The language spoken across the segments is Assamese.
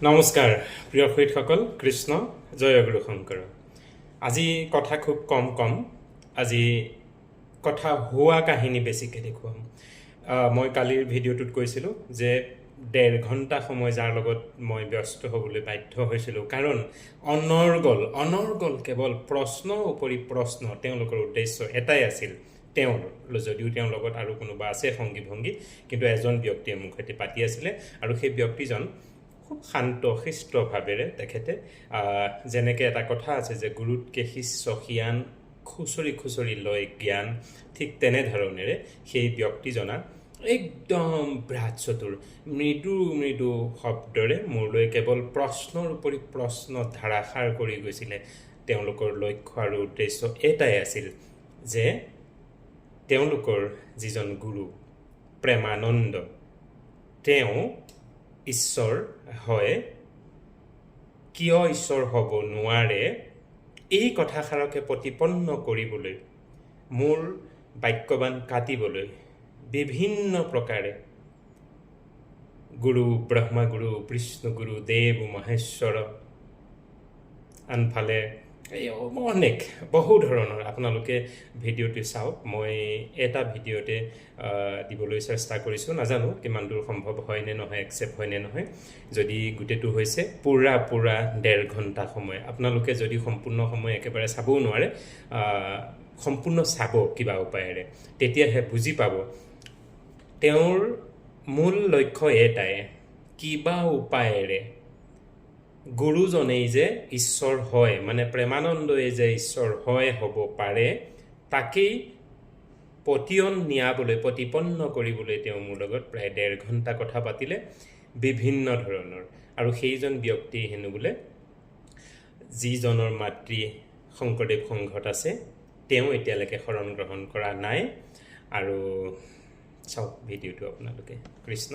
নমস্কাৰ প্ৰিয় সৈতসকল, কৃষ্ণ জয় গুৰু শংকৰ। আজি কথা খুব কম আজি কথা হোৱা কাহিনী বেছিকৈ দেখুৱাম। মই কালিৰ ভিডিঅ'টোত কৈছিলোঁ যে 1.5 ঘণ্টা সময় যাৰ লগত মই ব্যস্ত হ'বলৈ বাধ্য হৈছিলোঁ, কাৰণ অনৰ্গল কেৱল প্ৰশ্নৰ উপৰি প্ৰশ্ন। তেওঁলোকৰ উদ্দেশ্য এটাই আছিল, যদিও তেওঁৰ লগত আৰু কোনোবা আছে সংগী ভংগী, কিন্তু এজন ব্যক্তিয়ে মোৰ সৈতে পাতি আছিলে আৰু সেই ব্যক্তিজন খুব শান্ত শিষ্টভাৱেৰে তেখেতে যেনেকৈ এটা কথা আছে যে গুৰুতকৈ শিষ্য সিয়ান খুচৰি লয় জ্ঞান, ঠিক তেনেধৰণেৰে সেই ব্যক্তিজনা একদম বৃহৎ চতুৰ মৃদু শব্দৰে মোৰলৈ কেৱল প্ৰশ্নৰ উপৰি প্ৰশ্ন ধাৰাসাৰ কৰি গৈছিলে। তেওঁলোকৰ লক্ষ্য আৰু উদ্দেশ্য এটাই আছিল যে তেওঁলোকৰ যিজন গুৰু প্ৰেমানন্দ, তেওঁ ঈশ্বৰ হয়, কিয় ঈশ্বৰ হ'ব নোৱাৰে, এই কথাষাৰকে প্ৰতিপন্ন কৰিবলৈ, মোৰ বাক্যবান কাটিবলৈ বিভিন্ন প্ৰকাৰে গুৰু ব্ৰহ্মা গুৰু বিষ্ণু গুৰু দেৱ মহেশ্বৰ, আনফালে এই অনেক বহু ধৰণৰ আপোনালোকে ভিডিঅ'টো চাওক। মই এটা ভিডিঅ'তে দিবলৈ চেষ্টা কৰিছোঁ, নাজানো কিমান দূৰ সম্ভৱ হয় নে নহয়, একচেপ্ট হয় নে নহয়। যদি গোটেইটো হৈছে পুৰা 1.5 ঘণ্টা সময়, আপোনালোকে যদি সম্পূৰ্ণ সময় একেবাৰে চাবও নোৱাৰে, সম্পূৰ্ণ চাব কিবা উপায়েৰে, তেতিয়াহে বুজি পাব তেওঁৰ মূল লক্ষ্য এটাই, কিবা উপায়েৰে গুৰুজনেই যে ঈশ্বৰ হয়, মানে প্ৰেমানন্দই যে ঈশ্বৰ হয় হ'ব পাৰে, তাকেই প্ৰতিপন্ন কৰিবলৈ তেওঁ মোৰ লগত প্ৰায় 1.5 ঘণ্টা কথা পাতিলে বিভিন্ন ধৰণৰ। আৰু সেইজন ব্যক্তি হেনো বোলে যিজনৰ মাতৃ শংকৰদেৱ সংঘত আছে, তেওঁ এতিয়ালৈকে শৰণ গ্ৰহণ কৰা নাই। আৰু চাওক ভিডিঅ'টো আপোনালোকে। কৃষ্ণ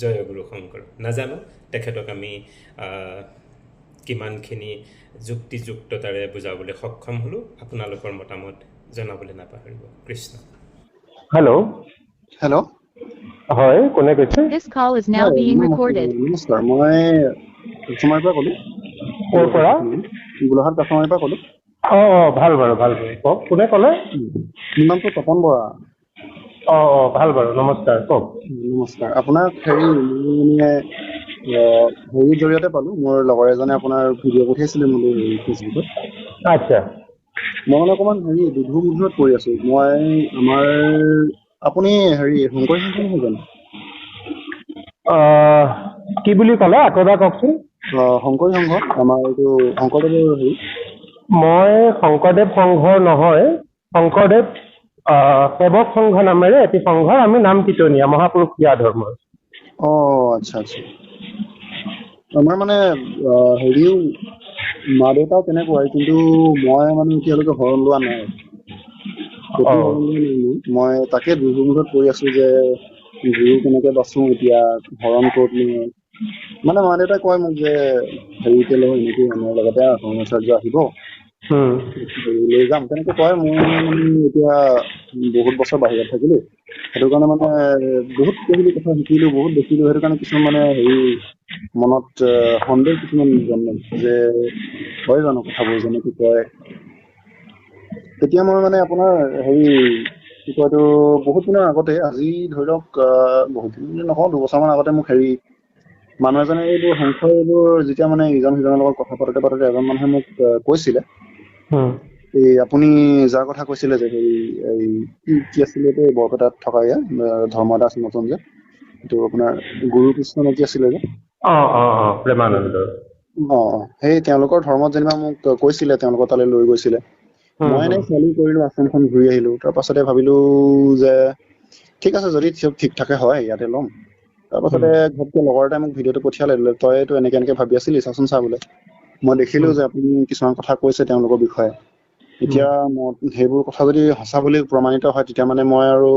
জয় গুৰু শংকৰ। নাজানো তেখেতক আমি কিমানখিনি যুক্তিযুক্ততাৰে বুজাবলৈ সক্ষম হ'লোঁ। আপোনালোকৰ মতামত জনাবলৈ নাপাহৰিব। কৃষ্ণ। হেল্ল' হয়, কোনে কৈছে? This call is now being recorded. নমস্কাৰ, মই কাষ্টমাৰৰ পৰা ক'লোঁ। ক'ৰ পৰা? গোলাঘাট কাষ্টমাৰৰ পৰা ক'লোঁ। ভাল বাৰু কওক, কোনে ক'লে? মোৰ নামটো তপন বৰা। ভাল বাৰু, নমস্কাৰ, কওক। নমস্কাৰ। আপোনাক হেৰিৰ জৰিয়তে পালোঁ, মোৰ লগৰ এজনে আপোনাৰ ভিডিঅ' পঠিয়াইছিলে মোলৈ ফেচবুকত। আচ্ছা, মই মানে অকণমান দুধুৰ-মুধুৰত পৰি আছোঁ। আপুনি শংকৰী সংঘ নহয় জানো? কি বুলি ক'লে আকৌ এবাৰ কওকচোন। শংকৰী সংঘ, আমাৰ এইটো শংকৰদেৱৰ হেৰি। মই শংকৰদেৱ সংঘৰ নহয়, শংকৰদেৱ সেৱক সংঘ নামেৰে এটি সংঘৰ আমি নাম কীৰ্তনীয়া মহাপুৰুষ ক্ৰিয়া ধৰ্মৰ। আচ্ছা। আমাৰ মানে হেৰিও মা দেউতাও তেনেকুৱাই, কিন্তু মই মানে এতিয়ালৈকে শৰণ লোৱা নাই। মই তাকে দুধুৰ-মুধুৰত পৰি আছো যে গুৰু কেনেকে বাচো এতিয়া, শৰণ ক'ত লওঁ। মানে মা দেউতাই কয় মোক যে হেৰিতে লওঁ, এনেকে আমাৰ লগতে শৰণাচাৰ্য আহিব, লৈ যাম, তেনেকে কয়। মই মানে এতিয়া বহুত বছৰ বাহিৰত থাকিলো, সেইটো কাৰণে মানে বহুত কথা শিকিলো, বহুত দেখিলো, সেইটো কাৰণে কিছুমান মানে মনত সন্দেহ কিছুমান জন্মে যে হয় জানো কথাবোৰ যেনেকে কয়। তেতিয়া মই মানে আপোনাৰ কি কয় এইটো, বহুত দিনৰ আগতে, আজি ধৰি লওক বহুত দিন নকওঁ, 2 বছৰমান আগতে মোক মানুহ এজনে এইবোৰ যেতিয়া মানে ইজন সিজনৰ লগত কথা পাতোতে এজন মানুহে মোক কৈছিলে, আপুনি যাৰ কথা কৈছিলে যে কি আছিলে বৰপেটাত থকা ধৰ্ম এটা আছিল নতুন যে, এইটো আপোনাৰ গুৰু কৃষ্ণ নে কি আছিলে যে, প্ৰেমানন্দ। সেই তেওঁলোকৰ ধৰ্মত যেনিবা মোক কৈছিলে, তেওঁলোকৰ তালৈ লৈ গৈছিলে। মই এনেই ফলো কৰিলো, আশ্ৰমখন ঘূৰি আহিলো। তাৰ পাছতে ভাবিলো যে ঠিক আছে, যদি চব ঠিক ঠাকে হয় ইয়াতে ল'ম। তাৰ পাছতে ঘপকে লগৰ এটাই মোক ভিডিঅ'টো পঠিয়ালে, তইতো এনেকে ভাবি আছিলি, চাচোন চা বোলে। মই দেখিলো যে আপুনি কিছুমান কথা কৈছে তেওঁলোকৰ বিষয়ে। এতিয়া সেইবোৰ কথা যদি সঁচা বুলি প্ৰমাণিত হয়, তেতিয়া মানে মই আৰু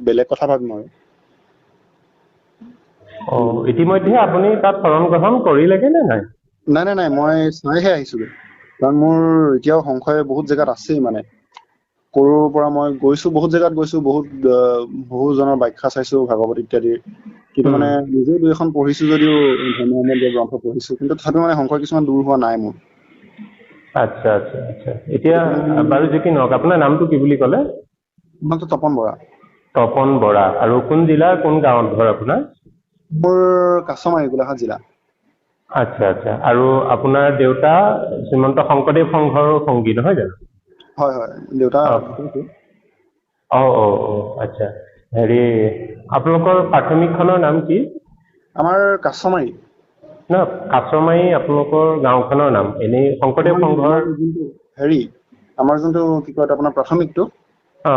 বেলেগ কথা ভাবিম আৰু। ইতিমধ্যে আপুনি তাত শৰণ গ্ৰহণ কৰিলেগে নে নাই? নাই, মই চাইহে আহিছোগে। কাৰণ মোৰ এতিয়াও সংশয় বহুত জেগাত আছেই মানে। সৰুৰ পৰা মই গৈছো বহুত জেগাত গৈছো, বহুজনৰ ব্যাখ্যা চাইছো, ভাগৱত ইত্যাদিৰ, কিন্তু মানে নিজেও দুই এখন পঢ়িছো যদিও ধৰ্মীয় গ্ৰন্থ পঢ়িছো, কিন্তু তথাপিও মানে সংশয় কিছুমান দূৰ হোৱা নাই মোৰ। আচ্ছা আচ্ছা আচ্ছা। এতিয়া বাৰু যি কি নহওক, আপোনাৰ নামটো কি বুলি ক'লে? নামটো তপন বৰা। তপন বৰা। আৰু কোন জিলাৰ কোন গাঁৱত ঘৰ আপোনাৰ? মোৰ কাছমাৰী, গোলাঘাট জিলা। আচ্ছা আচ্ছা। আৰু আপোনাৰ দেউতা শ্ৰীমন্ত শংকৰদেৱ সংঘৰ সংগী নহয় জানো? হয় হয়, দেউতা অ ঢুকাইছে। অ অ অ আচ্ছা। হেৰি, আপোনালোকৰ প্ৰাথমিকখনৰ নাম কি? আমাৰ কাছমাৰী। ন, কাছমাৰী আপোনালোকৰ গাঁওখনৰ নাম। এনেই শংকৰদেৱ সংঘৰ হেৰি, আমাৰ যোনটো কি কয় আপোনাৰ প্ৰাথমিকটো, অ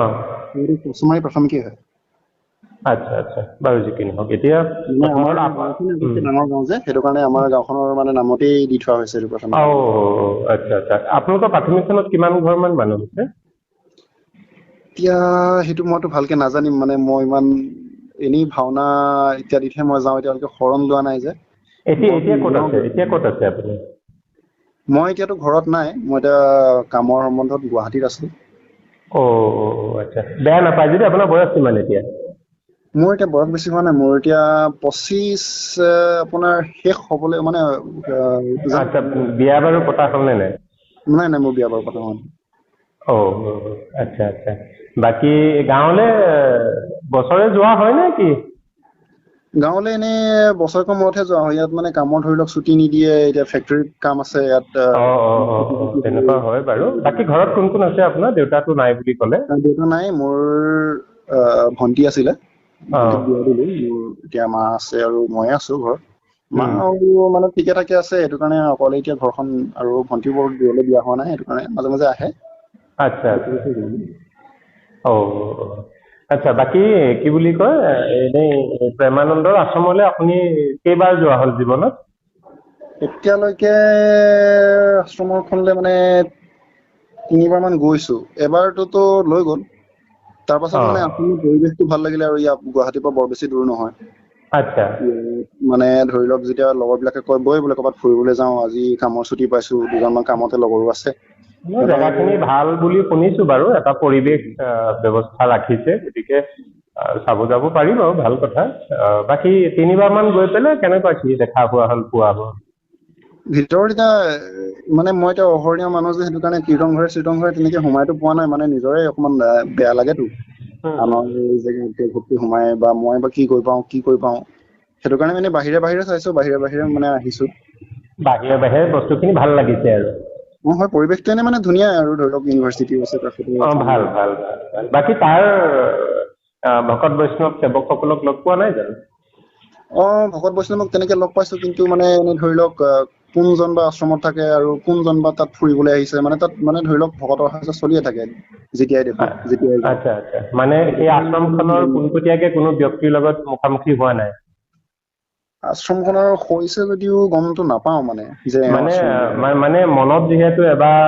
কাছমাৰী প্ৰাথমিকেই হয়। আচ্ছা আচ্ছা, বাৰু যি কি নহওক। এতিয়া মানে আমাৰ প্ৰথমত গাঁওখন আগতকে ডাঙৰ গাঁও যে, সেইটো কাৰণে আমাৰ গাঁওখনৰ মানে নামতেই দি থোৱা হৈছে এইটো প্ৰাথমিক। আচ্ছা আচ্ছা। আপোনালোকৰ প্ৰাথমিকখনত কিমান ঘৰ মান মানুহ আছে? এতিয়া সেইটো মইতো ভালকে নাজানিম, মানে মই ইমান এনেই ভাওনা ইত্যাদিতহে মই যাওঁ, এতিয়ালৈকে শৰণ লোৱা নাই যে। এতিয়া ঘৰতো এতিয়া ক'ত নাযাওঁ আছে? এতিয়া ক'ত আছে আপুনি? মই এতিয়াতো ঘৰত নাই, মই এতিয়া কামৰ সম্বন্ধত গুৱাহাটীত আছো। অ আচ্ছা। বেয়া নাপায় যদি আপোনাৰ বয়স কিমান এতিয়া? মোৰ এতিয়া বয়স বেছি হোৱা নাই, মোৰ এতিয়া 25 আপোনাৰ শেষ হবলৈ মানে আচ্ছা, বিয়া বাৰু পতা হ'ল নে নাই? নাই নাই, মোৰ বিয়া বাৰু পতা হোৱা নাই। অ আচ্ছা আচ্ছা। বাকী গাঁৱলে বছৰে যোৱা হয় নে কি? গাঁৱলৈ এনেই বছৰেকৰ মূৰতহে যোৱা হয়। ইয়াত মানে কামৰ ধৰি লওক ছুটি নিদিয়ে, এতিয়া ফেক্টৰীত কাম আছে ইয়াত। তেনেকুৱা হয় বাৰু। বাকী ঘৰত কোন কোন আছে আপোনাৰ? দেউতাটো নাই বুলি ক'লে। দেউতা নাই, মোৰ ভন্টি আছিলে, অ ভন্টিক বিয়া দিলো। মোৰ এতিয়া মা আছে আৰু ময়ে আছো ঘৰত। মা উম আৰু মানে ঠিকে ঠাকে আছে, সেইটো কাৰণে অকলে এতিয়া ঘৰখন, আৰু ভন্টি বৰ দূৰলৈ বিয়া হোৱা নাই, সেইটো কাৰণে মাজে মাজে আহে। আচ্ছা আচ্ছা। অ আচ্ছা। বাকী কি বুলি কয়, এনেই প্ৰেমানন্দৰ আশ্ৰমলৈ আপুনি কেইবাৰ যোৱা হ'ল জীৱনত? এতিয়ালৈকে আশ্ৰমৰখনলে মানে 3বাৰ মান গৈছো। এবাৰটোতো লৈ গ'ল, তাৰ পাছত অ মানে আশ্ৰমৰ পৰিৱেশটো ভাল লাগিলে, আৰু ইয়াত গুৱাহাটীৰ পৰা বৰ বেছি দূৰ নহয়। আচ্ছা। মানে ধৰি লওক, যেতিয়া লগৰ বিলাকে কয় বই বোলে ক'ৰবাত ফুৰিবলৈ যাওঁ, আজি কামৰ ছুটি পাইছো, দুজনমান কামতে লগৰো আছে। জেগাখিনি ভাল বুলি শুনিছো বাৰু, এটা পৰিৱেশ ব্যৱস্থা ৰাখিছে, গতিকে চাব যাব পাৰিম আৰু, ভাল কথা। বাকী 3বাৰ মান গৈ পেলাই কেনেকুৱা কি দেখা হোৱা হ'ল, পোৱা হ'ল? ভিতৰত এতিয়া মানে মই এতিয়া অহৰীয়া মানুহ যে, সেইটো কাৰণে কীৰ্তন ঘৰে তেনেকে সোমাইতো পোৱা নাই, মানে নিজৰে অকমান বেয়া লাগেতো। আনৰ জেগাত ঘপকে সোমাই, বা মই বা কি কৰি পাওঁ, সেইটো কাৰণে মানে বাহিৰে বাহিৰে চাইছো, বাহিৰে বাহিৰে মানে আহিছো। বাহিৰে বাহিৰে বস্তুখিনি ভাল লাগিছে আৰু। হয়, পৰিৱেশটো এনে মানে ধুনীয়া আৰু, ধৰি লওক ইউনিভাৰ্চিটি আছে কাষতে। ভাল ভাল ভাল ভাল। বাকী তাৰ ভকত বৈষ্ণৱ সেৱকসকলক লগ পোৱা নাই জানো? ভকত বৈষ্ণৱক তেনেকে লগ পাইছো, কিন্তু মানে এনে ধৰি লওক কোনজন বা আশ্ৰমত থাকে, আৰু কোনজন বা তাত ফুৰিবলৈ আহিছে, মানে তাত মানে ধৰি লওক ভকতৰ সাজ চলিয়ে থাকে, যেতিয়াই দেখো, যেতিয়াই যাওঁ। আচ্ছা আচ্ছা। মানে সেই আশ্ৰমখনৰ পোনপটীয়াকে কোনো ব্যক্তিৰ লগত মুখামুখি হোৱা নাই? আশ্ৰমখনৰ হৈছে যদিও গমটো নাপাও, মানে যে মানে আশ্ৰম। মানে মনত যিহেতু এবাৰ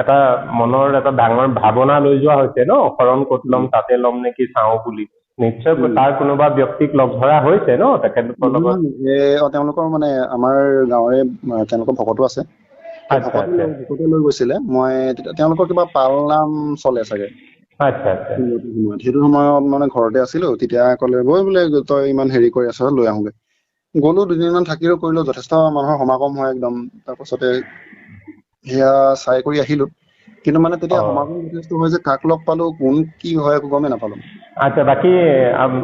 এটা মনৰ এটা ডাঙৰ ভাৱনা লৈ যোৱা হৈছে ন, শৰণ ক'ত ল'ম তাতে ল'ম নেকি চাওঁ বুলি, নিশ্চয় তাৰ কোনোবা ব্যক্তিক লগ ধৰা হৈছে ন তেখেতলোকৰ লগত? তেওঁলোকৰ মানে আমাৰ গাঁৱৰে তেওঁলোকৰ ভকতো আছে, সেই আচ্ছা আচ্ছা ভকতে লৈ গৈছিলে। মই তেওঁলোকৰ কিবা পাল নাম চলে চাগে। আচ্ছা আচ্ছা। সেইটো সময়ত মানে ঘৰতে আছিলো, তেতিয়া ক'লে বই বোলে তই ইমান হেৰি কৰি আছ, লৈ আহোগে। গ'লো, 2দিনমান থাকিও কৰিলো, যথেষ্ট মানুহৰ সমাগম হয় একদম। তাৰ পাছতে সেয়া চাই কৰি আহিলো, কিন্তু মানে তেতিয়া সমাগম যথেষ্ট হয় যে, কাক লগ পালো, কোন কি হয়, একো গমেই নাপালো। আচ্ছা। বাকী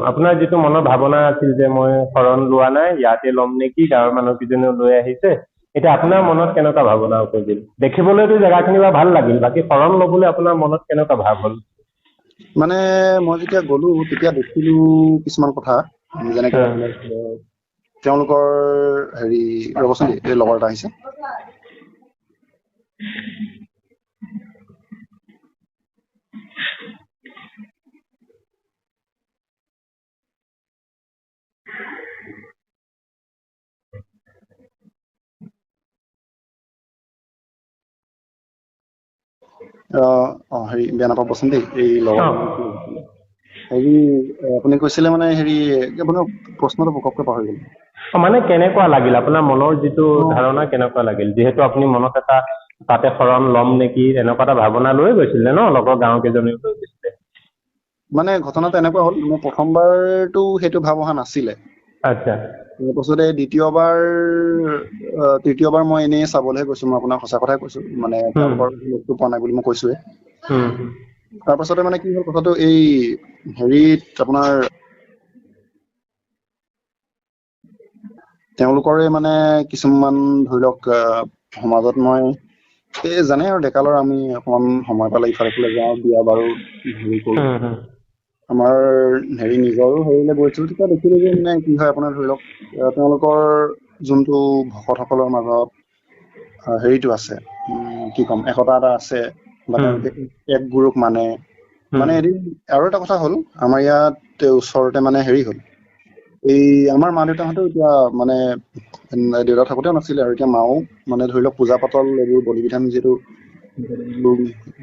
আপোনাৰ যিটো মনৰ ভাৱনা আছিল যে মই শৰণ লোৱা নাই, ইয়াতে ল'ম নেকি, গাঁৱৰ মানুহকেইজনেও লৈ আহিছে, এতিয়া আপোনাৰ মনত কেনেকুৱা ভাৱনা উপজিল? দেখিবলৈতো জেগাখিনি বা ভাল লাগিল, বাকী শৰণ ল'বলৈ আপোনাৰ মনত কেনেকুৱা ভাৱ হ'ল? মানে মই যেতিয়া গ'লো, তেতিয়া দেখিলো কিছুমান কথা, যেনেকে তেওঁলোকৰ হেৰি, ৰবচোন এই লগৰ এটা আহিছে। হেৰি, বেয়া নাপাবচোন দেই, এই লগৰজনে হেৰি, আপুনি কৈছিলে মানে হেৰি, আপোনাৰ প্ৰশ্নটো ঘপককে পাহৰি গলো। মানে কেনেকুৱা লাগিল আপোনাৰ মনৰ যিটো ধাৰণা, কেনেকুৱা লাগিল, যিহেতু আপুনি মনত এটা তাতে শৰণ ল'ম নেকি এনেকুৱা এটা ভাৱনা লৈ গৈছিলে ন, লগৰ গাঁও কেইজনীও লৈ গৈছিলে? মানে ঘটনাটো এনেকুৱা হ'ল, মোৰ প্ৰথমবাৰতো সেইটো ভাৱ অহা নাছিলে। আচ্ছা। তাৰপাছতে তৃতীয়বাৰ মই এনেই চাবলৈহে গৈছো, মই আপোনাক সঁচা কথাই কৈছো, মানে তেওঁলোকৰ লগটো পোৱা নাই বুলি মই কৈছোৱে। তাৰপাছতে মানে কি হ'ল কথাটো, এই হেৰিত আপোনাৰ তেওঁলোকৰে মানে কিছুমান ধৰি লওক সমাজত মই এই জানে আৰু ডেকালৰ আমি অকমান সময় পালে ইফালে সিফালে যাওঁ, বিয়া বাৰু হেৰি কৰো। আমাৰ নিজৰো হেৰিলৈ গৈছিলো, তেতিয়া দেখিলো যে মানে কি হয় আপোনাৰ ধৰি লওক তেওঁলোকৰ যোনটো ভকতসকলৰ মাজত হেৰিটো আছে, কি ক'ম, একতা এটা আছে, বা তেওঁলোকে এক গুৰুক মানে এদিন আৰু এটা কথা হ'ল, আমাৰ ইয়াত ওচৰতে মানে হেৰি হ'ল, এই আমাৰ মা দেউতাহঁতেও এতিয়া মানে দেউতা থাকোতেও নাছিলে, আৰু এতিয়া মাও মানে ধৰি লওক পূজা পাতল এইবোৰ বলি বিধান যিহেতু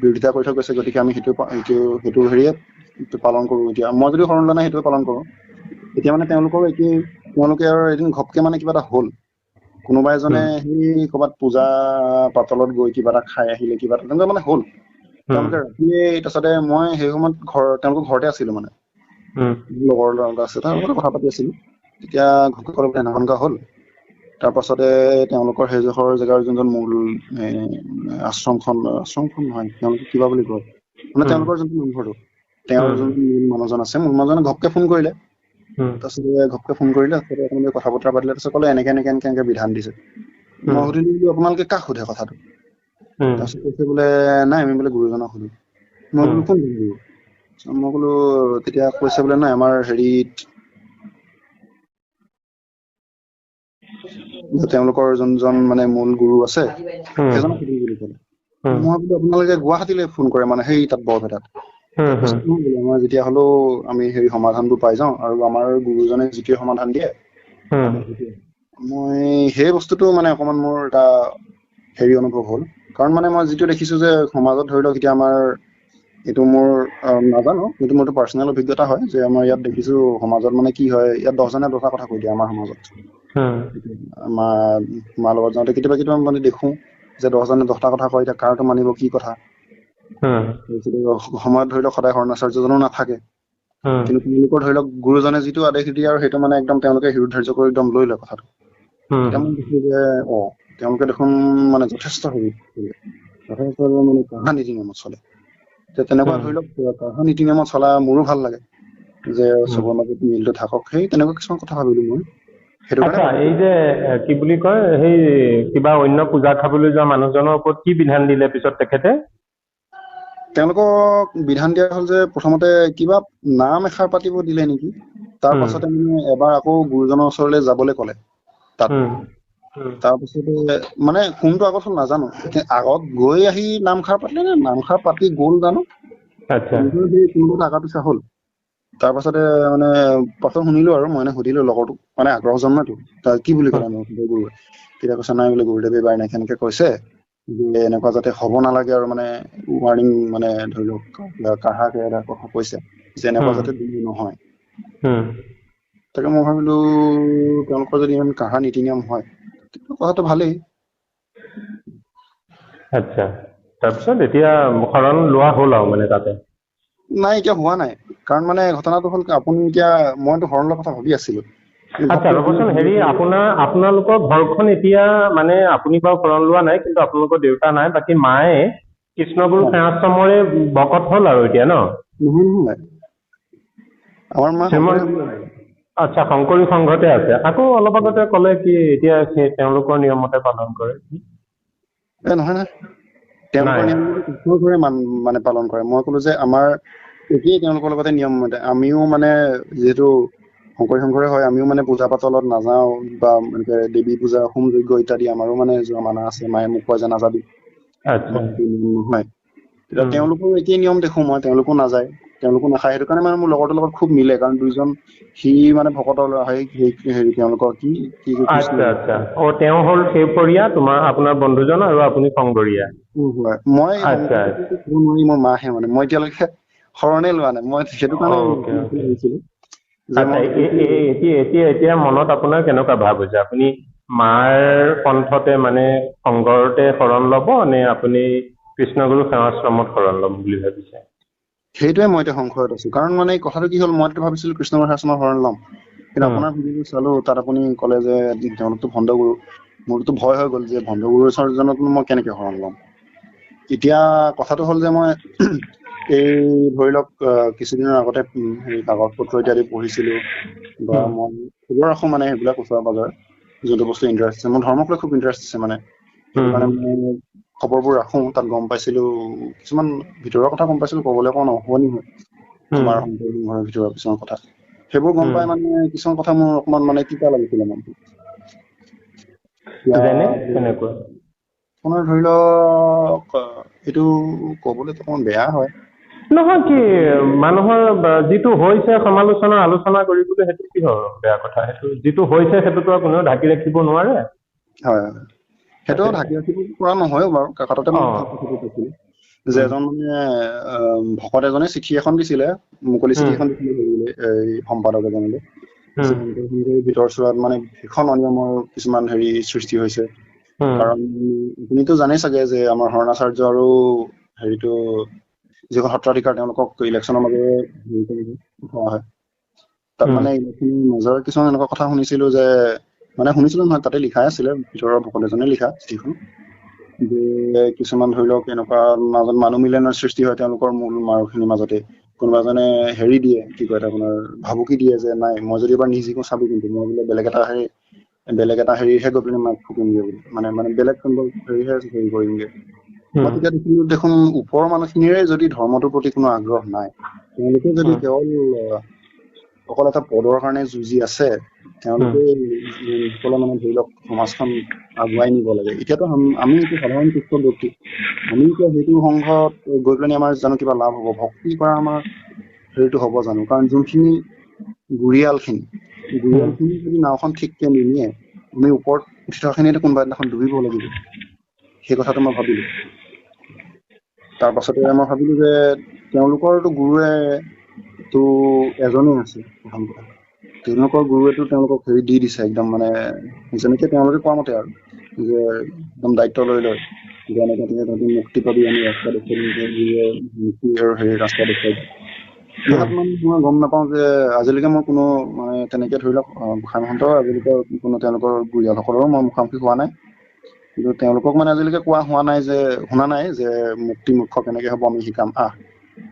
বিৰোধিতা কৰি থৈ গৈছে, গতিকে আমি সেইটো হেৰিয়ে পালন কৰো। এতিয়া মই যদি শৰণ লোৱা নাই, সেইটোৱে পালন কৰো। এতিয়া মানে তেওঁলোকে আৰু এদিন ঘপকে মানে কিবা এটা হ'ল, কোনোবা এজনে সেই ক'ৰবাত পূজা পাতলত গৈ কিবা এটা খাই আহিলে, কিবা এটা তেনেকুৱা মানে হ'ল। তেওঁলোকে ৰাতিয়ে, তাৰপাছতে মই সেই সময়ত তেওঁলোকৰ ঘৰতে আছিলো, মানে লগৰ ল'ৰা আছে, তাৰ লগতে কথা পাতি আছিলো। তেতিয়া ঘপকে ক'লে বোলে এনেকুৱা হ'ল। তাৰ পাছতে তেওঁলোকৰ সেইডোখৰ জেগাৰ যোনজন মূল আশ্ৰমখন নহয়, তেওঁলোকে কিবা বুলি কয়, মানে তেওঁলোকৰ যোনটো নামঘৰটো, তেওঁৰ যোনটো মূল মানুহজন আছে, মূল মানুহজনে ঘপকে ফোন কৰিলে। তাৰপিছতে ঘপকে ফোন কৰিলে, তাৰপিছতে কথা বতৰা পাতিলে, তাৰপিছত ক'লে এনেকে বিধান দিছে। মই সুধিলো আপোনালোকে কাক সোধে কথাটো? তাৰপিছত কৈছে বোলে নাই, আমি বোলে গুৰুজনক সুধো। মই বোলো কোন গুৰু? মই বোলো, তেতিয়া কৈছে বোলে নাই, আমাৰ হেৰিত তেওঁলোকৰ যোনজন মানে মূল গুৰু আছে, সেইজনক সুধিম বুলি ক'লে। মই বোলো আপোনালোকে গুৱাহাটীলৈ ফোন কৰে মানে, সেই তাত বৰপেটাত। আমাৰ যেতিয়া হলেও আমি হেৰি সমাধানবোৰ পাই যাওঁ, আৰু আমাৰ গুৰুজনে যিটোৱে সমাধান দিয়ে আমি মই সেই বস্তুটো মানে অকমান মোৰ এটা হেৰি অনুভৱ হ'ল। কাৰণ মানে মই যিটো দেখিছো যে সমাজত ধৰি লওক এতিয়া আমাৰ এইটো মোৰ নাজানো, কিন্তু মোৰতো পাৰ্চনেল অভিজ্ঞতা হয়, যে আমাৰ ইয়াত দেখিছো সমাজত মানে কি হয়, ইয়াত 10জনে 10টা কথা কৈ দিয়ে আমাৰ সমাজত। মাৰ লগত যাওঁতে কেতিয়াবা মানে দেখো যে 10জনে 10টা কথা কয়, এতিয়া কাৰটো মানিব কি কথা। সময়ত ধৰি লওক সদায় শৰণাচাৰ্যজনো নাথাকে, কিন্তু তেওঁলোকৰ ধৰি লওক গুৰুজনে যিটো আদেশ দিয়ে, আৰু সেইটো মানে একদম তেওঁলোকে শিৰোধাৰ্য কৰি একদম লৈ লয় কথাটো। তেতিয়া মই দেখো যে তেওঁলোকে দেখোন মানে যথেষ্ট হেৰি মানে কাঢ়া নীতি নিয়মত চলে। তেনেকুৱা ধৰি লওক কাঢ়া নীতি নিয়মত চলা মোৰো ভাল লাগে, যে চবৰ মাজত মিলটো থাকক, সেই তেনেকুৱা কিছুমান কথা ভাবিলো মই। সেইটো কাৰণে আচ্ছা, এই যে কি বুলি কয়, সেই কিবা অন্য পূজা খাবলৈ যোৱা মানুহজনৰ ওপৰত কি বিধান দিলে পিছত তেখেতে? তেওঁলোকক বিধান দিয়া হ'ল যে প্ৰথমতে কিবা নাম এষাৰ পাতিব দিলে নেকি, তাৰ পাছতে মানে এবাৰ আকৌ গুৰুজনৰ ওচৰলৈ যাবলৈ ক'লে তাত। তাৰপিছতে মানে কোনটো আগত হ'ল নাজানো, আগত গৈ আহি নামষাৰ পাতিলে নে নামষাৰ পাতি গ'ল জানো, কোনোবা আগা পিছা হ'ল। তাৰ পাছতে মানে পাছত শুনিলো, আৰু মই সুধিলো লগৰটোক, মানে আগ্ৰহ জন্মাটো, কি বুলি ক'লে মোক গুৰুৱে? তেতিয়া কৈছে নাই বোলে, গুৰুদেৱে এইবাৰ এনেকে কৈছে যে এনেকুৱা যাতে হ'ব নালাগে, আৰু মানে ৱাৰ্ণিং মানে ধৰি লওক কাঢ়াকে এটা কথা কৈছে যে এনেকুৱা যাতে নহয়। তাকে মই ভাবিলো, তেওঁলোকৰ যদি ইমান কাঢ়া নীতি নিয়ম হয়, তেতিয়া কথাটো ভালেই। আচ্ছা, তাৰপিছত এতিয়া শৰণ লোৱা হ'ল আৰু মানে তাতে? নাই, এতিয়া হোৱা নাই, কাৰণ মানে ঘটনাটো হ'ল আপুনি এতিয়া, মইতো শৰণ লোৱাৰ কথা ভাবি আছিলো। আচ্ছা, ৰ'বচোন, হেৰি আপোনালোকৰ ঘৰখন এতিয়া মানে, আপুনি বাৰু শৰণ লোৱা নাই, কিন্তু আপোনালোকৰ দেউতা নাই, বাকী মায়ে কৃষ্ণগুৰু সেৱাশ্ৰমৰে ভকত হ'ল আৰু এতিয়া ন? নহয়, আমাৰ মা আচ্ছা, শংকৰী সংঘতে আছে। আকৌ অলপ আগতে ক'লে কি এতিয়া তেওঁলোকৰ নিয়মতে পালন কৰে। নহয়, তেওঁলোকৰ নিয়ম ঘৰে মানে পালন কৰে। মই ক'লো যে আমাৰ একেই, তেওঁলোকৰ লগতে নিয়ম মতে আমিও মানে যিহেতু শংকৰী সংঘৰে হয়, আমিও মানে পূজা পাতলত নাযাওঁ, বা এনেকে দেৱী পূজা, হোম যজ্ঞ ইত্যাদি আমাৰো মানে যোৱা মানা আছে। মায়ে মোক কয় যে নাযাবি, নহয়। তেতিয়া তেওঁলোকৰ একেই নিয়ম দেখো মই, তেওঁলোকো নাযায়, তেওঁলোকো নাখায়। সেইটো কাৰণে মানে মোৰ লগৰটোৰ লগত খুব মিলে, কাৰণ দুইজন সি মানে ভকতৰ ল'ৰা, হেৰি তেওঁলোকৰ কি কৃষ্ণ। আচ্ছা, তেওঁ হ'ল সেইপৰীয়া, আপোনাৰ বন্ধুজন, আৰু আপুনি সংগৰীয়া। মই নোৱাৰি, মোৰ মাহে মানে, মই এতিয়ালৈকে শৰণে লোৱা নাই। মই সেইটো কাৰণে ভাবিছিলো যে আচ্ছা, এতিয়া মনত আপোনাৰ কেনেকুৱা ভাৱ হৈছে? আপুনি মাৰ পন্থতে মানে সংঘৰতে শৰণ ল'ব নে আপুনি কৃষ্ণগুৰু সেৱাশ্ৰমত শৰণ ল'ম বুলি ভাবিছে? সেইটোৱে মই এতিয়া সংশয়ত আছো। কাৰণ মানে এই কথাটো কি হ'ল, মইতো ভাবিছিলো কৃষ্ণগুৰু সেৱাশ্ৰমৰ শৰণ ল'ম, কিন্তু উম, আপোনাৰ ভিডিঅ'টো চালো, তাত আপুনি ক'লে যে তেওঁলোকতো ভণ্ডগুৰু। মোৰতো ভয় হৈ গ'ল যে ভণ্ডগুৰু ওচৰজনকনো মই কেনেকে শৰণ ল'ম। এতিয়া কথাটো হ'ল যে মই এই ধৰি লওক কিছুদিনৰ আগতে হেৰি কাগজ পত্ৰ ইত্যাদি পঢ়িছিলো, বা উম, মই খবৰ ৰাখো মানে সেইবিলাক ওচৰে পাজৰে, যোনটো বস্তু ইণ্টাৰেষ্ট আছে। মোৰ ধৰ্মক লৈ খুব ইণ্টাৰেষ্ট আছে মানে, সেইটো উম, কাৰণে মই খবৰবোৰ ৰাখো। তাত গম পাইছিলো কিছুমান ভিতৰৰ কথা গম পাইছিলো, ক'বলৈ অকণ অশুৱনি হয় উম, আমাৰ শংকৰী সংঘৰ ভিতৰৰ কিছুমান কথা। সেইবোৰ গম উম। পাই মানে কিছুমান কথা মোৰ অকমান মানে তিতা লাগিছিলে মনটো। এতিয়া যেনে তেনেকুৱা? আপোনাৰ ধৰি লওক এইটো ক'বলৈ অকমান বেয়া হয়। নহয় কি, মানুহৰ যিটো হৈছে সমালোচনা আলোচনা কৰিবলৈ সেইটো কিহৰ বেয়া কথা? সেইটো যিটো হৈছে সেইটোতো আৰু কোনেও ঢাকি ৰাখিব নোৱাৰে। হয় হয়, সেইটো তাকে। ঢাকি ৰাখিব পৰা নহয়ও বাৰু। কাকততে মই অ', কথাটো কৈছিলো যে উম, এজন মানে ভকত এজনে চিঠি এখন দিছিলে, মুকলি চিঠি উম, এখন দিছিলে এই সম্পাদক এজনলৈ। উম, ভিতৰ চোৱাত মানে ভীষণ অনিয়মৰ কিছুমান হেৰি সৃষ্টি হৈছে। উম, কাৰণ আপুনিতো জানেই চাগে যে আমাৰ শৰণাচাৰ্য আৰু হেৰিটো যিখন সত্ৰাধিকাৰ তেওঁলোকক ইলেকশ্যনৰ মাজেৰে হেৰি কৰিব উঠোৱা হয়। তাত উম, মানে ইলেকশ্যনৰ মাজৰ কিছুমান এনেকুৱা কথা শুনিছিলো যে, মানে শুনিছিলো নহয়, তাতে লিখাই আছিলে, ভিতৰৰ ভকত এজনে লিখা চিঠিখন, যে কিছুমান ধৰি লওক এনেকুৱা মাজত মানুহ মিলনৰ সৃষ্টি হয় তেওঁলোকৰ মূল মানুহখিনিৰ মাজতে। কোনোবা এজনে হেৰি দিয়ে, কি কয় আপোনাৰ ভাবুকি দিয়ে যে নাই মই যদি এবাৰ নিজিকো চাবি কিন্তু মই বোলে বেলেগ এটা হেৰিহে গৈ পিনে মাক ফুকিমগে বুলি, মানে বেলেগ কোনোবা হেৰিহে হেৰি কৰিমগে। মই উম, তেতিয়া দেখিলো দেখোন ওপৰৰ মানুহখিনিৰে যদি ধৰ্মটোৰ প্ৰতি কোনো আগ্ৰহ নাই, তেওঁলোকে যদি উম, কেৱল অকল এটা পদৰ কাৰণে যুঁজি আছে, উম, তেওঁলোকে যিসকলে মানে ধৰি লওক সমাজখন আগুৱাই নিব লাগে। এতিয়াতো আমি এইটো সাধাৰণ কৃষ্ণ ব্যক্তি, আমি এতিয়া সেইটো সংঘত গৈ পেলাই আমাৰ জানো কিবা লাভ হব? ভক্তি কৰা আমাৰ হেৰিটো হব জানো? কাৰণ যোনখিনি গুৰিয়াল উম, খিনি যদি নাওখন ঠিককে নিনিয়ে, আমি ওপৰত উঠি থকাখিনিতো কোনোবা এদিনাখন ডুবিব লাগিব। সেই কথাটো মই ভাবিলো। তাৰ পাছতে মই ভাবিলো যে তেওঁলোকৰটো গুৰুৱে টো এজনেই আছে। প্ৰথম কথা, তেওঁলোকৰ গুৰুৱেটো তেওঁলোকক হেৰি দি দিছে একদম মানে যেনেকে তেওঁলোকে কোৱা মতে আৰু, যে একদম দায়িত্ব লৈ লয় যে এনেকে তহঁতি মুক্তি পাবি, আমি ৰাস্তা দেখুৱাই দিম, গুৰুৱে মুক্তি আৰু হেৰি ৰাস্তা দেখুৱাই দিম। উম, ইয়াত মানে মই গম নাপাওঁ যে আজিলৈকে মই কোনো মানে তেনেকে ধৰি লওক গোঁসাই মহন্তৰ আজিলৈকে কোনো তেওঁলোকৰ গুৰিয়ালসকলৰো মই মুখামুখি হোৱা নাই। কিন্তু তেওঁলোকক মানে আজিলৈকে কোৱা হোৱা নাই যে, শুনা নাই যে মুক্তি মোক্ষ কেনেকে হ'ব আমি শিকাম আহ,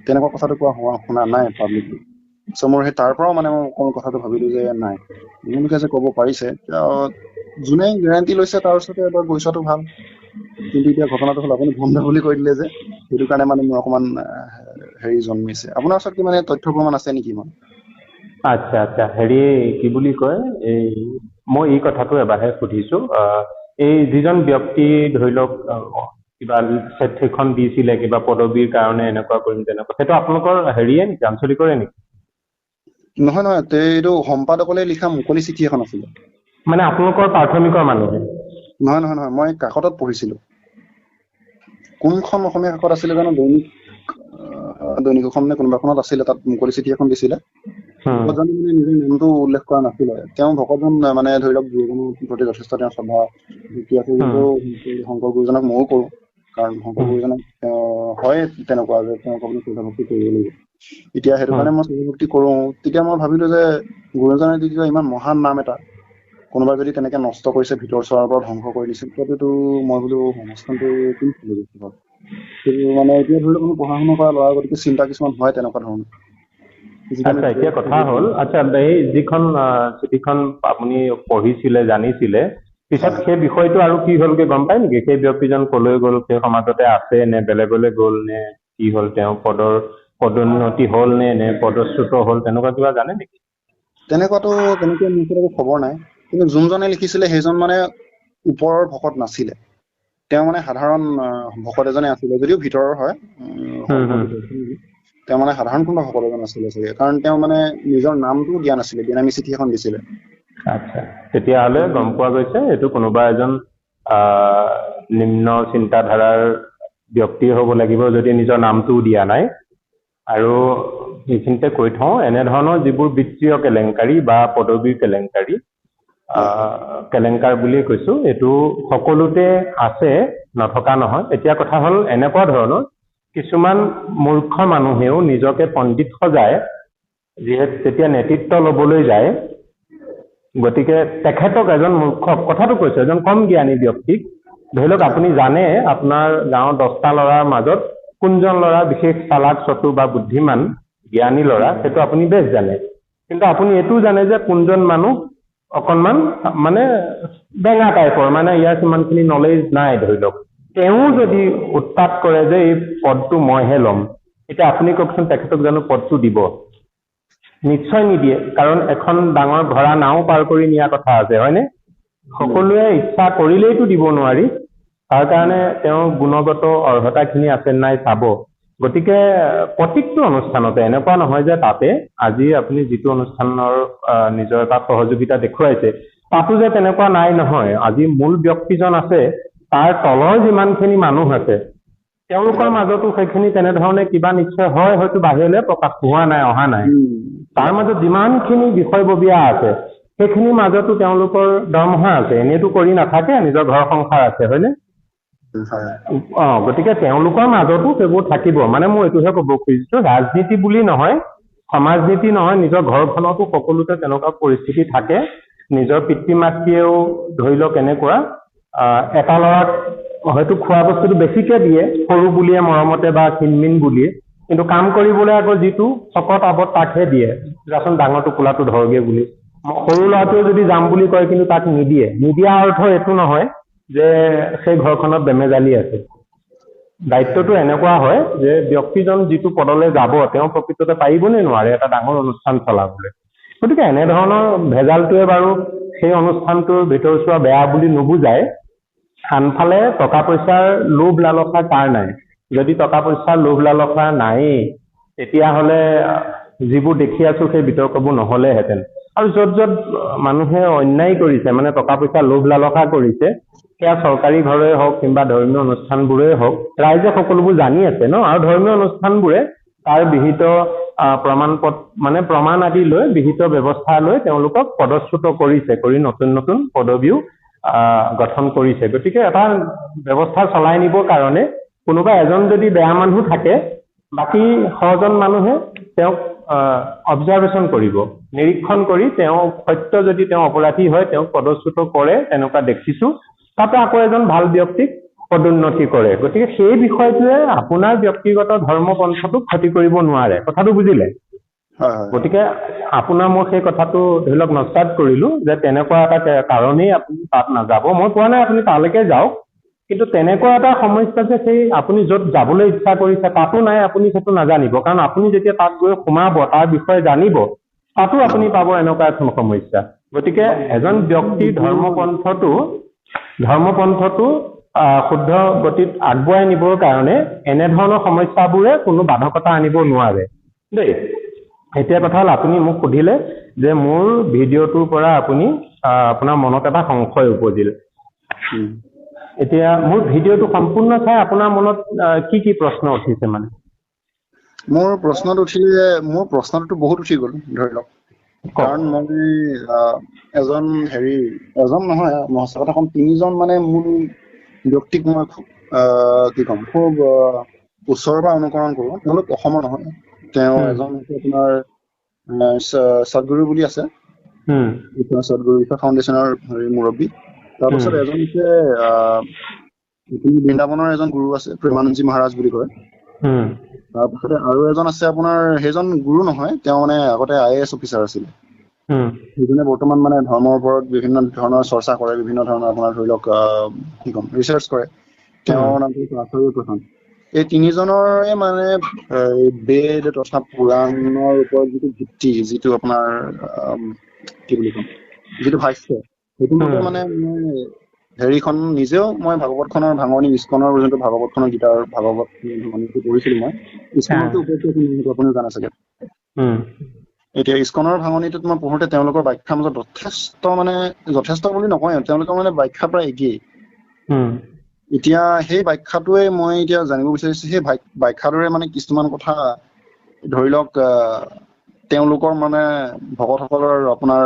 তেনেকুৱা কথাটো শুনা নাই পাব্লিকলি। চ' মোৰ সেই তাৰ পৰাও মানে মই কথাটো ভাবিলো যে নাই, এওঁলোকে যে ক'ব পাৰিছে, যোনে গেৰাণ্টি লৈছে তাৰ ওচৰতে এবাৰ গৈ চোৱাটো ভাল। কিন্তু এতিয়া ঘটনাটো হ'ল আপুনি ভণ্ড বুলি কৈ দিলে যে, সেইটো কাৰণে মানে মোৰ অকমান হেৰি জন্মিছে। আপোনাৰ ওচৰত কি মানে তথ্য প্ৰমাণ আছে নেকি? আচ্ছা আচ্ছা, হেৰি কি বুলি কয়, এই মই এই কথাটো এবাৰহে সুধিছো, এই যিজন ব্যক্তি ধৰি লওক কিবা সেইখন দিছিলে কিবা পদবীৰ কাৰণে এনেকুৱা কৰিম তেনেকুৱা, সেইটো আপোনালোকৰ হেৰিয়ে নেকি, আঞ্চলিকৰে নেকি? নহয় নহয়, এইটো সম্পাদকলে লিখা মুকলি চিঠি এখন আছিলে। মানে আপোনালোকৰ প্ৰাথমিকৰ মানুহে? নহয় নহয় নহয়, মই কাকতত পঢ়িছিলো। কোনখন অসমীয়া কাকত আছিলে জানো, দৈনিক অসম নে কোনোবাখনত আছিলে, তাত মুকলি চিঠি এখন দিছিলে। উম, ভকতজনে মানে নিজৰ নামটো উল্লেখ কৰা নাছিলে। তেওঁ ভকতজন মানে ধৰি লওক গুৰুজনৰ প্ৰতি যথেষ্ট তেওঁ শ্ৰদ্ধা ভক্তি আছে, উম, যিটো শংকৰ গুৰুজনক ময়ো কৰো। কাৰণ শংকৰ উম, গুৰুজনক হয় তেনেকুৱা যে তেওঁক আপুনি শ্ৰদ্ধা ভক্তি কৰিব লাগিব। এতিয়া সেইটো উম, কাৰণে মই শ্ৰদ্ধা ভক্তি কৰো। তেতিয়া মই ভাবিলো যে গুৰুজনে দি যোৱা ইমান মহান নাম এটা কোনোবাই যদি তেনেকে নষ্ট কৰিছে, ভিতৰ চোৱাৰ পৰা ধ্বংস কৰি দিছে, তেতিয়াতো মই বোলো সমাজখনতো কোন ফালে গৈছে বাৰু। কিন্তু মানে এতিয়া ধৰি লওক কোনো পঢ়া শুনা কৰা ল'ৰা, গতিকে চিন্তা কিছুমান হয় তেনেকুৱা ধৰণৰ। যেতিয়া আমি আচ্ছা, এতিয়া কথা হ'ল, আচ্ছা এই যিখন চিঠিখন আপুনি পঢ়িছিলে জানিছিলে, পিছত হয় সেই বিষয়টো আৰু কি হ'লগে গম পায় নেকি? সেই ব্যক্তিজন কলৈ গ'ল, সেই সমাজতে আছে নে বেলেগলৈ গ'ল নে কি হ'ল, তেওঁ পদোন্নতি হ'ল নে পদচ্যুত হ'ল, তেনেকুৱা কিবা জানে নেকি? তেনেকুৱাতো তেনেকে মোৰ ওচৰত একো খবৰ নাই। কিন্তু যোনজনে লিখিছিলে সেইজন মানে ওপৰৰ ভকত নাছিলে। তেওঁ মানে সাধাৰণ ভকত এজনে আছিলে, যদিও ভিতৰৰ হয় হুম সংঘৰ হুম ভিতৰত। তেওঁ মানে সাধাৰণ কোনোবা ভকত এজন আছিলে চাগে, কাৰণ তেওঁ মানে নিজৰ নামটোও দিয়া নাছিলে, বেনামী চিঠি এখন দিছিলে। আচ্ছা, তেতিয়াহ'লে গম পোৱা গৈছে এইটো কোনোবা এজন নিম্ন চিন্তাধাৰাৰ ব্যক্তি হ'ব লাগিব, যদি নিজৰ নামটোও দিয়া নাই। আৰু এইখিনিতে কৈ থওঁ, এনেধৰণৰ যিবোৰ বিত্তীয় কেলেংকাৰী বা পদবীৰ কেলেংকাৰী, কেলেংকাৰ বুলি কৈছো, এইটো সকলোতে আছে, নথকা নহয়। এতিয়া কথা হ'ল এনেকুৱা ধৰণৰ কিছুমান মূৰ্খ মানুহেও নিজকে পণ্ডিত সজায়, যিহেতু যেতিয়া নেতৃত্ব ল'বলৈ যায়, গতিকে তেখেতক এজন মূৰ্খ, কথাটো কৈছো, এজন কম জ্ঞানী ব্যক্তিক ধৰি লওক আপুনি জানে আপোনাৰ গাঁৱৰ 10টা ল'ৰাৰ মাজত কোনজন ল'ৰা বিশেষ চালাক, চতু বা বুদ্ধিমান জ্ঞানী ল'ৰা, সেইটো আপুনি বেছ জানে। কিন্তু আপুনি এইটোও জানে যে কোনজন মানুহ অকণমান মানে বেঙা টাইপৰ, মানে ইয়াৰ সিমানখিনি নলেজ নাই ধৰি লওক, তেওঁ যদি উৎপাত কৰে যে এই পদটো মইহে ল'ম, এতিয়া আপুনি কওকচোন তেখেতক জানো পদটো দিব? নিশ্চয় নিদিয়ে, কাৰণ এখন ডাঙৰ ভৰা নাও পাৰ কৰি নিয়া কথা আছে, হয়নে? সকলোৱে ইচ্ছা কৰিলেইতো দিব নোৱাৰি, তাৰ কাৰণে তেওঁৰ গুণগত অৰ্হতাখিনি আছে নাই চাব। গতিকে প্ৰত্যেকটো অনুষ্ঠানতে এনেকুৱা নহয় যে তাতে আজি আপুনি যিটো অনুষ্ঠানৰ নিজৰ এটা সহযোগিতা দেখুৱাইছে তাতো যে তেনেকুৱা নাই নহয়। আজি মূল ব্যক্তিজন আছে, তাৰ তলৰ যিমানখিনি মানুহ আছে তেওঁলোকৰ মাজতো সেইখিনি তেনেধৰণে কিবা নিশ্চয় হয়, হয়তো বাহিৰলৈ প্ৰকাশ হোৱা নাই, অহা নাই। তাৰ মাজত যিমানখিনি বিষয়ববীয়া আছে সেইখিনিৰ মাজতো তেওঁলোকৰ দৰমহা আছে, এনেইতো কৰি নাথাকে, নিজৰ ঘৰ সংসাৰ আছে, হয়নে? গতিকে তেওঁলোকৰ মাজতো সেইবোৰ থাকিব। মানে মই এইটোহে ক'ব খুজিছো, ৰাজনীতি বুলি নহয়, সমাজনীতি নহয়, নিজৰ ঘৰখনতো সকলোতে তেনেকুৱা পৰিস্থিতি থাকে। নিজৰ পিতৃ মাতৃয়েও ধৰি লওক এনেকুৱা এটা ল'ৰাক হয়তো খোৱা বস্তুটো বেছিকে দিয়ে, সৰু বুলিয়ে মৰমতে বা ক্ষীণমিন বুলিয়ে, কিন্তু কাম কৰিবলৈ আকৌ যিটো চকত আবত তাকহে দিয়ে, যাচোন ডাঙৰটো কোলাটো ধৰগে বুলি। সৰু ল'ৰাটোৱে যদি যাম বুলি কয় কিন্তু তাক নিদিয়ে। নিদিয়া অৰ্থ এইটো নহয় যে সেই ঘৰখনত বেমেজালি আছে। দায়িত্বটো এনেকুৱা হয় যে ব্যক্তিজন যিটো পদলৈ যাব তেওঁ প্ৰকৃততে পাৰিবনে নোৱাৰে এটা ডাঙৰ অনুষ্ঠান চলাবলৈ। গতিকে এনেধৰণৰ ভেজালটোৱে বাৰু সেই অনুষ্ঠানটোৰ ভিতৰচোৱা বেয়া বুলি নুবুজায়। আনফালে টকা পইচাৰ লোভ লালসা কাৰ নাই? যদি টকা পইচাৰ লোভ লালসা নায়েই তেতিয়াহ'লে যিবোৰ দেখি আছো সেই বিতৰ্কবোৰ নহ'লেহেঁতেন। আৰু য'ত য'ত মানুহে অন্যায় কৰিছে, মানে টকা পইচা লোভ লালসা কৰিছে, সেয়া চৰকাৰী ঘৰে হওক কিংবা ধৰ্মীয় অনুষ্ঠানবোৰেই হওক, ৰাইজে সকলোবোৰ জানি আছে ন। আৰু ধৰ্মীয় অনুষ্ঠানবোৰে তাৰ বিহিত প্ৰমাণ আদি লৈ বিহিত ব্যৱস্থা লৈ তেওঁলোকক পদচ্যুত কৰিছে, কৰি নতুন নতুন পদবীও গঠন কৰিছে। গতিকে এটা ব্যৱস্থা চলাই নিবৰ কাৰণে কোনোবা এজন যদি বেয়া মানুহ থাকে, বাকী 100জন মানুহে তেওঁক অবজাৰভেশ্যন কৰিব, নিৰীক্ষণ কৰি তেওঁ সত্য যদি তেওঁ অপৰাধী হয় তেওঁক পদচ্যুত কৰে, তেনেকুৱা দেখিছো। তাতে আকৌ এজন ভাল ব্যক্তিক পদোন্নতি কৰে। গতিকে সেই বিষয়টোৱে আপোনাৰ ব্যক্তিগত ধৰ্মপন্থটোক ক্ষতি কৰিব নোৱাৰে, কথাটো বুজিলে? গতিকে আপোনাৰ মই সেই কথাটো ধৰি লওক নস্বাত কৰিলো যে তেনেকুৱা এটা কাৰণেই আপুনি তাত নাযাব। মই কোৱা নাই আপুনি তালৈকে যাওক, কিন্তু তেনেকুৱা এটা সমস্যা যে সেই আপুনি য'ত যাবলৈ ইচ্ছা কৰিছে তাতো নাই, আপুনি সেইটো নাজানিব। কাৰণ আপুনি যেতিয়া তাত গৈ সোমাব, তাৰ বিষয়ে জানিব, তাতো আপুনি পাব এনেকুৱা এখন সমস্যা। গতিকে এজন ব্যক্তিৰ ধৰ্মপন্থটো শুদ্ধ গতিত আগুৱাই নিবৰ কাৰণে এনেধৰণৰ সমস্যাবোৰে কোনো বাধকতা আনিব নোৱাৰে দেই। এতিয়া কথা হ'ল আপুনি মোক সুধিলে যে মোৰ ভিডিঅ'টোৰ পৰা আপোনাৰ মনত এটা সংশয় উপজিল। এতিয়া মোৰ ভিডিঅ'টো সম্পূৰ্ণ চাই আপোনাৰ মনত কি কি প্ৰশ্ন উঠিছে? মানে মোৰ প্ৰশ্নটো বহুত উঠি গ'ল ধৰি লওক। কাৰণ মই এজন নহয়, মই সঁচা কথা ক'ম, 3জন মানে মূল ব্যক্তিক মই খুব খুব ওচৰৰ পৰা অনুকৰণ কৰোঁ। তেওঁলোক অসমৰ নহয়, তেওঁ এজন আপোনাৰ সদগুৰু বুলি আছে, সদগুৰু ফাউণ্ডেশ্যনৰ মুৰব্বী। তাৰপিছত এজন হৈছে বৃন্দাবনৰ এজন গুৰু আছে, প্ৰেমানন্দজী মহাৰাজ বুলি কয়। তাৰপিছতে আৰু এজন আছে আপোনাৰ, সেইজন গুৰু নহয়, তেওঁ মানে আগতে IAS অফিচাৰ আছিলে। সেইজনে বৰ্তমান মানে ধৰ্মৰ ওপৰত বিভিন্ন ধৰণৰ চৰ্চা কৰে, বিভিন্ন ধৰণৰ আপোনাৰ ধৰি লওক ৰিচাৰ্চ কৰে। তেওঁৰ নামটো আচাৰ্য প্ৰধান। এই 3জনৰে মানে বেদ তথা পুৰাণৰ ওপৰত যিটো ভিত্তি, যিটো আপোনাৰ কি বুলি কম, যিটো ভাষ্য, সেইটো মতে মানে মই নিজেও মই ভাগৱতখনৰ ভাঙনি, ইস্কনৰ যোনটো ভাগৱতখনৰ গীতাৰ ভাগৱত ভাঙনিটো কৰিছিলো মই। ইস্কনৰটো উপস্থিত আপুনি জানে চাগে। এতিয়া ইস্কনৰ ভাঙনিটোত মই পঢ়োতে তেওঁলোকৰ ব্যাখ্যাৰ মাজত যথেষ্ট বুলি নকয়, তেওঁলোকৰ মানে ব্যাখ্যা প্ৰায় একেই। এতিয়া সেই ব্যাখ্যাটোৱে মই এতিয়া জানিব বিচাৰিছো, সেই ব্যাখ্যাটোৰে মানে কিছুমান কথা ধৰি লওক তেওঁলোকৰ মানে ভকতসকলৰ আপোনাৰ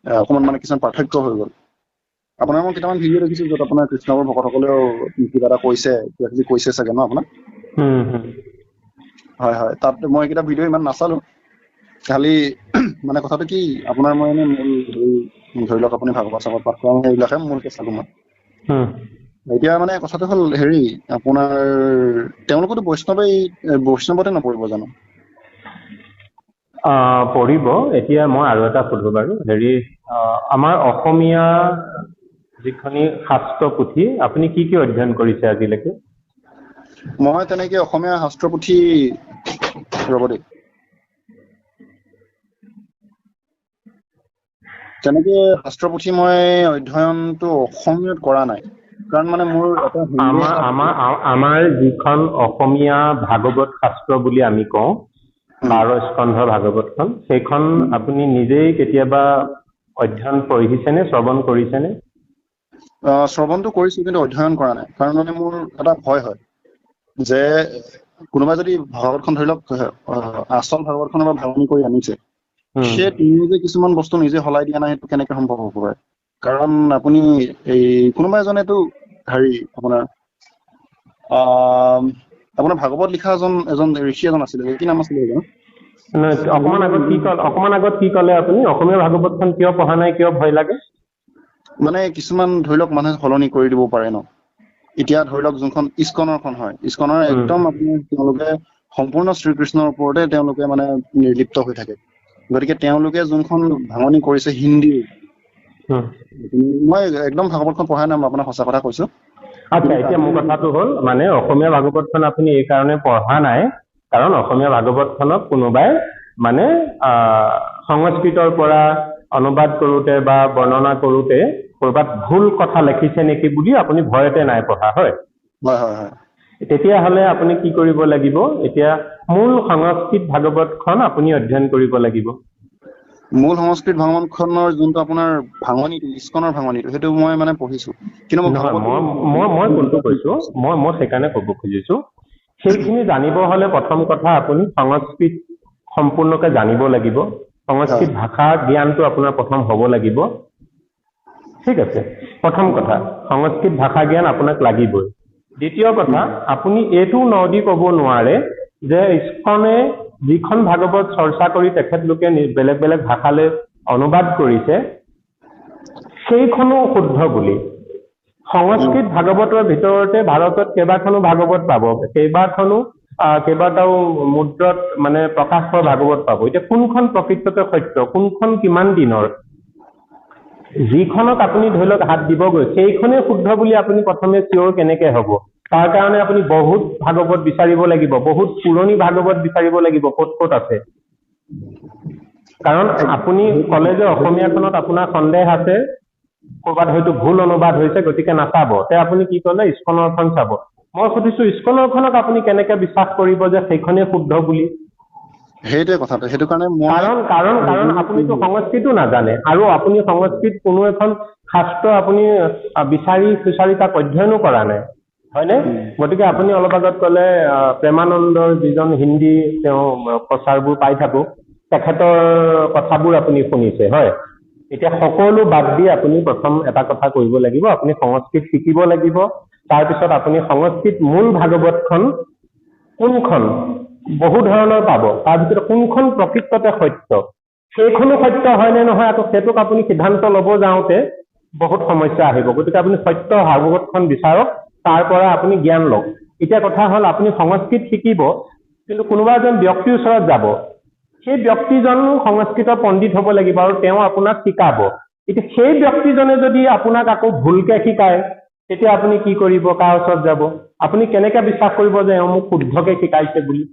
অকণমান মানে কিছুমান পাৰ্থক্য হৈ গ'ল। আপোনাৰ মই কেইটামান ভিডিঅ' দেখিছো য'ত আপোনাৰ কৃষ্ণৰ ভকতসকলেও কিবা এটা কৈছে, কিবা কিবি কৈছে চাগে ন আপোনাক? হয় হয়, তাত মই এইকেইটা ভিডিঅ' ইমান নাচালো। খালি মানে কথাটো কি আপোনাৰ মই এনে মূল হেৰি ধৰি লওক আপুনি ভাগৱত চাগৱত পাঠ কৰা সেইবিলাকে মূলকে চালো মই। এতিয়া মানে কথাটো হ'ল হেৰি আপোনাৰ তেওঁলোকতো বৈষ্ণৱতে নপৰিব জানো? পৰিব। এতিয়া মই আৰু এটা সুধো বাৰু, হেৰি আমাৰ অসমীয়া যিখনি শাস্ত্ৰ পুথি আপুনি কি কি অধ্যয়ন কৰিছে আজিলৈকে? মই তেনেকে অসমীয়া শাস্ত্ৰ পুথি ৰ'ব দেই, তেনেকে শাস্ত্ৰ পুথি মই অধ্যয়নটো অসমীয়াত কৰা নাই, কাৰণ মানে মোৰ এটা হিন্দী আমাৰ যিখন অসমীয়া ভাগৱত শাস্ত্ৰ বুলি আমি কওঁ, 12 স্কন্ধ ভাগৱতখন, সেইখন আপুনি নিজেই কেতিয়াবা অধ্যয়ন পঢ়িছেনে, শ্ৰৱণ কৰিছেনে? শ্ৰৱণটো কৰিছো কিন্তু অধ্যয়ন কৰা নাই, কাৰণ মানে মোৰ এটা ভয় হয় যে কোনোবাই যদি ভাগৱতখন ধৰি লওক আচল ভাগৱতখনৰ পৰা ভাঙনি কৰি আনিছে, সেই তুমি যে কিছুমান বস্তু নিজে সলাই দিয়া নাই, সেইটো কেনেকে সম্ভৱ হ'ব পাৰে? কাৰণ আপুনি এই কোনোবা এজনেতো হেৰি আপোনাৰ ভাগৱত লিখা এজন ঋষি এজন আছিলে, কি নাম আছিলে সেইজন? অকমান আগত কি ক'লে আপুনি? অসমীয়া ভাগৱতখন কিয় পঢ়া নাই, কিয় ভয় লাগে? মানে কিছুমান ধৰি লওক মানুহে সলনি কৰি দিব পাৰে ন। এতিয়া ধৰি লওক যোনখন ইস্কনৰখন হয়, ইস্কনৰ একদম আপোনাৰ তেওঁলোকে সম্পূৰ্ণ শ্ৰীকৃষ্ণৰ ওপৰতে তেওঁলোকে মানে নিৰ্লিপ্ত হৈ থাকে। গতিকে তেওঁলোকে যোনখন ভাঙনি কৰিছে হিন্দী, মই একদম ভাগৱতখন পঢ়াই নাই, মই আপোনাক সঁচা কথা কৈছো। আচ্ছা, এতিয়া মোৰ কথাটো হ'ল মানে অসমীয়া ভাগৱতখন আপুনি এই কাৰণে পঢ়া নাই কাৰণ অসমীয়া ভাগৱতখনক কোনোবাই মানে সংস্কৃতৰ পৰা অনুবাদ কৰোঁতে বা বৰ্ণনা কৰোঁতে ক'ৰবাত ভুল কথা লিখিছে নেকি বুলি আপুনি ভয়তে নাই পঢ়া, হয়? হয় হয় হয়। তেতিয়াহ'লে আপুনি কি কৰিব লাগিব? এতিয়া মূল সংস্কৃত ভাগৱতখন আপুনি অধ্যয়ন কৰিব লাগিব। মূল সংস্কৃত ভাগৱতখনৰ যোনটো আপোনাৰ ভাঙনিটো, ইস্কনৰ ভাঙনিটো, সেইটো মই মানে পঢ়িছো, কিন্তু নহয়, মই কোনটো কৈছো, মই সেইকাৰণে ক'ব খুজিছো, সেইখিনি জানিব হ'লে প্ৰথম কথা আপুনি সংস্কৃত সম্পূৰ্ণকে জানিব লাগিব। সংস্কৃত ভাষা জ্ঞানটো আপোনাৰ প্ৰথম হ'ব লাগিব। ঠিক আছে, প্ৰথম কথা সংস্কৃত ভাষা জ্ঞান আপোনাক লাগিবই। দ্বিতীয় কথা, আপুনি এইটো নদি ক'ব নোৱাৰে যে ইস্কনে যিখন ভাগৱত চৰ্চা কৰি তেখেতলোকে বেলেগ বেলেগ ভাষালৈ অনুবাদ কৰিছে সেইখনো শুদ্ধ বুলি। সংস্কৃত ভাগৱতৰ ভিতৰতে ভাৰতত কেইবাখনো ভাগৱত পাব, কেইবাটাও মুদ্ৰত মানে প্ৰকাশ পোৱা ভাগৱত পাব। এতিয়া কোনখন প্ৰকৃততে সত্য, কোনখন কিমান দিনৰ, যিখনক আপুনি ধৰি লওক হাত দিবগৈ সেইখনেই শুদ্ধ বুলি আপুনি প্ৰথমে চিয়ৰ কেনেকে হ'ব? তাৰ কাৰণে আপুনি বহুত ভাগৱত বিচাৰিব লাগিব, বহুত পুৰণি ভাগৱত বিচাৰিব লাগিব ক'ত ক'ত আছে। কাৰণ আপুনি ক'লে যে অসমীয়াখনত আপোনাৰ সন্দেহ আছে, ক'ৰবাত হয়তো ভুল অনুবাদ হৈছে, গতিকে নাচাব। আপুনি কি ক'লে? ইস্কনৰখন চাব। মই সুধিছো ইস্কনৰখনক আপুনি কেনেকে বিশ্বাস কৰিব যে সেইখনেই শুদ্ধ বুলি? সেইটোৱে কথাটো, সেইটো কাৰণে কাৰণ আপুনিতো সংস্কৃতো নাজানে, আৰু আপুনি সংস্কৃত কোনো এখন শাস্ত্ৰ আপুনি বিচাৰি তাক অধ্যয়নো কৰা নাই, হয়নে? গতিকে আপুনি অলপ আগত ক'লে প্ৰেমানন্দৰ যিজন হিন্দী তেওঁ প্ৰচাৰবোৰ পাই থাকো, তেখেতৰ কথাবোৰ আপুনি শুনিছে, হয়? এতিয়া সকলো বাদ দি আপুনি প্ৰথম এটা কথা কৰিব লাগিব, আপুনি সংস্কৃত শিকিব লাগিব। তাৰপিছত আপুনি সংস্কৃত মূল ভাগৱতখন কোনখন, বহু ধৰণৰ পাব, তাৰ ভিতৰত কোনখন প্ৰকৃততে সত্য, সেইখনো সত্য হয় নে নহয়, আকৌ সেইটোক আপুনি সিদ্ধান্ত ল'ব যাওঁতে বহুত সমস্যা আহিব। গতিকে আপুনি সত্য ভাগৱতখন বিচাৰক, তাৰ পৰা আপুনি জ্ঞান লওক। এতিয়া কথা হ'ল আপুনি সংস্কৃত শিকিব, কিন্তু কোনোবা এজন ব্যক্তিৰ ওচৰত যাব, সেই ব্যক্তিজন সংস্কৃতৰ পণ্ডিত হ'ব লাগিব আৰু তেওঁ আপোনাক শিকাব। এতিয়া সেই ব্যক্তিজনে যদি আপোনাক আকৌ ভুলকে শিকায়, তেতিয়া আপুনি কি কৰিব? কাৰ ওচৰত যাব? আপুনি কেনেকে বিশ্বাস কৰিব যে এওঁ মোক শুদ্ধকে শিকাইছে বুলি?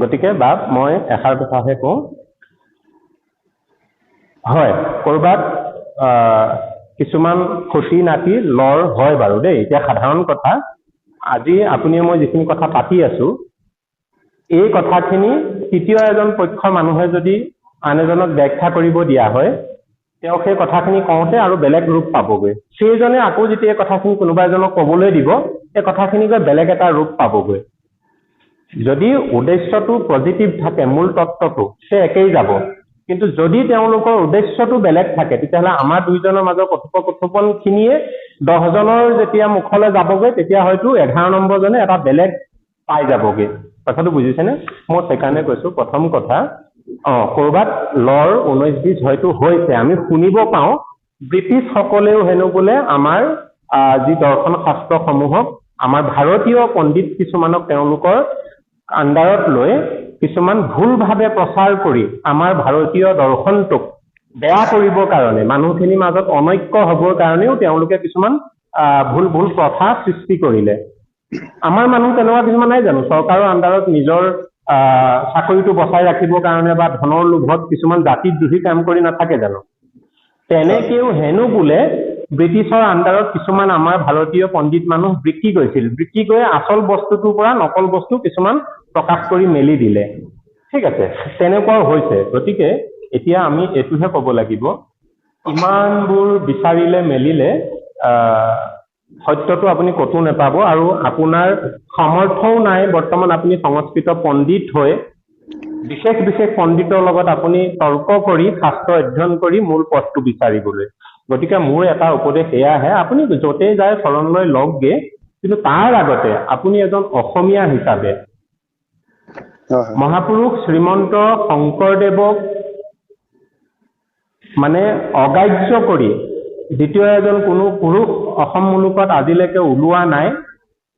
গতিকে মই এষাৰ কথাহে কওঁ, হয় ক'ৰবাত কিছুমান খুটি নাতি লৰ হয় বাৰু দেই। এতিয়া সাধাৰণ কথা, আজি আপুনি মই যিখিনি কথা পাতি আছো, এই কথাখিনি তৃতীয় এজন পক্ষৰ মানুহে যদি আন এজনক ব্যাখ্যা কৰিব দিয়া হয়, তেওঁ সেই কথাখিনি কওঁতে আৰু বেলেগ ৰূপ পাবগৈ। সেইজনে আকৌ যেতিয়া এই কথাখিনি কোনোবা এজনক ক'বলৈ দিব, এই কথাখিনি গৈ বেলেগ এটা ৰূপ পাবগৈ। যদি উদ্দেশ্যটো পজিটিভ থাকে, মূল তত্ত্বটো সেই একেই যাব, কিন্তু যদি তেওঁলোকৰ উদ্দেশ্যটো বেলেগ থাকে তেতিয়াহ'লে আমাৰ দুইজনৰ মাজৰ কথোপকথনখিনিয়ে 10জনৰ যেতিয়া মুখলৈ যাবগৈ তেতিয়া হয়তো 11 নম্বৰজনে এটা বেলেগ পাই যাবগৈ। কথাটো বুজিছেনে? মই সেইকাৰণে কৈছো প্ৰথম কথা কৰবাত লৰ 19-20 হয়তো হৈছে, আমি শুনিব পাওঁ ব্ৰিটিছ সকলেও হেনো বোলে আমাৰ যি দৰ্শন শাস্ত্ৰসমূহক আমাৰ ভাৰতীয় পণ্ডিত কিছুমানক তেওঁলোকৰ আণ্ডাৰত লৈ কিছুমান ভুলভাৱে প্ৰচাৰ কৰি আমাৰ ভাৰতীয় দৰ্শনটোক বেয়া কৰিবৰ কাৰণে মানুহখিনিৰ মাজত অনৈক্য হ'বৰ কাৰণেও তেওঁলোকে কিছুমান ভুল প্ৰথা সৃষ্টি কৰিলে। আমাৰ মানুহ তেনেকুৱা কিছুমান নাই জানো চৰকাৰৰ আণ্ডাৰত নিজৰ চাকৰিটো বচাই ৰাখিবৰ কাৰণে বা ধনৰ লোভত কিছুমান জাতিদ্ৰোহী কাম কৰি নাথাকে জানো? তেনেকেও হেনো বোলে ব্ৰিটিছৰ আণ্ডাৰত কিছুমান আমাৰ ভাৰতীয় পণ্ডিত মানুহ বিক্ৰী কৰিছিল, বিক্ৰী কৰি আচল বস্তুটোৰ পৰা নকল বস্তু কিছুমান প্ৰকাশ কৰি মেলি দিলে। ঠিক আছে, তেনেকুৱাও হৈছে। গতিকে এতিয়া আমি এইটোহে ক'ব লাগিব, ইমানবোৰ বিচাৰিলে মেলিলে সত্যটো আপুনি ক'তো নেপাব, আৰু আপোনাৰ সামৰ্থ্যও নাই বৰ্তমান আপুনি সংস্কৃত পণ্ডিত হৈ বিশেষ বিশেষ পণ্ডিতৰ লগত আপুনি তৰ্ক কৰি শাস্ত্ৰ অধ্যয়ন কৰি মূল পথটো বিচাৰিবলৈ। গতিকে মোৰ এটা উপদেশ এয়াহে, আপুনি য'তেই যায় শৰণলৈ লগগে, কিন্তু তাৰ আগতে আপুনি এজন অসমীয়া হিচাপে মহাপুৰুষ শ্ৰীমন্ত শংকৰদেৱক মানে অগ্ৰাহ্য কৰি দ্বিতীয় এজন কোনো পুৰুষ অসম মুলুকত আজিলৈকে ওলোৱা নাই।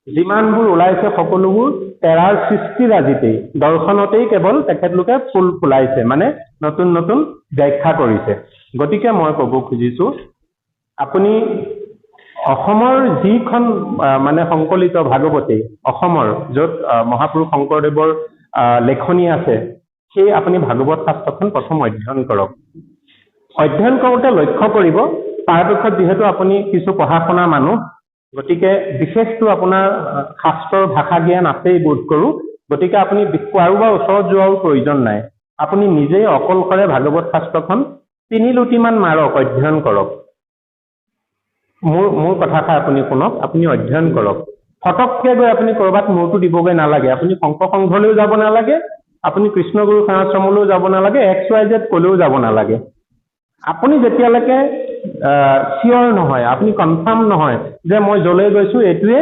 যিমানবোৰ ওলাইছে সকলোবোৰ তেৰাৰ সৃষ্টিৰাজিতেই দৰ্শনতেই কেৱল তেখেতলোকে ফুল ফুলাইছে, মানে নতুন নতুন ব্যাখ্যা কৰিছে। গতিকে মই ক'ব খুজিছো আপুনি অসমৰ যিখন মানে সংকলিত ভাগৱতী অসমৰ য'ত মহাপুৰুষ শংকৰদেৱৰ লেখনি আছে সেই আপুনি ভাগৱত শাস্ত্ৰখন প্ৰথম অধ্যয়ন কৰক। অধ্যয়ন কৰোঁতে লক্ষ্য কৰিব পৰাপক্ষত যিহেতু আপুনি কিছু পঢ়া শুনা মানুহ, গতিকে বিশেষটো আপোনাৰ শাস্ত্ৰৰ ভাষা জ্ঞান আছেই বোধ কৰোঁ। গতিকে আপুনি কাৰোবাৰ ওচৰত যোৱাও প্ৰয়োজন নাই, আপুনি নিজেই অকলশৰে ভাগৱত শাস্ত্ৰখন 3 লুটিমান মাৰক, অধ্যয়ন কৰক। মোৰ কথাষাৰ আপুনি শুনক, আপুনি অধ্যয়ন কৰক। ফটককৈ গৈ আপুনি ক'ৰবাত মূৰটো দিবগৈ নালাগে, আপুনি শংকৰ সংঘলৈও যাব নালাগে, আপুনি কৃষ্ণগুৰু সেৱাশ্ৰমলৈও যাব নালাগে, XYZ ক'লেও যাব নালাগে। আপুনি যেতিয়ালৈকে চিয়ৰ নহয়, আপুনি কনফাৰ্ম নহয় যে মই য'লৈ গৈছো এইটোৱে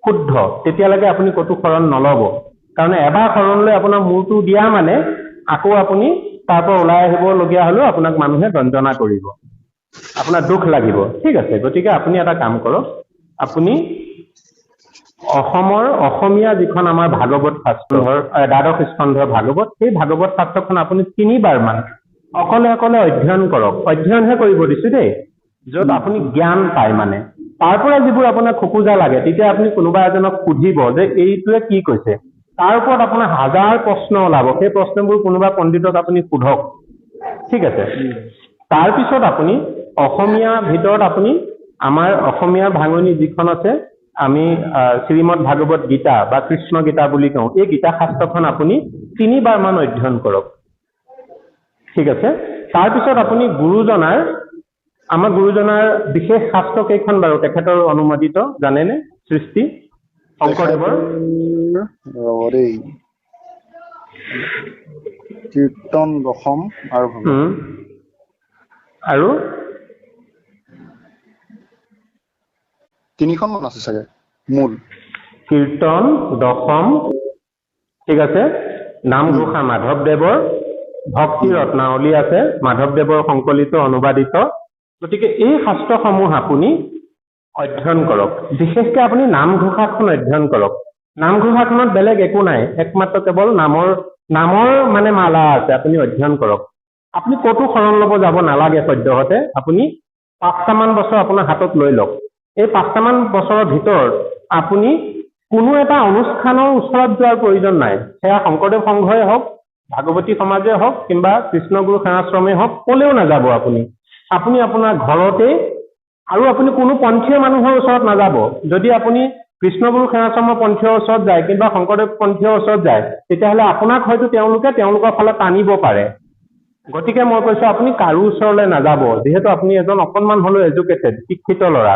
শুদ্ধ, তেতিয়ালৈকে আপুনি ক'তো শৰণ নল'ব। কাৰণ এবাৰ শৰণ লৈ আপোনাৰ মূৰটো দিয়া মানে আকৌ আপুনি তাৰ পৰা ওলাই আহিবলগীয়া হ'লেও আপোনাক মানুহে গঞ্জনা কৰিব, আপোনাৰ দুখ লাগিব। ঠিক আছে, গতিকে আপুনি এটা কাম কৰক, আপুনি অসমৰ অসমীয়া যিখন আমাৰ ভাগৱত শাস্ত্ৰৰ 12 স্কন্ধৰ ভাগৱত, সেই ভাগৱত শাস্ত্ৰখন আপুনি 3বাৰ মান অকলে অকলে অধ্যয়ন কৰক। অধ্যয়নহে কৰিব দিছো দেই, য'ত আপুনি জ্ঞান পায়। মানে তাৰ পৰা যিবোৰ আপোনাৰ খোকোজা লাগে তেতিয়া আপুনি কোনোবা এজনক সুধিব যে এইটোৱে কি কৈছে, তাৰ ওপৰত আপোনাৰ 1000 প্ৰশ্ন ওলাব, সেই প্ৰশ্নবোৰ কোনোবা পণ্ডিতক আপুনি সোধক। ঠিক আছে, তাৰপিছত আপুনি অসমীয়া ভিতৰত আপুনি আমাৰ অসমীয়া ভাঙনি যিখন আছে আমি শ্ৰীমদ ভাগৱত গীতা বা কৃষ্ণ গীতা বুলি কওঁ, এই গীতা শাস্ত্ৰখন আপুনি 3বাৰ মান অধ্যয়ন কৰক। ঠিক আছে, তাৰপিছত আপুনি আমাৰ গুৰুজনাৰ বিশেষ শাস্ত্ৰ কেইখন বাৰু তেখেতৰ অনুমোদিত জানেনে? সৃষ্টি শংকৰদেৱৰ কীৰ্তন, দশম আৰু 3খন মান আছে চাগে মূল। কীৰ্তন, দশম, ঠিক আছে, নামঘোষা মাধৱদেৱৰ, ভক্তি ৰত্নাৱলী আছে মাধৱদেৱৰ সংকলিত অনুবাদিত। গতিকে এই শাস্ত্ৰসমূহ আপুনি অধ্যয়ন কৰক। বিশেষকৈ আপুনি নামঘোষাখন অধ্যয়ন কৰক। নামঘোষাখনত বেলেগ একো নাই, একমাত্ৰ কেৱল নামৰ মানে মালা আছে, আপুনি অধ্যয়ন কৰক। আপুনি ক'তো শৰণ ল'ব যাব নালাগে। সদ্যহতে আপুনি 5টামান বছৰ আপোনাৰ হাতত লৈ লওক। এই 5টামান বছৰৰ ভিতৰত আপুনি কোনো এটা অনুষ্ঠানৰ ওচৰত যোৱাৰ প্ৰয়োজন নাই, সেয়া শংকৰদেৱ সংঘই হওক, ভাগৱতী সমাজে হওক, কিংবা কৃষ্ণগুৰু সেৱাশ্ৰমেই হওক, ক'লেও নাযাব। আপুনি আপোনাৰ ঘৰতে, আৰু আপুনি কোনো পন্থীয় মানুহৰ ওচৰত নাযাব। যদি আপুনি কৃষ্ণগুৰু সেৱাশ্ৰমৰ পন্থীয়ৰ ওচৰত যায় কিংবা শংকৰদেৱ পন্থীয়ৰ ওচৰত যায়, তেতিয়াহ'লে আপোনাক হয়তো তেওঁলোকৰ ফালে টানিব পাৰে। গতিকে মই কৈছো আপুনি কাৰো ওচৰলৈ নাযাব, যিহেতু আপুনি এজন অকণমান হ'লেও এডুকেটেড, শিক্ষিত ল'ৰা।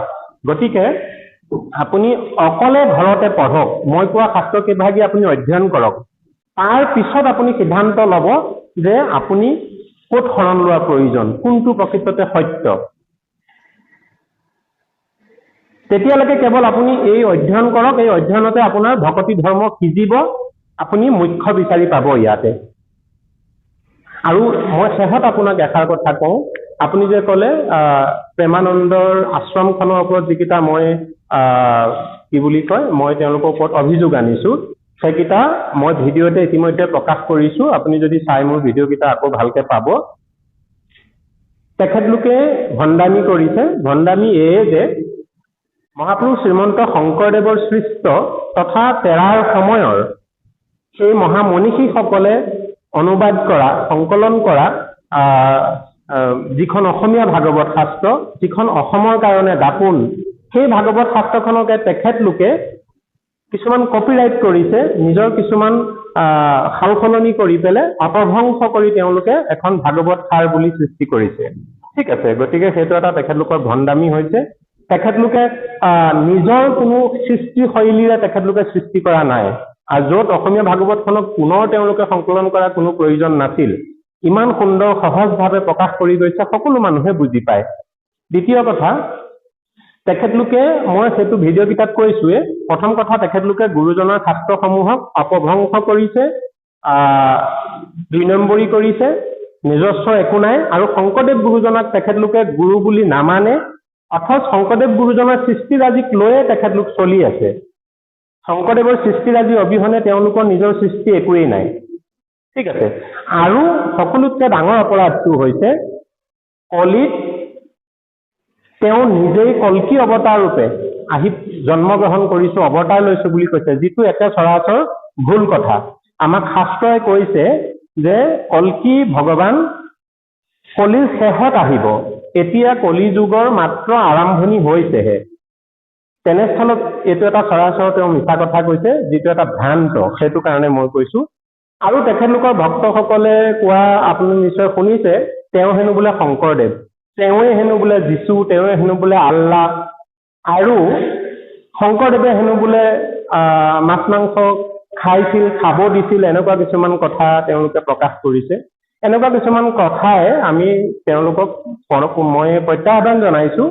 গতিকে আপুনি অকলে ঘৰতে পঢ়ক, মই কোৱা শাস্ত্ৰ কেইভাগি আপুনি অধ্যয়ন কৰক। তাৰ পিছত আপুনি সিদ্ধান্ত ল'ব যে আপুনি ক'ত শৰণ লোৱা প্ৰয়োজন, কোনটো প্ৰকৃততে সত্য, তেতিয়ালৈকে কেৱল আপুনি এই অধ্যয়ন কৰক। এই অধ্যয়নতে আপোনাৰ ভকতি ধৰ্ম সিজিব, আপুনি মুখ্য বিচাৰি পাব ইয়াতে। আৰু মই শেষত আপোনাক এষাৰ কথা কওঁ, আপুনি যে ক'লে প্ৰেমানন্দৰ আশ্ৰমখনৰ ওপৰত যিকেইটা মই কি বুলি কয়, মই তেওঁলোকৰ ওপৰত অভিযোগ আনিছো, সেইকেইটা মই ভিডিঅ'তে ইতিমধ্যে প্ৰকাশ কৰিছো। আপুনি যদি চাই মোৰ ভিডিঅ'কেইটা আকৌ ভালকে পাব। তেখেতলোকে ভণ্ডামি কৰিছে। ভণ্ডামি এয়ে যে মহাপুৰুষ শ্ৰীমন্ত শংকৰদেৱৰ সৃষ্ট তথা তেৰাৰ সময়ৰ সেই মহামনীষীসকলে অনুবাদ কৰা, সংকলন কৰা যিখন অসমীয়া ভাগৱত শাস্ত্ৰ, যিখন অসমৰ কাৰণে দাপোন, সেই ভাগৱত শাস্ত্ৰখনকে তেখেতলোকে কিছুমান কপিৰাইট কৰিছে, নিজৰ কিছুমান সাল সলনি কৰি পেলাই অপভ্ৰংশ কৰি তেওঁলোকে এখন ভাগৱত সাৰ বুলি সৃষ্টি কৰিছে। ঠিক আছে, গতিকে সেইটো এটা তেখেতলোকৰ ভণ্ডামি হৈছে। তেখেতলোকে নিজৰ কোনো সৃষ্টি শৈলীৰে তেখেতলোকে সৃষ্টি কৰা নাই। আৰু য'ত অসমীয়া ভাগৱতখনক পুনৰ তেওঁলোকে সংকলন কৰাৰ কোনো প্ৰয়োজন নাছিল, ইমান সুন্দৰ সহজভাৱে প্ৰকাশ কৰি গৈছে, সকলো মানুহে বুজি পায়। দ্বিতীয় কথা, তেখেতলোকে, মই সেইটো ভিডিঅ' কেইটাত কৈছোৱে, প্ৰথম কথা তেখেতলোকে গুৰুজনাৰ শাস্ত্ৰসমূহক অপভ্ৰংশ কৰিছে, 2 নম্বৰী কৰিছে, নিজস্ব একো নাই। আৰু শংকৰদেৱ গুৰুজনাক তেখেতলোকে গুৰু বুলি নামানে, অথচ শংকৰদেৱ গুৰুজনাৰ সৃষ্টিৰাজিক লৈয়ে তেখেতলোক চলি আছে। শংকৰদেৱৰ সৃষ্টিৰাজি অবিহনে তেওঁলোকৰ নিজৰ সৃষ্টি একোৱেই নাই। ঠিক আছে। আৰু সকলোতকৈ ডাঙৰ অপৰাধটো হৈছে কলিত তেওঁ নিজেই কল্কি অৱতাৰ ৰূপে আহি জন্মগ্ৰহণ কৰিছো, অৱতাৰ লৈছো বুলি কৈছে, যিটো একে সৰাসৰ ভুল কথা। আমাক শাস্ত্ৰই কৈছে যে কল্কি ভগৱান কলিৰ শেষত আহিব, এতিয়া কলি যুগৰ মাত্ৰ আৰম্ভণি হৈছেহে। তেনেস্থলত এইটো এটা সৰাসৰ তেওঁ মিছা কথা কৈছে, যিটো এটা ভ্ৰান্ত। সেইটো কাৰণে মই কৈছো। আৰু তেখেতলোকৰ ভক্তসকলে কোৱা আপুনি নিশ্চয় শুনিছে, তেওঁ হেনো বোলে শংকৰদেৱ, তেওঁৱে হেনো বোলে যীশু, তেওঁৱে হেনো বোলে আল্লাহ, আৰু শংকৰদেৱে হেনো বোলে মাছ মাংস খাইছিল, খাব দিছিল, এনেকুৱা কিছুমান কথা তেওঁলোকে প্ৰকাশ কৰিছে। এনেকুৱা কিছুমান কথাই আমি তেওঁলোকক মই প্ৰত্যাহ্বান জনাইছো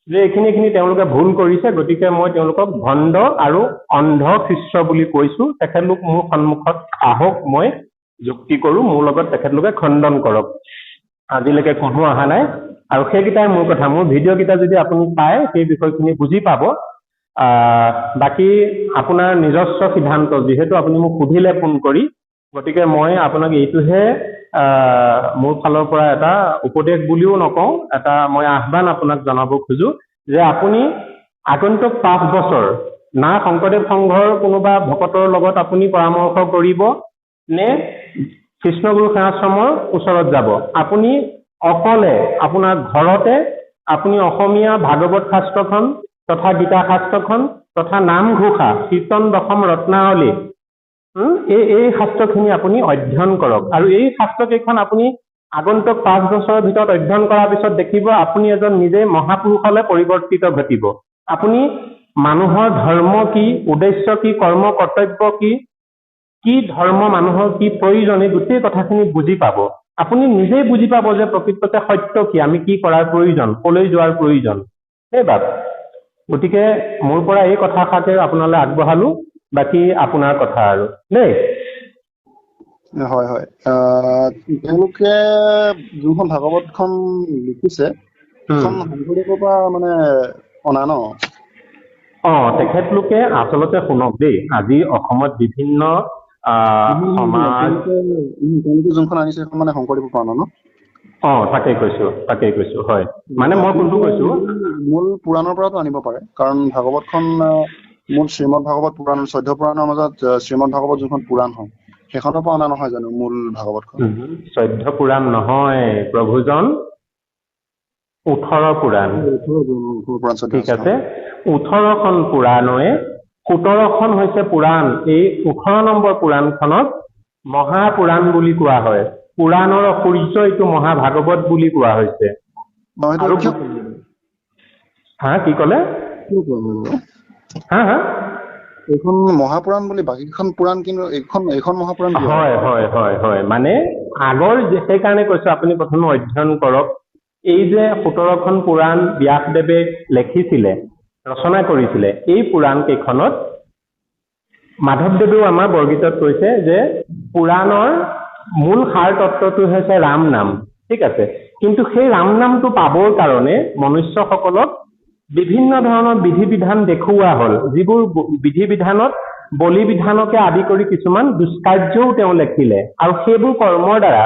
যে এইখিনি তেওঁলোকে ভুল কৰিছে। গতিকে মই তেওঁলোকক ভণ্ড আৰু অন্ধ শিষ্য বুলি কৈছো। তেখেতলোক মোৰ সন্মুখত আহক, মই যুক্তি কৰো, মোৰ লগত তেখেতলোকে খণ্ডন কৰক। আজিলৈকে কোনো অহা নাই। আৰু সেইকেইটাই মোৰ কথা। মোৰ ভিডিঅ' কেইটা যদি আপুনি পায়, সেই বিষয়খিনি বুজি পাব। বাকী আপোনাৰ নিজস্ব সিদ্ধান্ত, যিহেতু আপুনি মোক সুধিলে ফোন কৰি, গতিকে মই আপোনাক এইটোহে মোৰ ফালৰ পৰা এটা উপদেশ বুলিও নকওঁ, এটা মই আহ্বান আপোনাক জনাব খোজো যে আপুনি আগন্তুক 5 বছৰ না শংকৰদেৱ সংঘৰ কোনোবা ভকতৰ লগত আপুনি পৰামৰ্শ কৰিব নে কৃষ্ণগুৰু সেৱাশ্ৰমৰ ওচৰত যাব। আপুনি অকলে আপোনাৰ ঘৰতে আপুনি অসমীয়া ভাগৱত শাস্ত্ৰখন তথা গীতা শাস্ত্ৰখন তথা নামঘোষা, কীৰ্তন দশম ৰত্নাৱলী, এই শাস্ত্ৰখিনি আপুনি অধ্যয়ন কৰক। আৰু এই শাস্ত্ৰকেইখন আপুনি আগন্তুক 5 বছৰৰ ভিতৰত অধ্যয়ন কৰাৰ পিছত দেখিব আপুনি এজন নিজে মহাপুৰুষলৈ পৰিৱৰ্তিত ঘটিব। আপুনি মানুহৰ ধৰ্ম কি, উদ্দেশ্য কি, কৰ্ম কৰ্তব্য কি ধৰ্ম মানুহৰ কি প্ৰয়োজন, এই গোটেই কথাখিনি বুজি পাব। আপুনি নিজেই বুজি পাব যে প্ৰকৃততে সত্য কি, আমি কি কৰাৰ প্ৰয়োজন, কলৈ যোৱাৰ প্ৰয়োজন। সেইবাবে গতিকে মোৰ পৰা এই কথাষাৰকে আপোনালৈ আগবঢ়ালো। বাকী আপোনাৰ কথা আৰু দেই। হয় হয়, তেওঁলোকে যোনখন ভাগৱতখন লিখিছে সেইখন শংকৰদেৱৰ পৰা মানে অনা ন? তেখেতলোকে আচলতে শুনক দেই, আজি অসমত বিভিন্ন সমাজ, তেওঁলোকে যোনখন আনিছে সেইখন মানে শংকৰদেৱৰ পৰা অনা ন? তাকেই কৈছো হয়। মানে মই কোনটো কৈছো, মূল পুৰাণৰ পৰাতো আনিব পাৰে, কাৰণ ভাগৱতখন মূল শ্ৰীমদ ভাগৱত পুৰাণ, 14 পুৰাণৰ মাজত শ্ৰীমদ ভাগৱত যোনখন পুৰাণ হয় সেইখনৰ পৰা অনা নহয় জানো মূল ভাগৱতখন? 14 পুৰাণ নহয় প্ৰভুজন, 18 পুৰাণ। ঠিক আছে, 18খন পুৰাণে 17খন হৈছে পুৰাণ। এই 18 নম্বৰ পুৰাণখনক মহাপুৰাণ বুলি কোৱা হয়। পুৰাণৰ সূৰ্য এইটো মহাভাগৱত বুলি কোৱা হৈছে। কি কলে? এইখন মহাপুৰাণ বুলি বাকীখন পুৰাণ, কিন্তু এইখন মহাপুৰাণ কি হয় হয় হয় হয় মানে আগৰ সেইকাৰণে কৈছো আপুনি প্ৰথমে অধ্যয়ন কৰক। এই যে 17খন পুৰাণ ব্যাসদেৱে লিখিছিলে, ৰচনা কৰিছিলে, এই পুৰাণ কেইখনত মাধৱদেৱেও আমাৰ বৰগীতত কৈছে যে পুৰাণৰ মূল সাৰ তত্ত্বটো হৈছে ৰাম নাম, ঠিক আছে। কিন্তু সেই ৰাম নামটো পাবৰ কাৰণে মনুষ্যসকলক বিভিন্ন ধৰণৰ বিধি বিধান দেখুওৱা হ'ল, যিবোৰ বিধি বিধানত বলি বিধানকে আদি কৰি কিছুমান দুষ্কাৰ্যও তেওঁ লিখিলে, আৰু সেইবোৰ কৰ্মৰ দ্বাৰা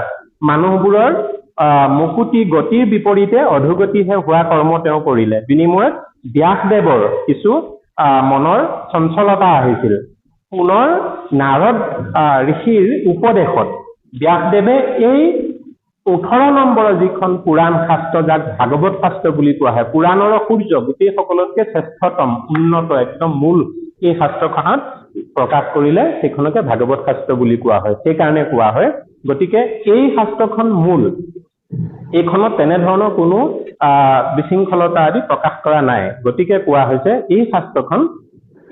মানুহবোৰৰ মুকুতি গতিৰ বিপৰীতে অধোগতিহে হোৱা কৰ্ম তেওঁ কৰিলে। বিনিময়ত ব্যাসদেৱৰ কিছু মনৰ চঞ্চলতা আহিছিল। পুনৰ নাৰদ ঋষিৰ উপদেশত ব্যাসদেৱে এই 18 নম্বৰৰ যিখন পুৰাণ শাস্ত্ৰ, যাক ভাগৱত শাস্ত্ৰ বুলি কোৱা হয়, পুৰাণৰ সূৰ্য, গোটেই সকলোতকে শ্ৰেষ্ঠতম উন্নত একদম মূল এই শাস্ত্ৰখনত প্ৰকাশ কৰিলে, সেইখনকে ভাগৱত শাস্ত্ৰ বুলি কোৱা হয়। সেইকাৰণে কোৱা হয়, গতিকে এই শাস্ত্ৰখন মূল, এইখনত তেনেধৰণৰ কোনো বিশৃংখলতা আদি প্ৰকাশ কৰা নাই। গতিকে কোৱা হৈছে এই শাস্ত্ৰখন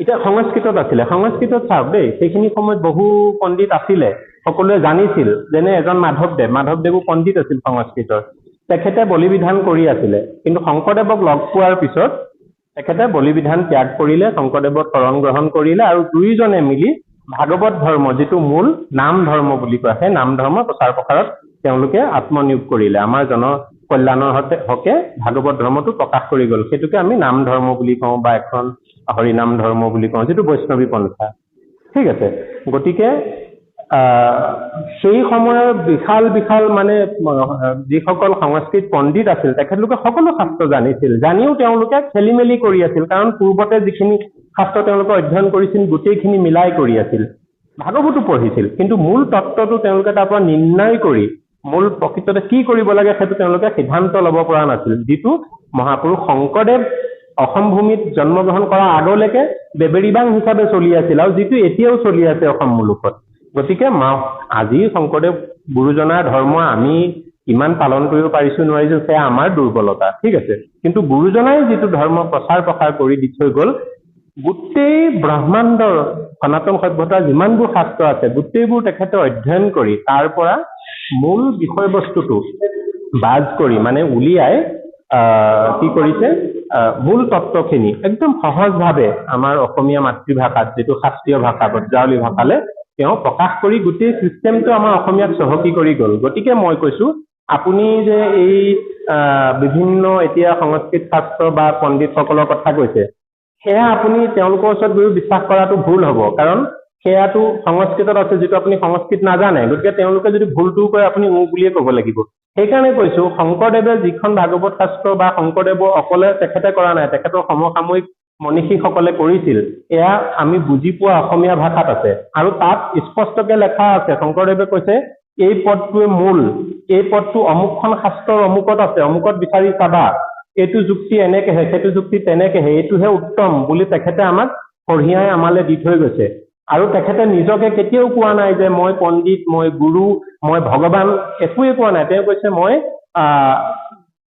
এতিয়া সংস্কৃতত আছিলে। সংস্কৃতত চাওক দেই, সেইখিনি সময়ত বহু পণ্ডিত আছিলে, সকলোৱে জানিছিল। যেনে এজন মাধৱদেৱো পণ্ডিত আছিল সংস্কৃতৰ, তেখেতে বলি বিধান কৰি আছিলে। কিন্তু শংকৰদেৱক লগ পোৱাৰ পিছত তেখেতে বলি বিধান ত্যাগ কৰিলে, শংকৰদেৱৰ শৰণ গ্ৰহণ কৰিলে, আৰু দুয়োজনে মিলি ভাগৱত ধৰ্ম, যিটো মূল নাম ধৰ্ম বুলি কোৱা, সেই নাম ধৰ্ম প্ৰচাৰ প্ৰসাৰত তেওঁলোকে আত্মনিয়োগ কৰিলে। আমাৰ জনকল্যাণৰ হকে ভাগৱত ধৰ্মটো প্ৰকাশ কৰি গ'ল। সেইটোকে আমি নাম ধৰ্ম বুলি কওঁ, বা এখন হৰিনাম ধৰ্ম বুলি কওঁ, যিটো বৈষ্ণৱী পন্থা, ঠিক আছে। গতিকে সেই সময়ৰ বিশাল বিশাল মানে যিসকল সংস্কৃত পণ্ডিত আছিল, তেখেতলোকে সকলো শাস্ত্ৰ জানিছিল, জানিও তেওঁলোকে খেলি মেলি কৰি আছিল। কাৰণ পূৰ্বতে যিখিনি শাস্ত্ৰ তেওঁলোকে অধ্যয়ন কৰিছিল, গোটেইখিনি মিলাই কৰি আছিল। ভাগৱতো পঢ়িছিল, কিন্তু মূল তত্ত্বটো তেওঁলোকে তাৰ পৰা নিৰ্ণয় কৰি মূল প্ৰকৃততে কি কৰিব লাগে সেইটো তেওঁলোকে সিদ্ধান্ত ল'ব পৰা নাছিল, যিটো মহাপুৰুষ শংকৰদেৱ অসম ভূমিত জন্মগ্ৰহণ কৰাৰ আগলৈকে বেবেৰীবাং হিচাপে চলি আছিল, আৰু যিটো এতিয়াও চলি আছে অসম মুলুকত। গতিকে আজি শংকৰদেৱ গুৰুজনাৰ ধৰ্ম আমি ইমান পালন কৰিব পাৰিছো নোৱাৰিছো, সেয়া আমাৰ দুৰ্বলতা, ঠিক আছে। কিন্তু গুৰুজনাই যিটো ধৰ্ম প্ৰচাৰ প্ৰসাৰ কৰি দি থৈ গ'ল, গোটেই ব্ৰহ্মাণ্ডৰ সনাতন সভ্যতাৰ যিমানবোৰ শাস্ত্ৰ আছে, গোটেইবোৰ তেখেতে অধ্যয়ন কৰি তাৰ পৰা মূল বিষয়বস্তুটো বাজ কৰি মানে উলিয়াই কি কৰিছে, মূল তত্ত্বখিনি একদম সহজভাৱে আমাৰ অসমীয়া মাতৃভাষাত, যিটো শাস্ত্ৰীয় ভাষা ব্ৰজাৱলী ভাষালে তেওঁ প্ৰকাশ কৰি গোটেই চিষ্টেমটো আমাৰ অসমীয়াত চহকী কৰি গ'ল। গতিকে মই কৈছো, আপুনি যে এই বিভিন্ন এতিয়া সংস্কৃত শাস্ত্ৰ বা পণ্ডিতসকলৰ কথা কৈছে, সেয়া আপুনি তেওঁলোকৰ ওচৰত গৈ বিশ্বাস কৰাটো ভুল হ'ব। কাৰণ সেয়াটো সংস্কৃতত আছে, যিটো আপুনি সংস্কৃত নাজানে। গতিকে তেওঁলোকে যদি ভুলটো কৰে, আপুনি বুলিয়ে ক'ব লাগিব। সেইকাৰণে কৈছো, শংকৰদেৱে যিখন ভাগৱত শাস্ত্ৰ বা শংকৰদেৱৰ অকলে তেখেতে কৰা নাই, তেখেতৰ সমসাময়িক মনীষীসকলে কৰিছিল, এয়া আমি বুজি পোৱা অসমীয়া ভাষাত আছে। আৰু তাত স্পষ্টকে লেখা আছে, শংকৰদেৱে কৈছে এই পদটোৱে মূল, এই পদটো অমুকখন শাস্ত্ৰৰ অমুকত আছে, অমুকত বিচাৰি চাবা, এইটো যুক্তি এনেকেহে, সেইটো যুক্তি তেনেকেহে, এইটোহে উত্তম বুলি তেখেতে আমাক কঢ়িয়াই আমালে দি থৈ গৈছে। আৰু তেখেতে নিজকে কেতিয়াও কোৱা নাই যে মই পণ্ডিত, মই গুৰু, মই ভগৱান, একোৱে কোৱা নাই। তেওঁ কৈছে মই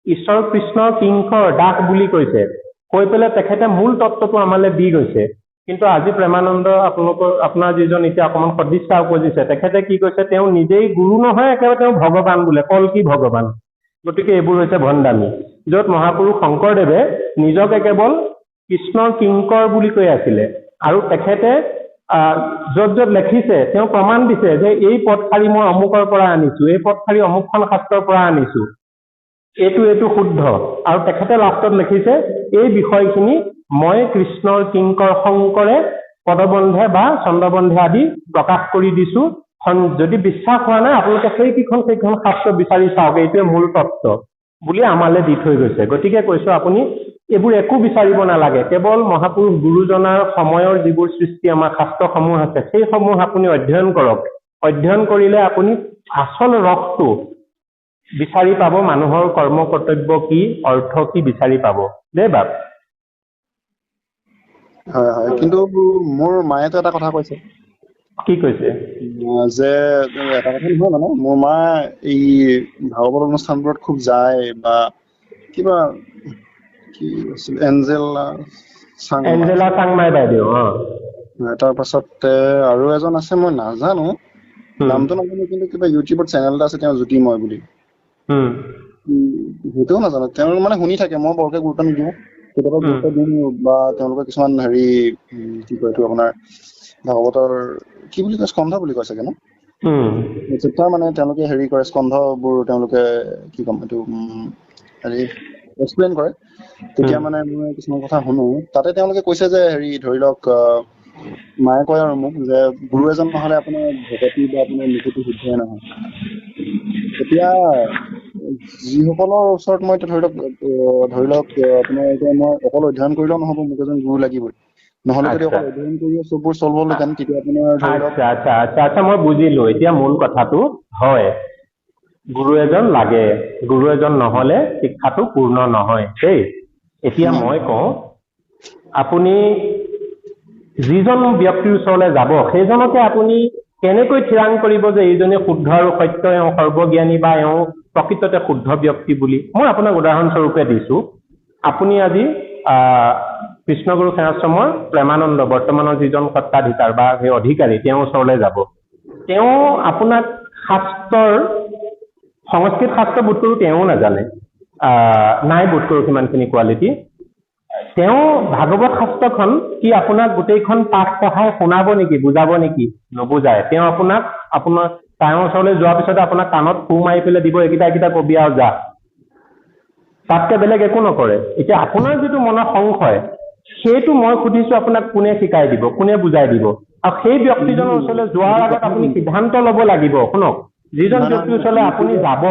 ঈশ্বৰ কৃষ্ণ কিংকৰ দাস বুলি কৈছে, কৈ পেলাই তেখেতে মূল তত্ত্বটো আমালে দি গৈছে। কিন্তু আজি প্ৰেমানন্দ আপোনাৰ যিজন এতিয়া অকমান সদিচ্ছা উপজিছে, তেখেতে কি কৈছে, তেওঁ নিজেই গুৰু নহয়, একেবাৰে তেওঁ ভগৱান বোলে, কল্কি ভগৱান। গতিকে এইবোৰ হৈছে ভণ্ডামী। য'ত মহাপুৰুষ শংকৰদেৱে নিজকে কেৱল কৃষ্ণৰ কিংকৰ বুলি কৈ আছিলে, আৰু তেখেতে য'ত য'ত লিখিছে তেওঁ প্ৰমাণ দিছে যে এই পদশাৰী মই অমুকৰ পৰা আনিছো, এই পদশাৰী অমুকখন শাস্ত্ৰৰ পৰা আনিছো, এইটো শুদ্ধ। আৰু তেখেতে লাষ্টত লিখিছে এই বিষয়খিনি মই কৃষ্ণৰ কিংকৰ শংকৰে পদবন্ধে বা চন্দ্ৰবন্ধে আদি প্ৰকাশ কৰি দিছো। যদি বিশ্বাস হোৱা নাই, আপোনালোকে সেইখন শাস্ত্ৰ বিচাৰি চাওক, এইটোৱে মূল তত্ত্ব বুলি আমালে দি থৈ গৈছে। গতিকে কৈছো, আপুনি এইবোৰ একো বিচাৰিব নালাগে, কেৱল মহাপুৰুষ গুৰুজনাৰ সময়ৰ যিবোৰ সৃষ্টি আমাৰ শাস্ত্ৰসমূহ আছে, সেইসমূহ আপুনি অধ্যয়ন কৰক। অধ্যয়ন কৰিলে আপুনি আচল ৰসটো বিচাৰি পাব, মানুহৰ কৰ্ম কৰ্তব্য কি, অৰ্থ কি বিচাৰি পাব দেই বাপ। হয় হয়, কিন্তু মোৰ মায়েতো এটা কথা কৈছে। কি কৈছে? যে এটা কথা নহয়, মানে মোৰ মা এই ভাগৱত অনুষ্ঠানবোৰত খুব যায়, বা কিবা কি আছিল এঞ্জেলা চাংমাই বাইদেউ, তাৰ পাছতে আৰু এজন আছে, মই নাজানো নামটো নাজানো, কিন্তু কিবা ইউটিউবত চেনেল এটা আছে তেওঁৰ জ্যোতিময় বুলি। সেইটোও নাজানো, তেওঁলোক মানে শুনি থাকে, মই বৰকে গুৰুত্ব নিদিওঁ, কেতিয়াবা গুৰুত্ব দিওঁ, বা তেওঁলোকৰ কিছুমান হেৰি কি কয় এইটো আপোনাৰ ভাগৱতৰ কি বুলি কয়, স্কন্ধ বুলি কয় চাগে ন, তেতিয়া মানে তেওঁলোকে হেৰি কৰে, স্কন্ধবোৰ তেওঁলোকে কি ক'ম এইটো হেৰি এক্সপ্লেইন কৰে, তেতিয়া মানে মই কিছুমান কথা শুনো। তাতে তেওঁলোকে কৈছে যে হেৰি ধৰি লওক মায়ে কয় আৰু মোক যে গুৰু এজন নহলে আপোনাৰ ভকতি বা আপোনাৰ নিকুতি শুদ্ধই নহয়। এতিয়া যিসকলৰ ওচৰত মই এতিয়া ধৰি লওক আপোনাৰ এতিয়া মই অকল অধ্যয়ন কৰিলেও নহব, মোক এজন গুৰু লাগিবই। নহলে যদি অকল অধ্যয়ন কৰিয়ে চববোৰ চল্ভ হলহেঁতেন, তেতিয়া আপোনাৰ ধৰি লওক আচ্ছা মই বুজিলো এতিয়া মূল কথাটো। হয়, গুৰু এজন লাগে, গুৰু এজন নহলে শিক্ষাটো পূৰ্ণ নহয় দেই। এতিয়া মই কওঁ, আপুনি যিজন ব্যক্তিৰ ওচৰলৈ যাব সেইজনকে আপুনি কেনেকৈ থিৰাং কৰিব যে এইজনে শুদ্ধ আৰু সত্য, এওঁ সৰ্বজ্ঞানী বা এওঁ প্ৰকৃততে শুদ্ধ ব্যক্তি বুলি? মই আপোনাক উদাহৰণস্বৰূপে দিছো, আপুনি আজি কৃষ্ণগুৰু সেৱাশ্ৰমৰ প্ৰেমানন্দ বৰ্তমানৰ যিজন সত্তাধিকাৰ বা সেই অধিকাৰী, তেওঁৰ ওচৰলৈ যাব। তেওঁ আপোনাক শাস্ত্ৰৰ, সংস্কৃত শাস্ত্ৰ বোধ কৰোঁ তেওঁ নাজানে, নাই বোধ কৰোঁ সিমানখিনি কোৱালিটি। তেওঁ ভাগৱত শাস্ত্ৰখন কি আপোনাক গোটেইখন পাঠ পঢ়াই শুনাব নেকি, বুজাব নেকি? নুবুজায়। তেওঁ আপোনাৰ তেওঁৰ ওচৰলৈ যোৱাৰ পিছতে আপোনাক কাণত ফু মাৰি পেলাই দিব, এইকেইটা কবি আৰু যা, তাতকে বেলেগ একো নকৰে। এতিয়া আপোনাৰ যিটো মনৰ সংশয়, সেইটো মই সুধিছো আপোনাক কোনে শিকাই দিব, কোনে বুজাই দিব? আৰু সেই ব্যক্তিজনৰ ওচৰলৈ যোৱাৰ আগত আপুনি সিদ্ধান্ত ল'ব লাগিব। শুনক, যিজন ব্যক্তিৰ ওচৰলৈ আপুনি যাব,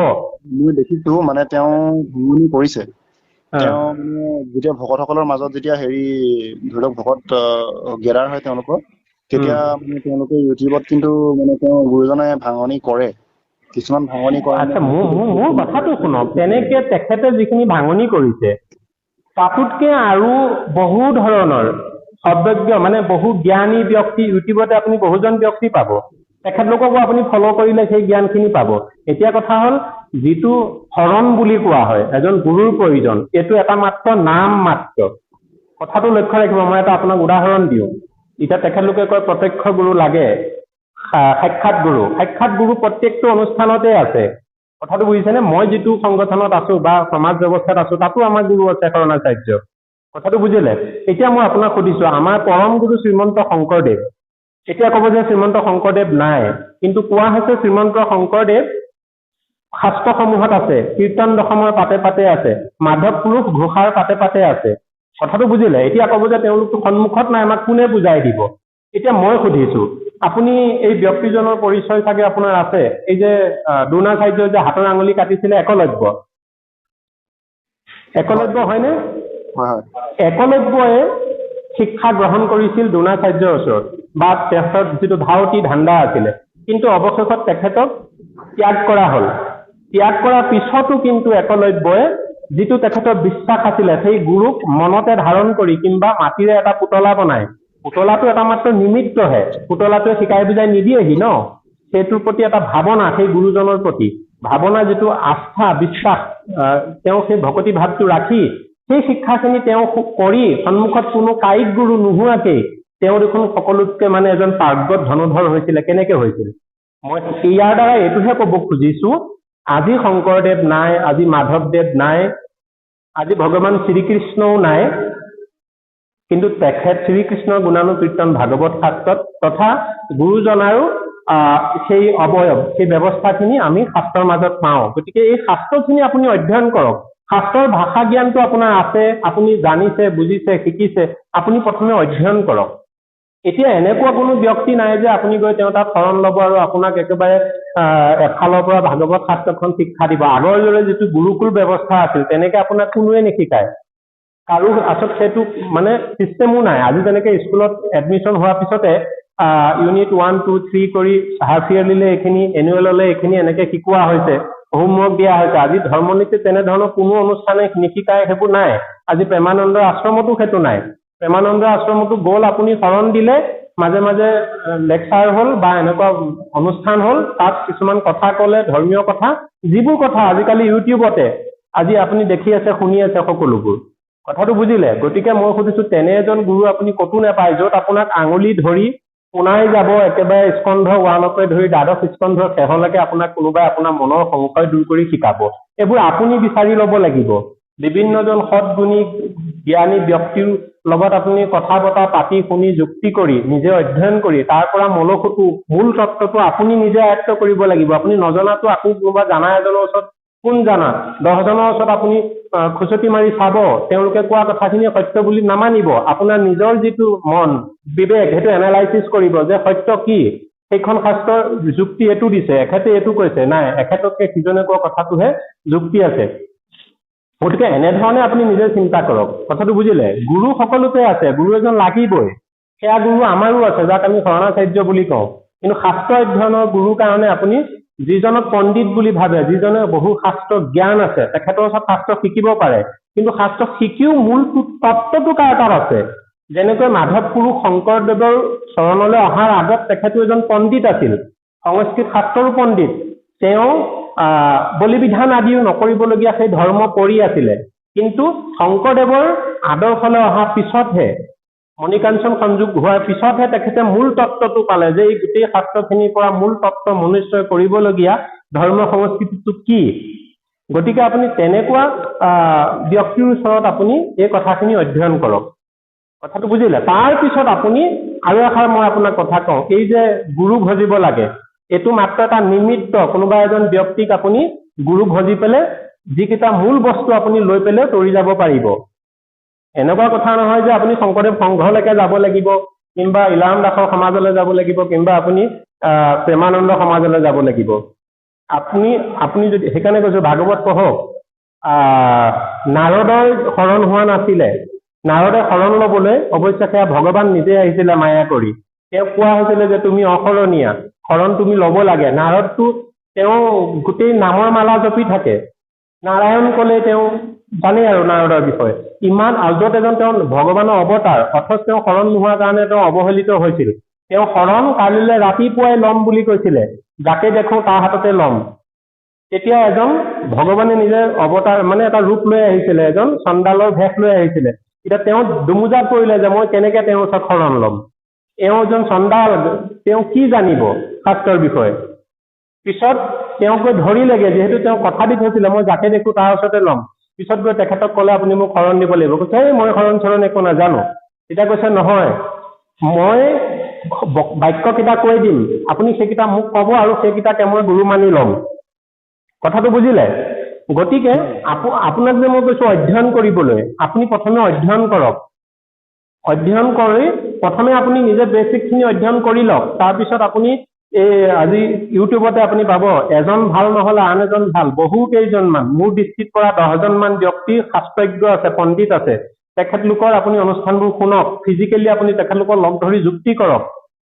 মই দেখিছো মানে তেওঁ ভ্ৰমণি কৰিছে, তেওঁ মানে যেতিয়া ভকতসকলৰ মাজত যেতিয়া হেৰি ধৰি লওক ভকত গেডাৰ হয় তেওঁলোকৰ, তেতিয়া মানে তেওঁলোকে ইউটিউবত কিন্তু মানে তেওঁ গুৰুজনে ভাঙনি কৰে, কিছুমান ভাঙনি কৰে। আচ্ছা, মোৰ কথাটো শুনক, তেনেকে তেখেতে যিখিনি ভাঙনি কৰিছে তাতোতকে আৰু বহু ধৰণৰ সৰ্বজ্ঞ মানে বহু জ্ঞানী ব্যক্তি ইউটিউবতে আপুনি বহুজন ব্যক্তি পাব, তেখেতলোককো আপুনি ফ'ল' কৰিলে সেই জ্ঞানখিনি পাব। এতিয়া কথা হ'ল, যিটো শৰণ বুলি কোৱা হয়, এজন গুৰুৰ প্ৰয়োজন, এইটো এটা মাত্ৰ নাম মাত্ৰ। কথাটো লক্ষ্য ৰাখিব, মই এটা আপোনাক উদাহৰণ দিওঁ। এতিয়া তেখেতলোকে কয় প্ৰত্যক্ষ গুৰু লাগে, সাক্ষাৎ গুৰু প্ৰত্যেকটো অনুষ্ঠানতে আছে। কথাটো বুজিছেনে? মই যিটো সংগঠনত আছো বা সমাজ ব্যৱস্থাত আছো, তাতো আমাৰ গুৰু আছে শৰণাচাৰ্য। কথাটো বুজিলে? এতিয়া মই আপোনাক সুধিছো, আমাৰ পৰম গুৰু শ্ৰীমন্ত শংকৰদেৱ, এতিয়া ক'ব যে শ্ৰীমন্ত শংকৰদেৱ নাই, কিন্তু কোৱা হৈছে শ্ৰীমন্ত শংকৰদেৱ শাস্ত্ৰসমূহত আছে, কীৰ্তন দশমৰ পাতে পাতে আছে, মাধৱ পুৰুষ ঘোষাৰ পাতে পাতে আছে। কথাটো বুজিলে? এতিয়া ক'ব যে তেওঁলোকতো সন্মুখত নাই, আমাক কোনে বুজাই দিব? এতিয়া মই সুধিছো, আপুনি এই ব্যক্তিজনৰ পৰিচয় চাগে আপোনাৰ আছে, এই যে দ্ৰোণাচাৰ্যই যে হাতৰ আঙুলি কাটিছিলে, একলব্য হয়নে? একলব্যই শিক্ষা গ্ৰহণ কৰিছিল দ্ৰোণাচাৰ্যৰ ওচৰত, বা তেখেতৰ যিটো ধাউতি ধান্দা আছিলে, কিন্তু অৱশেষত তেখেতক ত্যাগ কৰা হ'ল। ত্যাগ কৰাৰ পিছতো কিন্তু একলব্যই যিটো তেখেতৰ বিশ্বাস আছিলে, সেই গুৰুক মনতে ধাৰণ কৰি কিংবা মাটিৰে এটা পুতলা বনাই, পুতলাটো এটা মাত্ৰ নিমিত্তহে, পুতলাটোৱে শিকাই বুজাই নিদিয়েহি ন, সেইটোৰ প্ৰতি এটা ভাৱনা, সেই গুৰুজনৰ প্ৰতি ভাৱনা, যিটো আস্থা বিশ্বাস, তেওঁ সেই ভকতি ভাৱটো ৰাখি সেই শিক্ষাখিনি তেওঁ কৰি সন্মুখত কোনো কায়িক গুৰু নোহোৱাকেই তেওঁ দেখোন সকলোতকে মানে এজন পাৰ্গত ধনুধৰ হৈছিলে। কেনেকে হৈছিল? মই ইয়াৰ দ্বাৰা এইটোহে ক'ব খুজিছো, আজি শংকৰদেৱ নাই, আজি মাধৱদেৱ নাই, আজি ভগৱান শ্ৰীকৃষ্ণও নাই, কিন্তু তেখেত শ্ৰীকৃষ্ণৰ গুণানুকীৰ্তন ভাগৱত শাস্ত্ৰত তথা গুৰুজনাৰো সেই অৱয়ব, সেই ব্যৱস্থাখিনি আমি শাস্ত্ৰৰ মাজত পাওঁ। গতিকে এই শাস্ত্ৰখিনি আপুনি অধ্যয়ন কৰক। শাস্ত্ৰৰ ভাষা জ্ঞানটো আপোনাৰ আছে, আপুনি জানিছে, বুজিছে, শিকিছে, আপুনি প্ৰথমে অধ্যয়ন কৰক। এতিয়া এনেকুৱা কোনো ব্যক্তি নাই যে আপুনি গৈ তেওঁ তাত শৰণ ল'ব আৰু আপোনাক একেবাৰে এফালৰ পৰা ভাগৱত শাস্ত্ৰখন শিক্ষা দিব। আগৰ দৰে যিটো গুৰুকুল ব্যৱস্থা আছিল, তেনেকে আপোনাক কোনোৱে নিশিকায়। কাৰো আচলতে সেইটো মানে চিষ্টেমো নাই। আজি যেনেকে স্কুলত এডমিশ্যন হোৱাৰ পিছতে ইউনিট 1, 2, 3 কৰি হাফ ইয়াৰলিলে এইখিনি, এনুৱেললে এইখিনি এনেকে শিকোৱা হৈছে, হোমৱৰ্ক দিয়া হৈছে। আজি ধৰ্মনীতিত তেনেধৰণৰ কোনো অনুষ্ঠানে নিশিকায়, সেইবোৰ নাই। আজি প্ৰেমানন্দৰ আশ্ৰমতো সেইটো নাই। প্ৰেমানন্দৰ আশ্ৰমতো গ'ল, আপুনি শৰণ দিলে, মাজে মাজে লেকচাৰ হ'ল বা এনেকুৱা অনুষ্ঠান হ'ল, তাত কিছুমান কথা ক'লে, ধৰ্মীয় কথা, যিবোৰ কথা আজিকালি ইউটিউবতে আজি আপুনি দেখি আছে, শুনি আছে সকলোবোৰ। কথাটো বুজিলে? গতিকে মই সুধিছো তেনে এজন গুৰু আপুনি ক'তো নাপায় য'ত আপোনাক আঙুলি ধৰি পোনাই যাব একেবাৰে স্কন্ধ 1 ধৰি দ্বাদশ স্কন্ধৰ শেষলৈকে আপোনাক কোনোবাই আপোনাৰ মনৰ সংশয় দূৰ কৰি শিকাব। এইবোৰ আপুনি বিচাৰি ল'ব লাগিব। বিভিন্নজন সৎগুণী জ্ঞানী ব্যক্তিৰ লগত আপুনি কথা বতৰা পাতি শুনি যুক্তি কৰি নিজে অধ্যয়ন কৰি তাৰ পৰা মূল তত্ত্বটো আপুনি নিজে আয়ত্ত কৰিব লাগিব। আপুনি নজনাটো আকৌ কোনোবা জানা এজনৰ ওচৰত কোন জানা 10জনৰ ওচৰত আপুনি খুচতি মাৰি চাব, তেওঁলোকে কোৱা কথাখিনি সত্য বুলি নামানিব। আপোনাৰ নিজৰ যিটো মন বিবেক সেইটো এনালাইচিছ কৰিব যে সত্য কি, সেইখন শাস্ত্ৰৰ যুক্তি এইটো দিছে, এখেতে এইটো কৈছে, নাই এখেততকে সিজনে কোৱা কথাটোহে যুক্তি আছে। গতিকে এনেধৰণে আপুনি নিজে চিন্তা কৰক। কথাটো বুজিলে? গুৰু সকলোতে আছে, গুৰু এজন লাগিবই। সেয়া গুৰু আমাৰো আছে যাক আমি শৰণাচাৰ্য বুলি কওঁ। কিন্তু শাস্ত্ৰ অধ্যয়নৰ গুৰুৰ কাৰণে আপুনি যিজনক পণ্ডিত বুলি ভাবে, যিজনে বহু শাস্ত্ৰ জ্ঞান আছে, তেখেতৰ ওচৰত শাস্ত্ৰ শিকিব পাৰে। কিন্তু শাস্ত্ৰ শিকিও মূল তত্ত্বটো কাৰ তাত আছে। যেনেকৈ মাধৱ পুৰুষ শংকৰদেৱৰ চৰণলৈ অহাৰ আগত তেখেতো এজন পণ্ডিত আছিল, সংস্কৃত শাস্ত্ৰৰো পণ্ডিত। তেওঁ বলি বিধান আদিও নকৰিবলগীয়া সেই ধৰ্ম কৰি আছিলে। কিন্তু শংকৰদেৱৰ আদৰ্শলৈ অহাৰ পিছতহে, মণিকাঞ্চন সংযোগ হোৱাৰ পিছতহে তেখেতে মূল তত্ত্বটো পালে যে এই গোটেই শাস্ত্ৰখিনিৰ পৰা মূল তত্ত্ব মনুষ্যই কৰিবলগীয়া ধৰ্ম সংস্কৃতিটো কি। গতিকে আপুনি তেনেকুৱা ব্যক্তিৰ ওচৰত আপুনি এই কথাখিনি অধ্যয়ন কৰক। কথাটো বুজিলে? তাৰ পিছত আপুনি আৰু এষাৰ মই আপোনাক কথা কওঁ, এই যে গুৰু ভজিব লাগে, এইটো মাত্ৰ এটা নিমিত্ত। কোনোবা এজন ব্যক্তিক আপুনি গুৰু ভজি পেলাই যিকেইটা মূল বস্তু আপুনি লৈ পেলাই তৰি যাব পাৰিব। এনেকুৱা কথা নহয় যে আপুনি শংকৰদেৱ সংঘলৈকে যাব লাগিব, কিংবা ইলাৰাম দাসৰ সমাজলৈ যাব লাগিব, কিংবা আপুনি প্ৰেমানন্দ সমাজলৈ যাব লাগিব। আপুনি যদি, সেইকাৰণে কৈছো ভাগৱত পঢ়ক। নাৰদৰ শৰণ হোৱা নাছিলে, নাৰদে শৰণ লবলৈ অৱশ্যে সেয়া ভগৱান নিজে আহিছিলে মায়া কৰি। তেওঁক কোৱা হৈছিলে যে তুমি অশৰণীয়া, শৰণ তুমি ল'ব লাগে। নাৰদটো তেওঁ গোটেই নামৰ মালা জপি থাকে, নাৰায়ণ কলে তেওঁ জানেই আৰু নাৰদৰ বিষয়ে ইমান আজত এজন তেওঁ ভগৱানৰ অৱতাৰ, অথচ তেওঁ শৰণ নোহোৱাৰ কাৰণে তেওঁ অৱহেলিত হৈছিল। তেওঁ শৰণ কালিলৈ ৰাতিপুৱাই ল'ম বুলি কৈছিলে, যাকে দেখো তাৰ হাততে ল'ম। তেতিয়া এজন ভগৱানে নিজে অৱতাৰ মানে এটা ৰূপ লৈ আহিছিলে, এজন চণ্ডালৰ ভেষ লৈ আহিছিলে। এতিয়া তেওঁ দুমোজাত পৰিলে যে মই কেনেকে তেওঁৰ ওচৰত শৰণ ল'ম। এওঁ এজন চণ্ডাল, তেওঁ কি জানিব শাস্ত্ৰৰ বিষয়ে। পিছত তেওঁক গৈ ধৰিলেগে, যিহেতু তেওঁ কথা দি থৈছিলে মই যাকে দেখো তাৰ ওচৰতে ল'ম। পিছত গৈ তেখেতক ক'লে আপুনি মোক শৰণ দিব লাগিব। কৈছে এই মই শৰণ চৰণ একো নাজানো। তেতিয়া কৈছে নহয়, মই বাক্যকেইটা কৈ দিম, আপুনি সেইকেইটা মোক ক'ব আৰু সেইকেইটাকে মই গুৰু মানি ল'ম। কথাটো বুজিলে? গতিকে আপোনাক যে মই কৈছো অধ্যয়ন কৰিবলৈ, আপুনি প্ৰথমে অধ্যয়ন কৰক। অধ্যয়ন কৰি প্ৰথমে আপুনি নিজে বেছিকখিনি অধ্যয়ন কৰি লওক। তাৰপিছত আপুনি আজি ইউটিউবতে আপুনি পাব, এজন ভাল নহলে আন এজন ভাল, বহু কেইজনমান মোৰ দৃষ্টিত পৰা 10জনমান ব্যক্তি শাস্ত্ৰজ্ঞ আছে, পণ্ডিত আছে। তেখেতলোকৰ আপুনি অনুষ্ঠানবোৰ শুনক, ফিজিকেলি আপুনি তেখেতলোকৰ লগ ধৰি যুক্তি কৰক।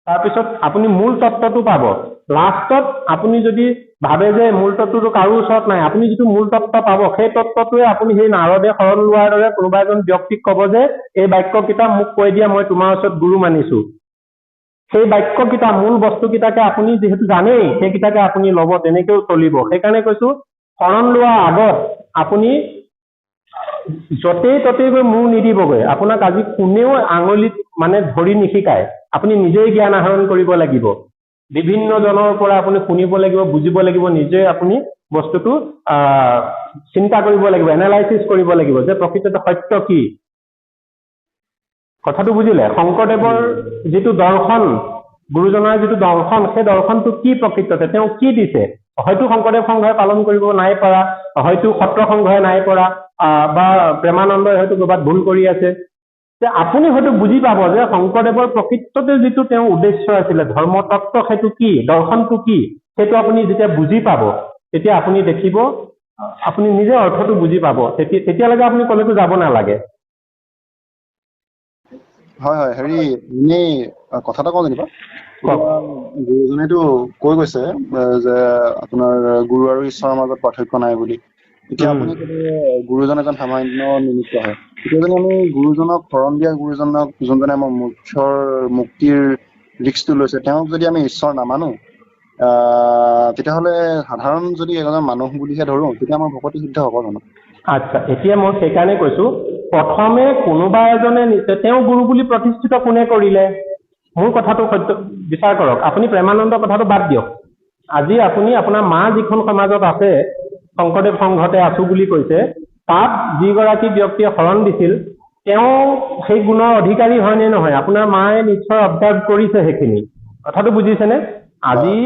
তাৰপিছত আপুনি মূল তত্ত্বটো পাব। লাষ্টত আপুনি যদি ভাবে যে মূল তত্ত্বটো কাৰো ওচৰত নাই, আপুনি যিটো মূল তত্ত্ব পাব সেই তত্ত্বটোৱে আপুনি সেই নাৰদে শৰণ লোৱাৰ দৰে কোনোবা এজন ব্যক্তিক ক'ব যে এই বাক্যকেইটা মোক কৈ দিয়া, মই তোমাৰ ওচৰত গুৰু মানিছো। সেই বাক্যকেইটা মূল বস্তুকেইটাকে আপুনি যিহেতু জানেই, সেইকেইটাকে আপুনি ল'ব, তেনেকেও চলিব। সেইকাৰণে কৈছো শৰণ লোৱাৰ আগত আপুনি য'তেই ত'তেই গৈ মূৰ নিদিবগৈ। আপোনাক আজি কোনেও আঙুলিত মানে ধৰি নিশিকায়, আপুনি নিজেই জ্ঞান আহৰণ কৰিব লাগিব। বিভিন্ন জনৰ পৰা আপুনি শুনিব লাগিব, বুজিব লাগিব, নিজে আপুনি বস্তুটো চিন্তা কৰিব লাগিব, এনালাইচিছ কৰিব লাগিব যে প্ৰকৃততে সত্য কি। কথাটো বুজিলে? শংকৰদেৱৰ যিটো দৰ্শন, গুৰুজনাৰ যিটো দৰ্শন, সেই দৰ্শনটো কি প্ৰকৃততে, তেওঁ কি দিছে। হয়তো শংকৰদেৱ সংঘই পালন কৰিব নাই পৰা, হয়তো সত্ৰ সংঘই নাই পৰা, বা প্ৰেমানন্দই হয়তো ক'ৰবাত ভুল কৰি আছে। আপুনি হয়তো বুজি পাব যে শংকৰদেৱৰ প্ৰকৃততে যিটো তেওঁৰ উদ্দেশ্য আছিলে, ধৰ্মতত্ত্ব সেইটো কি, দৰ্শনটো কি, সেইটো আপুনি যেতিয়া বুজি পাব তেতিয়া আপুনি দেখিব, আপুনি নিজে অৰ্থটো বুজি পাব। তেতিয়ালৈকে আপুনি কলেতো যাব নালাগে। হয় হয়, হেৰি এনেই কথা এটা কওঁ যেনিবা, গুৰুজনেতো কৈ গৈছে যে আপোনাৰ গুৰু আৰু ঈশ্বৰৰ মাজত পাৰ্থক্য নাই বুলি। এতিয়া আপুনি যদি গুৰুজন এজন সামান্য নিমিত্তহে, এতিয়া যদি আমি গুৰুজনক শৰণ দিয়া গুৰুজনক, যোনজনে আমাৰ মুক্তিৰ ৰিস্কটো লৈছে, তেওঁক যদি আমি ঈশ্বৰ নামানো, তেতিয়াহ'লে সাধাৰণ যদি এজন মানুহ বুলিহে ধৰো, তেতিয়া আমাৰ ভকতি সিদ্ধ হ'ব জানো? আচ্ছা, এতিয়া মই সেইকাৰণে কৈছো প্ৰথমে কোনোবা এজনে তেওঁ গুৰু বুলি প্ৰতিষ্ঠিত কোনে কৰিলে? মোৰ কথাটো সত্য বিচাৰ কৰক। আপুনি প্ৰেমানন্দ কথাটো বাদ দিয়ক। আজি আপুনি আপোনাৰ মা যিখন সমাজত আছে, শংকৰদেৱ সংঘতে আছো বুলি কৈছে, তাত যিগৰাকী ব্যক্তিয়ে শৰণ দিছিল তেওঁ সেই গুণৰ অধিকাৰী হয় নে নহয়? আপোনাৰ মায়ে নিশ্চয় অবজাৰ্ভ কৰিছে সেইখিনি। কথাটো বুজিছেনে? আজি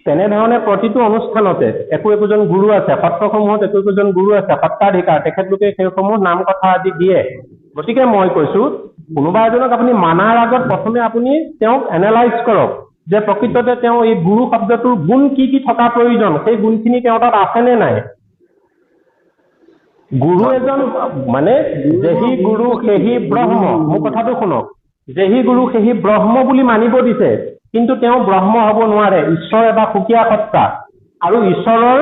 তেনেধৰণে প্ৰতিটো অনুষ্ঠানতে একোজন গুৰু আছে, সত্ৰসমূহত একোজন গুৰু আছে, সত্ৰাধিকাৰ, তেখেতলোকে সেইসমূহ নাম কথা আদি দিয়ে। গতিকে মই কৈছো কোনোবা এজনক আপুনি মানাৰ আগত প্ৰথমে আপুনি তেওঁক এনালাইজ কৰক যে প্ৰকৃততে তেওঁ এই গুৰু শব্দটোৰ গুণ কি কি থকা প্ৰয়োজন, সেই গুণখিনি তেওঁৰ তাত আছেনে নাই। গুৰু এজন মানে যেহি গুৰু সেহি ব্ৰহ্ম। মোৰ কথাটো শুনক, যেহি গুৰু সেহি ব্ৰহ্ম বুলি মানিব দিছে, কিন্তু তেওঁ ব্ৰহ্ম হ'ব নোৱাৰে। ঈশ্বৰ এটা সুকীয়া সত্তা আৰু ঈশ্বৰৰ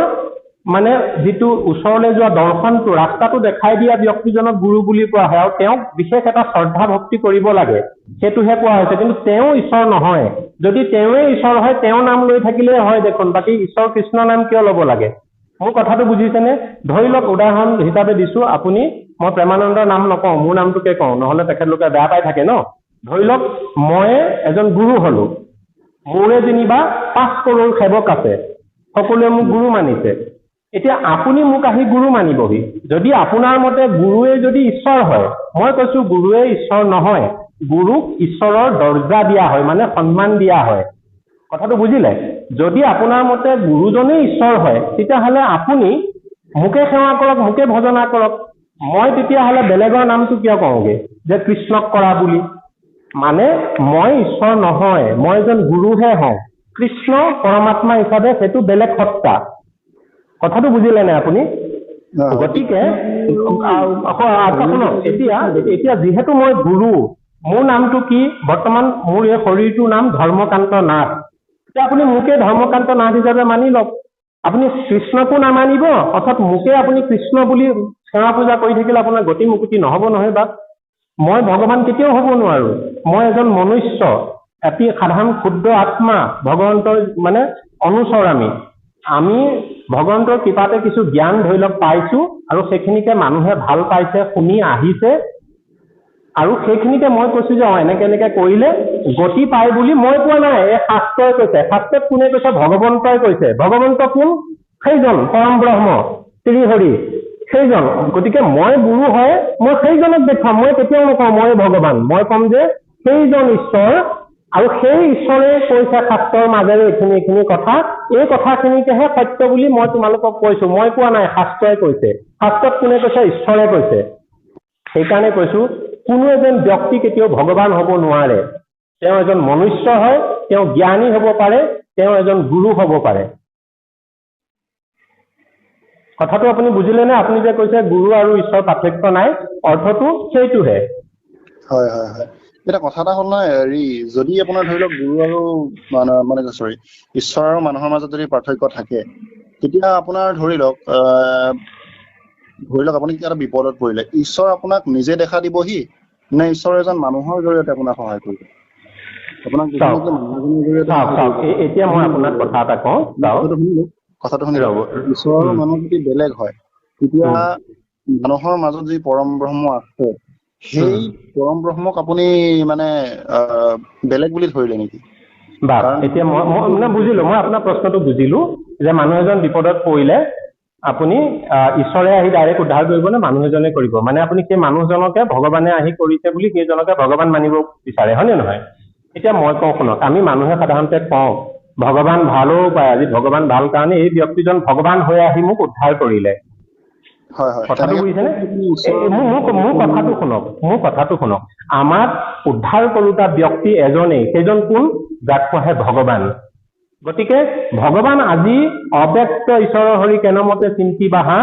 মানে যিটো ওচৰলৈ যোৱা দৰ্শনটো, ৰাস্তাটো দেখাই দিয়া ব্যক্তিজনক গুৰু বুলি কোৱা হয় আৰু তেওঁক বিশেষ এটা শ্ৰদ্ধা ভক্তি কৰিব লাগে, সেইটোহে কোৱা হৈছে। কিন্তু তেওঁ ঈশ্বৰ নহয়। যদি তেওঁৱে ঈশ্বৰ হয় তেওঁৰ নাম লৈ থাকিলেই হয় দেখোন, বাকী ঈশ্বৰ কৃষ্ণৰ নাম কিয় ল'ব লাগে? মোৰ কথাটো বুজিছেনে? ধৰি লওক উদাহৰণ হিচাপে দিছো, আপুনি, মই প্ৰেমানন্দৰ নাম নকওঁ, মোৰ নামটোকে কওঁ, নহলে তেখেতলোকে বেয়া পাই থাকে ন। ধৰি লওক মই এজন গুৰু হলো, মোৰে যেনিবা 5 কৰোৰ সেৱক আছে, সকলোৱে মোক গুৰু মানিছে। এতিয়া আপুনি মোক আহি গুৰু মানিবহি। যদি আপোনাৰ মতে গুৰুৱে যদি ঈশ্বৰ হয়, মই কৈছো গুৰুৱে ঈশ্বৰ নহয়, গুৰুক ঈশ্বৰৰ দৰ্জা দিয়া হয়, মানে সন্মান দিয়া হয়। কথাটো বুজিলে? যদি আপোনাৰ মতে গুৰুজনেই ঈশ্বৰ হয়, তেতিয়াহ'লে আপুনি মোকে সেৱা কৰক, মোকে ভজনা কৰক। মই তেতিয়াহ'লে বেলেগৰ নামটো কিয় কওঁগে যে কৃষ্ণক কৰা বুলি? মানে মই ঈশ্বৰ নহয়, মই এজন গুৰুহে হওঁ। কৃষ্ণ পৰমাত্মা হিচাপে সেইটো বেলেগ সত্তা। কথাটো বুজিলে নে আপুনি? গতিকে শুনক, এতিয়া যিহেতু মই গুৰু, মোৰ নামটো কি? বৰ্তমান মোৰ এই শৰীৰটোৰ নাম ধৰ্মকান্ত নাথ। এতিয়া আপুনি মোকে ধৰ্মকান্ত নাথ হিচাপে মানি লওক। আপুনি কৃষ্ণকো নামানিব, অৰ্থাৎ মোকে আপুনি কৃষ্ণ বুলি সেৱা পূজা কৰি থাকিলে আপোনাৰ গতি মুকুতি নহব নহয়। বা মই ভগৱান কেতিয়াও হ'ব নোৱাৰো। মই এজন মনুষ্য, এটি সাধাৰণ ক্ষুদ্ৰ আত্মা, ভগৱন্তৰ মানে অনুচৰ। আমি ভগৱন্তৰ কৃপাতে কিছু জ্ঞান ধৰি লওক পাইছো, আৰু সেইখিনিকে মানুহে ভাল পাইছে, শুনি আহিছে, আৰু সেইখিনিকে মই কৈছো যে এনেকে এনেকে কৰিলে গতি পায় বুলি মই কোৱা নাই, এই শাস্ত্ৰই কৈছে। শাস্ত্ৰত কোনে কৈছে? ভগৱন্তই কৈছে। ভগৱন্ত কোন? সেইজন পৰম ব্ৰহ্ম শ্ৰীহৰি, সেইজন। গতিকে মই গুৰু হয়, মই সেইজনক দেখুৱাম। মই কেতিয়াও নকওঁ মই ভগৱান, মই কম যে সেইজন ঈশ্বৰ, আৰু সেই ঈশ্বৰে কৈছে শাস্ত্ৰৰ মাজেৰে এইখিনি কথা। এই কথাখিনিকেহে সত্য বুলি মই তোমালোকক কৈছো, মই কোৱা নাই, শাস্ত্ৰই কৈছে। শাস্ত্ৰত কোনে কৈছে? ঈশ্বৰে কৈছে। সেইকাৰণে কৈছো কোনো এজন ব্যক্তি কেতিয়াও ভগৱান হ'ব নোৱাৰে। তেওঁ এজন মনুষ্য হয়, তেওঁ জ্ঞানী হ'ব পাৰে, তেওঁ এজন গুৰু হ'ব পাৰে। কথাটো আপুনি বুজিলে নে? আপুনি যে কৈছে গুৰু আৰু ঈশ্বৰ পাৰ্থক্য নাই, অৰ্থটো সেইটোহে। হয় হয় হয়। এতিয়া কথা এটা হ'ল নহয়, হেৰি, যদি আপোনাৰ ধৰি লওক গুৰু আৰু ঈশ্বৰ আৰু মানুহৰ মাজত যদি পাৰ্থক্য থাকে, তেতিয়া আপোনাৰ ধৰি লওক আপুনি কিবা এটা বিপদত পৰিলে, ঈশ্বৰ আপোনাক নিজে দেখা দিবহি নে ঈশ্বৰ এজন মানুহৰ জৰিয়তে আপোনাক সহায় কৰিব? আপোনাক মানুহজনৰ জৰিয়তে এতিয়া মই আপোনাক কথা এটা কওঁ, কথাটো শুনি লওক। ঈশ্বৰ আৰু মানুহ যদি বেলেগ হয়, তেতিয়া মানুহৰ মাজত যি পৰম ব্ৰহ্ম আছে, সেই পৰম ব্ৰহ্মক আপুনি মানে বেলেগ বুলি ধৰিলে নেকি? এতিয়া মই বুজিলো, মই আপোনাৰ প্ৰশ্নটো বুজিলো যে মানুহ এজন বিপদত পৰিলে আপুনি ঈশ্বৰে আহি ডাইৰেক্ট উদ্ধাৰ কৰিব নে মানুহ এজনে কৰিব? মানে আপুনি সেই মানুহজনকে ভগৱানে আহি কৰিছে বুলি সেইজনকে ভগৱান মানিব বিচাৰে, হয় নে নহয়? এতিয়া মই কওঁ শুনক, আমি মানুহে সাধাৰণতে কওঁ ভগৱান ভালো পায়, আজি ভগৱান ভাল কাৰণে এই ব্যক্তিজন ভগৱান হৈ আহি মোক উদ্ধাৰ কৰিলে। কথাটো বুজিছেনে? মোৰ কথাটো শুনক, আমাক উদ্ধাৰ কৰোতা ব্যক্তি এজনেই, সেইজন কোন? যাক কোৱা হয় ভগৱান। গতিকে ভগৱান আজি অব্যক্ত ঈশ্বৰৰ হৰি কেনমতে চিন্তি বাহা,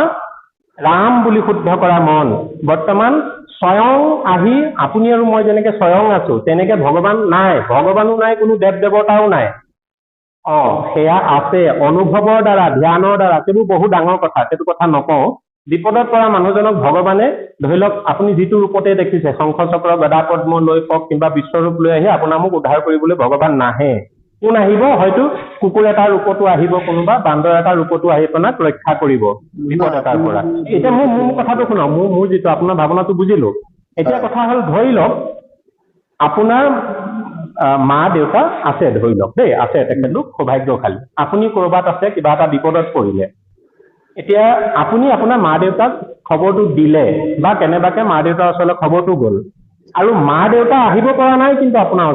ৰাম বুলি শুদ্ধ কৰা মন। বৰ্তমান স্বয়ং আহি আপুনি আৰু মই যেনেকে স্বয়ং আছো, তেনেকে ভগৱান নাই, ভগৱানো নাই, কোনো দেৱ দেৱতাও নাই। সেয়া আছে অনুভৱৰ দ্বাৰা, ধ্যানৰ দ্বাৰা, সেইবোৰ বহু ডাঙৰ কথা, সেইটো কথা নকওঁ। বিপদত পৰা মানুহজনক ভগৱানে ধৰি লওক আপুনি যিটো ৰূপতে দেখিছে, শংখ চক্ৰ গদা পদ্ম লৈ কওক কিংবা বিশ্বৰূপ লৈ আহি আপোনাৰ মোক উদ্ধাৰ কৰিবলৈ ভগৱান নাহে। কোন আহিব? হয়তো কুকুৰ এটাৰ ৰূপতো আহিব, কোনোবা বান্দৰ এটাৰ ৰূপতো আহি আপোনাক ৰক্ষা কৰিব বিপদ এটাৰ পৰা। এতিয়া মোৰ কথাটো শুনক, মোৰ যিটো আপোনাৰ ভাৱনাটো বুজিলো, এতিয়া কথা হ'ল ধৰি লওক আপোনাৰ মা দেউতা আছে, ধৰি লওক দেই, আছে, তেখেতলোক সৌভাগ্যশালী। আপুনি ক'ৰবাত আছে, কিবা এটা বিপদত পৰিলে, এতিয়া আপুনি আপোনাৰ মা দেউতাক খবৰটো দিলে বা কেনেবাকে মা দেউতাৰ ওচৰলৈ খবৰটো গ'ল, আৰু মা দেউতা আহিব পৰা নাই কিন্তু আপোনাৰ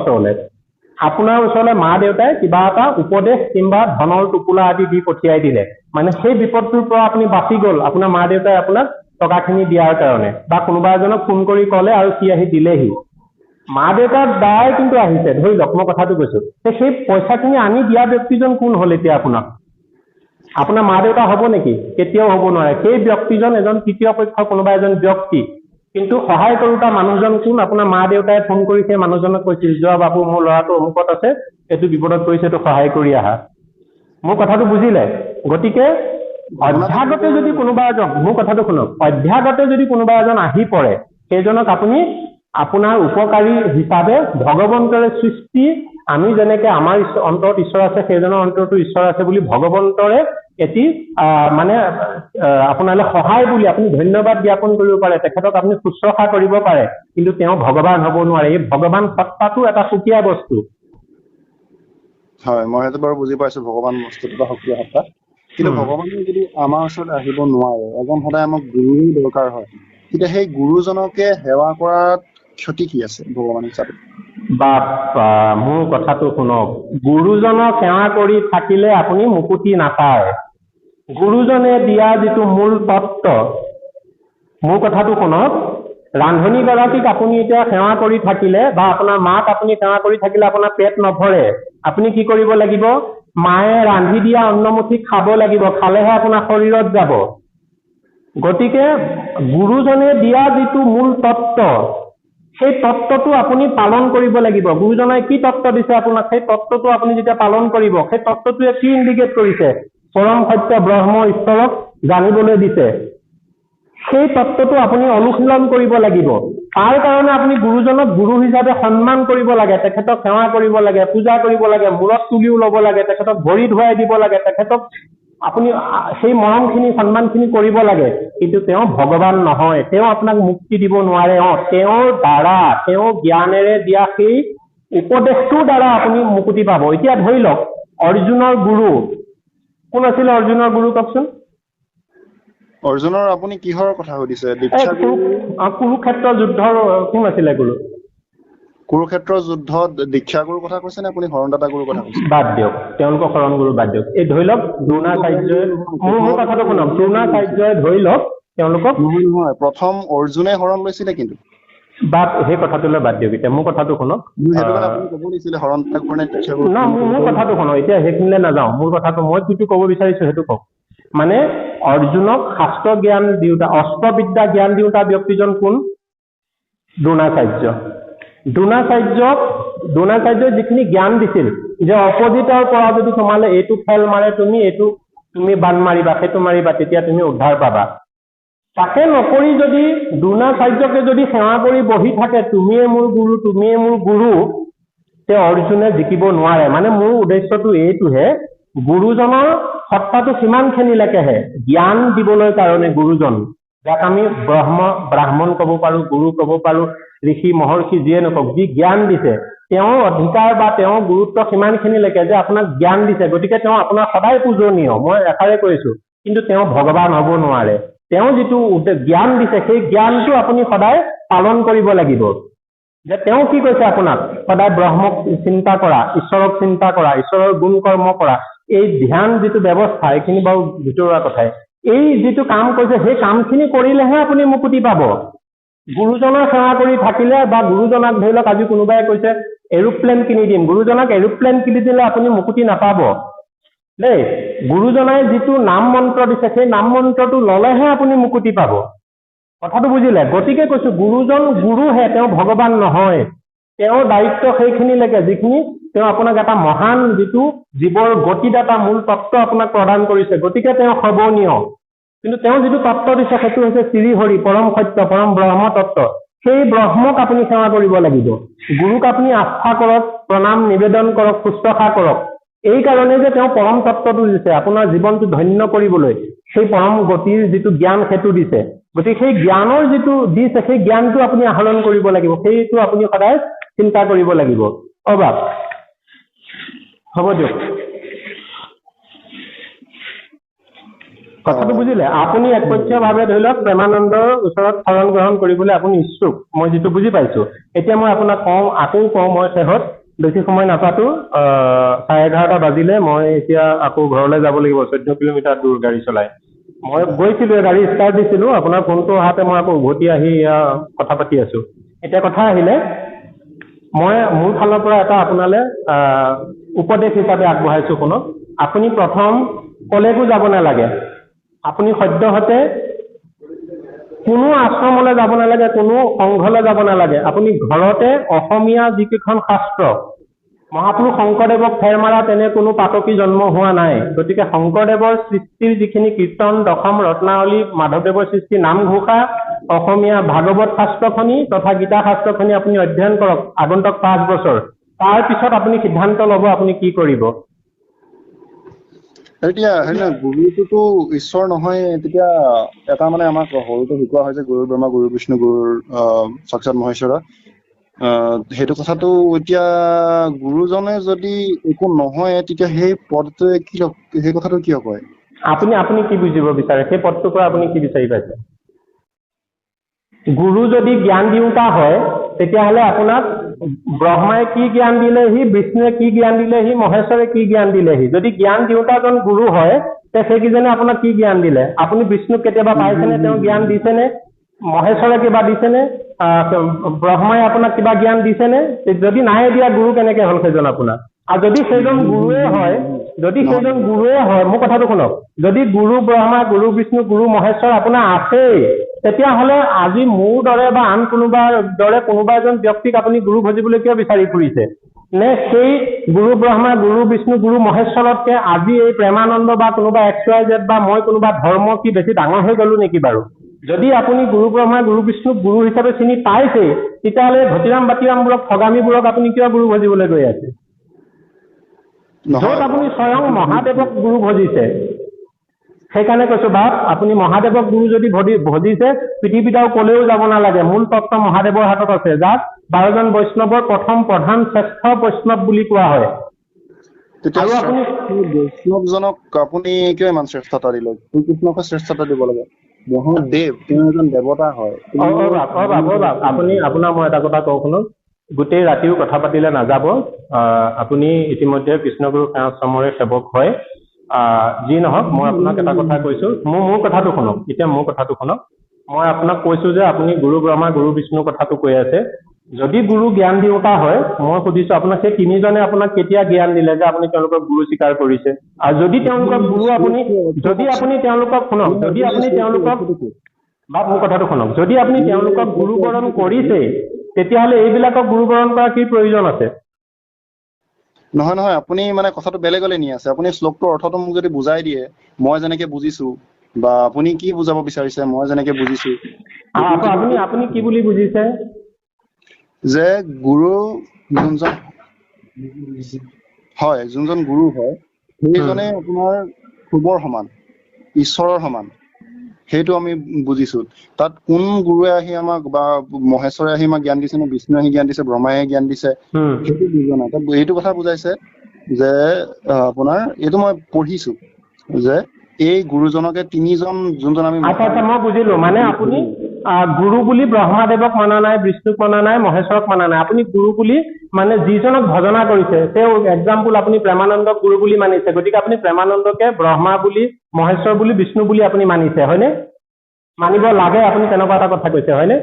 ওচৰলৈ মা দেউতাই কিবা এটা উপদেশ কিংবা ধনৰ টোপোলা আদি দি পঠিয়াই দিলে, মানে সেই বিপদটোৰ পৰা আপুনি বাচি গ'ল আপোনাৰ মা দেউতাই আপোনাক টকাখিনি দিয়াৰ কাৰণে, বা কোনোবা এজনক ফোন কৰি ক'লে আৰু সি আহি দিলেহি, মা দেউতাৰ দ্বাৰাই কিন্তু আহিছে, ধৰি লওক মই কথাটো কৈছো, সেই পইচাখিনি আনি দিয়া ব্যক্তিজন কোন হ'ল? এতিয়া আপোনাৰ মা দেউতা হ'ব নেকি? কেতিয়াও হ'ব নোৱাৰে। সেই ব্যক্তিজন এজন তৃতীয় পক্ষ, কোনোবা এজন ব্যক্তি, কিন্তু সহায় কৰোতা মানুহজন কোন? আপোনাৰ মা দেউতাই ফোন কৰি সেই মানুহজনক কৈছিল, যোৱা বাবু মোৰ ল'ৰাটো অমুকত আছে, এইটো বিপদত পৰিছে, এইটো সহায় কৰি আহা। মোৰ কথাটো বুজিলে? গতিকে অভ্যাগতে যদি কোনোবা এজন, মোৰ কথাটো শুনক, অভ্যাগতে যদি কোনোবা এজন আহি পৰে, সেইজনক আপুনি আপোনাৰ উপকাৰী হিচাপে ভগৱন্তৰে সৃষ্টি, আমি যেনেকে আমাৰ অন্তৰত ঈশ্বৰ আছে, সেইজনৰ অন্তৰতো ঈশ্বৰ আছে বুলি ভগৱন্তৰে এটি মানে আপোনালৈ সহায় বুলি আপুনি ধন্যবাদ জ্ঞাপন কৰিব পাৰে, তেখেতক আপুনি শুশ্ৰূষা কৰিব পাৰে, কিন্তু তেওঁ ভগৱান হ'ব নোৱাৰে। এই ভগৱান সত্তাটো এটা সুকীয়া বস্তু। হয়, মই সেইটো বাৰু বুজি পাইছো, ভগৱান বস্তুটো এটা সক্ৰিয় সত্তা, কিন্তু ভগৱানে যদি আমাৰ ওচৰত আহিব নোৱাৰে, এজন সদায় আমাক গুৰুৰ দৰকাৰ হয়, তেতিয়া সেই গুৰুজনকে সেৱা কৰাত ক্ষতি কি আছে ভগৱান হিচাপে? বাপ্পা, মোৰ কথাটো শুনক, গুৰুজনক সেৱা কৰি থাকিলে আপুনি মুকুতি নাপায়। গুৰুজনে দিয়া যিটো মূল তত্ত্ব, মোৰ কথাটো শুনক, ৰান্ধনীগৰাকীক আপুনি এতিয়া সেৱা কৰি থাকিলে বা আপোনাৰ মাক আপুনি সেৱা কৰি থাকিলে আপোনাৰ পেট নভৰে। আপুনি কি কৰিব লাগিব? মায়ে ৰান্ধি দিয়া অন্নমুঠি খাব লাগিব, খালেহে আপোনাৰ শৰীৰত যাব। গতিকে গুৰুজনে দিয়া যিটো মূল তত্ত্ব, সেই তত্ত্বটো আপুনি পালন কৰিব লাগিব। গুৰুজনে কি তত্ত্ব দিছে আপোনাক, সেই তত্ত্বটো আপুনি যেতিয়া পালন কৰিব, সেই তত্ত্বটোৱে কি ইণ্ডিকেট কৰিছে? পৰম সত্য ব্ৰহ্ম ঈশ্বৰক জানিবলৈ দিছে। সেই তত্ত্বটো আপুনি অনুশীলন কৰিব লাগিব। তাৰ কাৰণে আপুনি গুৰুজনক গুৰু হিচাপে সন্মান কৰিব লাগে, তেখেতক সেৱা কৰিব লাগে, পূজা কৰিব লাগে, মূৰত তুলিও ল'ব লাগে, তেখেতক ভৰি ধুৱাই দিব লাগে, তেখেতক আপুনি সেই মৰমখিনি সন্মানখিনি কৰিব লাগে। কিন্তু তেওঁ ভগৱান নহয়, তেওঁ আপোনাক মুক্তি দিব নোৱাৰে। তেওঁৰ দ্বাৰা, তেওঁ জ্ঞানেৰে দিয়া সেই উপদেশটোৰ দ্বাৰা আপুনি মুক্তি পাব। এতিয়া ধৰি লওক অৰ্জুনৰ গুৰু কোন আছিলে? অৰ্জুনৰ গুৰু কওকচোন। অৰ্জুনৰ আপুনি কিহৰ কথা সুধিছে? কুৰুক্ষেত্ৰ যুদ্ধৰ কোন আছিলে গুৰু? কুৰুক্ষেত্ৰৰ যুদ্ধত দীক্ষাগুৰুৰ কথা কৈছে নে আপুনি হৰণদাতা গুৰুৰ কথা কৈছে? বাদ দিয়ক, তেওঁলোকৰ শৰণ গুৰু বাদ দিয়ক। এই ধৰি লওক দ্ৰোণাচাৰ্যই, মোৰ কথাটো শুনক, দ্ৰোণাচাৰ্যই ধৰি লওক তেওঁলোকক, নহয়, প্ৰথম অৰ্জুনে শৰণ লৈছিলে কিন্তু। বাদ, সেই কথাটোলৈ বাদ দিয়ক। এতিয়া মোৰ কথাটো শুনক, সেইটো কাৰণে আপুনি ক'ব লাগিছিলে হৰণদাতা গুৰু নে দীক্ষাগুৰু। মোৰ কথাটো শুনক, এতিয়া সেইখিনিলৈ নাযাওঁ। মোৰ কথাটো, মই যিটো ক'ব বিচাৰিছো সেইটো কওক। মানে অৰ্জুনক শাস্ত্ৰ জ্ঞান দিওঁতা, অস্ত্ৰবিদ্যা জ্ঞান দিওঁতা ব্যক্তিজন কোন? দ্ৰোণাচাৰ্য। দ্ৰোণাচাৰ্যই যিখিনি জ্ঞান দিছিল যে অপজিটৰ পৰা যদি তোমালে এইটো খেল মাৰে, তুমি বান মাৰিবা, সেইটো মাৰিবা, তেতিয়া তুমি উদ্ধাৰ পাবা। তাকে নকৰি যদি দ্ৰোণাচাৰ্যকে যদি সেৱা কৰি বহি থাকে, তুমিয়ে মোৰ গুৰু, তুমিয়ে মোৰ গুৰু, তে অৰ্জুনে জিকিব নোৱাৰে। মানে মোৰ উদ্দেশ্যটো এইটোহে, গুৰুজনৰ সত্তাটো সিমানখিনিলৈকেহে, জ্ঞান দিবলৈ কাৰণে গুৰুজন, যাক আমি ব্ৰাহ্মণ ক'ব পাৰো, গুৰু ক'ব পাৰো, ঋষি মহৰ্ষি যিয়ে নকওক, যি জ্ঞান দিছে, তেওঁৰ অধিকাৰ বা তেওঁৰ গুৰুত্ব সিমানখিনিলৈকে যে আপোনাক জ্ঞান দিছে, গতিকে তেওঁ আপোনাৰ সদায় পূজনীয়, মই এষাৰে কৈছো। কিন্তু তেওঁ ভগৱান হ'ব নোৱাৰে। তেওঁ যিটো জ্ঞান দিছে, সেই জ্ঞানটো আপুনি সদায় পালন কৰিব লাগিব। যে তেওঁ কি কৈছে আপোনাক? সদায় ব্ৰহ্মক চিন্তা কৰা, ঈশ্বৰক চিন্তা কৰা, ঈশ্বৰৰ গুণ কৰ্ম কৰা। এই ধ্যান যিটো ব্যৱস্থা, এইখিনি বাৰু ভিতৰুৱা কথাই, এই যিটো কাম কৰিছে, সেই কামখিনি কৰিলেহে আপুনি মুক্তি পাব। গুৰুজনক সেৱা কৰি থাকিলে বা গুৰুজনাক ধৰি লওক আজি কোনোবাই কৈছে এৰোপ্লেন কিনি দিম, গুৰুজনাক এৰোপ্লেন কিনি দিলে আপুনি মুক্তি নাপাব দেই। গুৰুজনাই যিটো নাম মন্ত্ৰ দিছে, সেই নাম মন্ত্ৰটো ললেহে আপুনি মুক্তি পাব। কথাটো বুজিলে? গতিকে কৈছো, গুৰুজন গুৰুহে, তেওঁ ভগৱান নহয়। তেওঁৰ দায়িত্ব সেইখিনিলৈকে যিখিনি তেওঁ আপোনাক এটা মহান যিটো জীৱৰ গতিদাতা মূল তত্ত্ব আপোনাক প্ৰদান কৰিছে, গতিকে তেওঁ সৰ্বনীয়। কিন্তু তেওঁ যিটো তত্ত্ব দিছে সেইটো হৈছে শ্ৰীহৰি, পৰম সত্য, পৰম ব্ৰহ্ম তত্ত্ব। সেই ব্ৰহ্মক আপুনি সেৱা কৰিব লাগিব। গুৰুক আপুনি আস্থা কৰক, প্ৰণাম নিবেদন কৰক, শুশ্ৰূষা কৰক। এই কাৰণে যে তেওঁ পৰম তত্ত্বটো দিছে, আপোনাৰ জীৱনটো ধন্য কৰিবলৈ সেই পৰম গতিৰ যিটো জ্ঞান সেইটো দিছে। গতিকে সেই জ্ঞানৰ যিটো দিছে সেই জ্ঞানটো আপুনি আহৰণ কৰিব লাগিব, সেইটো আপুনি সদায় চিন্তা কৰিব লাগিব। অবাক হ'ব দিয়ক, কথাটো বুজিলে? আপুনি একপক্ষীয়ভাৱে ধৰি লওক প্ৰেমানন্দৰ ওচৰত শৰণ গ্ৰহণ কৰিবলৈ আপুনি ইচ্ছুক, মই যিটো বুজি পাইছো। এতিয়া মই আপোনাক আকৌ কওঁ, মই শেষত বেছি সময় নাপাতো, 11:30 বাজিলে, মই এতিয়া আকৌ ঘৰলৈ যাব লাগিব, 14 কিলোমিটাৰ দূৰ গাড়ী চলাই। মই গৈছিলো, গাড়ী ষ্টাৰ্ট দিছিলো, আপোনাৰ ফোনটো অহাতে মই আকৌ উভতি আহি কথা পাতি আছো। এতিয়া কথা আহিলে, মই মোৰ ফালৰ পৰা এটা আপোনালৈ উপদেশ হিচাপে আগবঢ়াইছো শুনক। আপুনি প্ৰথম কলেজো যাব নালাগে, আপুনি সদ্যহতে কোনো আশ্ৰমলৈ যাব নালাগে, কোনো সংঘলৈ যাব নালাগে। আপুনি ঘৰতে অসমীয়া যিকেইখন শাস্ত্ৰ, মহাপুৰুষ শংকৰদেৱক ফেৰ মাৰা তেনে কোনো পাতকী জন্ম হোৱা নাই। গতিকে শংকৰদেৱৰ সৃষ্টিৰ যিখিনি কীৰ্তন, দশম ৰত্নাৱলী, মাধৱদেৱৰ সৃষ্টি নামঘোষা, অসমীয়া ভাগৱত শাস্ত্ৰখনি তথা গীতা শাস্ত্ৰখনি আপুনি অধ্যয়ন কৰক আগন্তুক 5 বছৰ। তাৰ পিছত আপুনি সিদ্ধান্ত ল'ব আপুনি কি কৰিব। এতিয়া হেৰি নহয়, গুৰুটোতো ঈশ্বৰ নহয়, তেতিয়া এটা মানে আমাক সৰুতে শিকোৱা হয় যে গুৰু ব্ৰহ্মা, গুৰু বিষ্ণু, গুৰুৰ সাক্ষাৎ মহেশ্বৰা। সেইটো কথাটো এতিয়া গুৰুজনে যদি একো নহয়, তেতিয়া সেই পদটোৱে কি, সেই কথাটো কিয় কয়? আপুনি কি বুজিব বিচাৰে, সেই পদটোৰ পৰা আপুনি কি বিচাৰি পাইছে? গুৰু যদি জ্ঞান দিওঁতা হয়, তেতিয়াহ'লে আপোনাক ব্ৰহ্মাই কি জ্ঞান দিলেহি, বিষ্ণুৱে কি জ্ঞান দিলেহি, মহেশ্বৰে কি জ্ঞান দিলেহি। যদি জ্ঞান দিওঁতাজন গুৰু হয়, তে সেইকেইজনে আপোনাক কি জ্ঞান দিলে? আপুনি বিষ্ণুক কেতিয়াবা পাইছেনে? তেওঁ জ্ঞান দিছেনে? মহেশ্বৰে কিবা দিছেনে? ব্ৰহ্মাই আপোনাক কিবা জ্ঞান দিছেনে? যদি নাই দিয়া, গুৰু কেনেকে হ'ল সেইজন আপোনাক? আৰু যদি সেইজন গুৰুৱে হয়, মোৰ কথাটো শুনক, যদি গুৰু ব্ৰহ্মা, গুৰু বিষ্ণু, গুৰু মহেশ্বৰ আপোনাৰ আছেই, তেতিয়াহ'লে আজি মোৰ দৰে বা আন কোনোবাৰ দৰে কোনোবা এজন ব্যক্তিক আপুনি গুৰু ভজিবলৈ কিয় বিচাৰি ফুৰিছে? নে সেই গুৰু ব্ৰহ্মা, গুৰু বিষ্ণু, গুৰু মহেশ্বৰতকে আজি এই প্ৰেমানন্দ বা কোনোবা XYZ বা মই কোনোবা ধৰ্ম কি বেছি ডাঙৰ হৈ গলো নেকি বাৰু? যদি আপুনি গুৰু ব্ৰহ্মা, গুৰু বিষ্ণুক গুৰু হিচাপে চিনি পাইছেই, তেতিয়াহ'লে ঘটিৰাম বাতিৰামবোৰক, ঠগামীবোৰক আপুনি কিয় গুৰু ভজিবলৈ গৈ আছে? য'ত আপুনি স্বয়ং মহাদেৱক গুৰু ভজিছে। সেইকাৰণে কৈছো বাপ, আপুনি মহাদেৱক গুৰু যদি ভজিছে, পৃথিৱীত আৰু কলেও যাব নালাগে, মূল তত্ত্ব মহাদেৱৰ হাতত আছে, যাক 12জন বৈষ্ণৱৰ প্ৰথম প্ৰধান শ্ৰেষ্ঠ বৈষ্ণৱ বুলি কোৱা হয়। আৰু আপুনি বৈষ্ণৱজনক আপুনি কিয় ইমান শ্ৰেষ্ঠতা দিলে? শ্ৰীকৃষ্ণকে শ্ৰেষ্ঠতা দিব লাগে। মহাদেৱ তেওঁ এজন দেৱতা হয়। আপোনাৰ মই এটা কথা কওঁ শুনক, গোটেই ৰাতিও কথা পাতিলে নাযাব। আপুনি ইতিমধ্যে কৃষ্ণগুৰু সেৱাশ্ৰমৰে সেৱক হয়। যি নহওক, মই আপোনাক এটা কথা কৈছো, মোৰ কথাটো শুনক, এতিয়া মোৰ কথাটো শুনক। মই আপোনাক কৈছো যে আপুনি গুৰু ব্ৰহ্মা, গুৰু বিষ্ণুৰ কথাটো কৈ আছে। যদি গুৰু জ্ঞান দিওঁতা হয়, মই সুধিছো আপোনাক সেই তিনিজনে আপোনাক কেতিয়া জ্ঞান দিলে যে আপুনি তেওঁলোকক গুৰু স্বীকাৰ কৰিছে? আৰু যদি তেওঁলোকক গুৰু যদি আপুনি তেওঁলোকক শুনক, যদি আপুনি তেওঁলোকক বা মোৰ কথাটো শুনক, যদি আপুনি তেওঁলোকক গুৰুবৰণ কৰিছে, তেতিয়াহ'লে এইবিলাকক গুৰুবৰণ কৰাৰ কি প্ৰয়োজন আছে? নহয়, আপুনি মানে কথাটো বেলেগলৈ নি আছে। আপুনি শ্লোকটোৰ অৰ্থটো মোক যদি বুজাই দিয়ে, মই যেনেকে বুজিছো, বা আপুনি কি বুজাব বিচাৰিছে মই যেনেকে বুজিছো। আপুনি কি বুলি বুজিছে? যে গুৰু যোনজন গুৰু হয়, সেইজনে আপোনাৰ ধ্ৰুৱৰ সমান, ঈশ্বৰৰ সমান, সেইটো আমি বুজিছো। তাত কোন গুৰুৱে আহি আমাক বা মহেশ্বৰে আহি আমাক জ্ঞান দিছে, নে বিষ্ণুৱে আহি জ্ঞান দিছে, ব্ৰহ্মাই জ্ঞান দিছে, সেইটো বুজোৱা নাই। তাত এইটো কথা বুজাইছে যে আপোনাৰ এইটো মই পঢ়িছো যে এই গুৰুজনকে তিনিজন, যোনজন আমি আচ্ছা মই বুজিলো। মানে আপুনি গুৰু বুলি ব্ৰহ্মাদেৱক মনা নাই, বিষ্ণুক মনা নাই, মহেশ্বৰক মনা নাই, আপুনি গুৰু বুলি মানে যিজনক ভজনা কৰিছে, তেওঁ এক্সাম্পল আপুনি প্ৰেমানন্দক গুৰু বুলি মানিছে। গতিকে আপুনি প্ৰেমানন্দকে ব্ৰহ্মা বুলি, মহেশ্বৰ বুলি, বিষ্ণু বুলি আপুনি মানিছে, হয়নে? মানিব লাগে, আপুনি তেনেকুৱা এটা কথা কৈছে, হয়নে?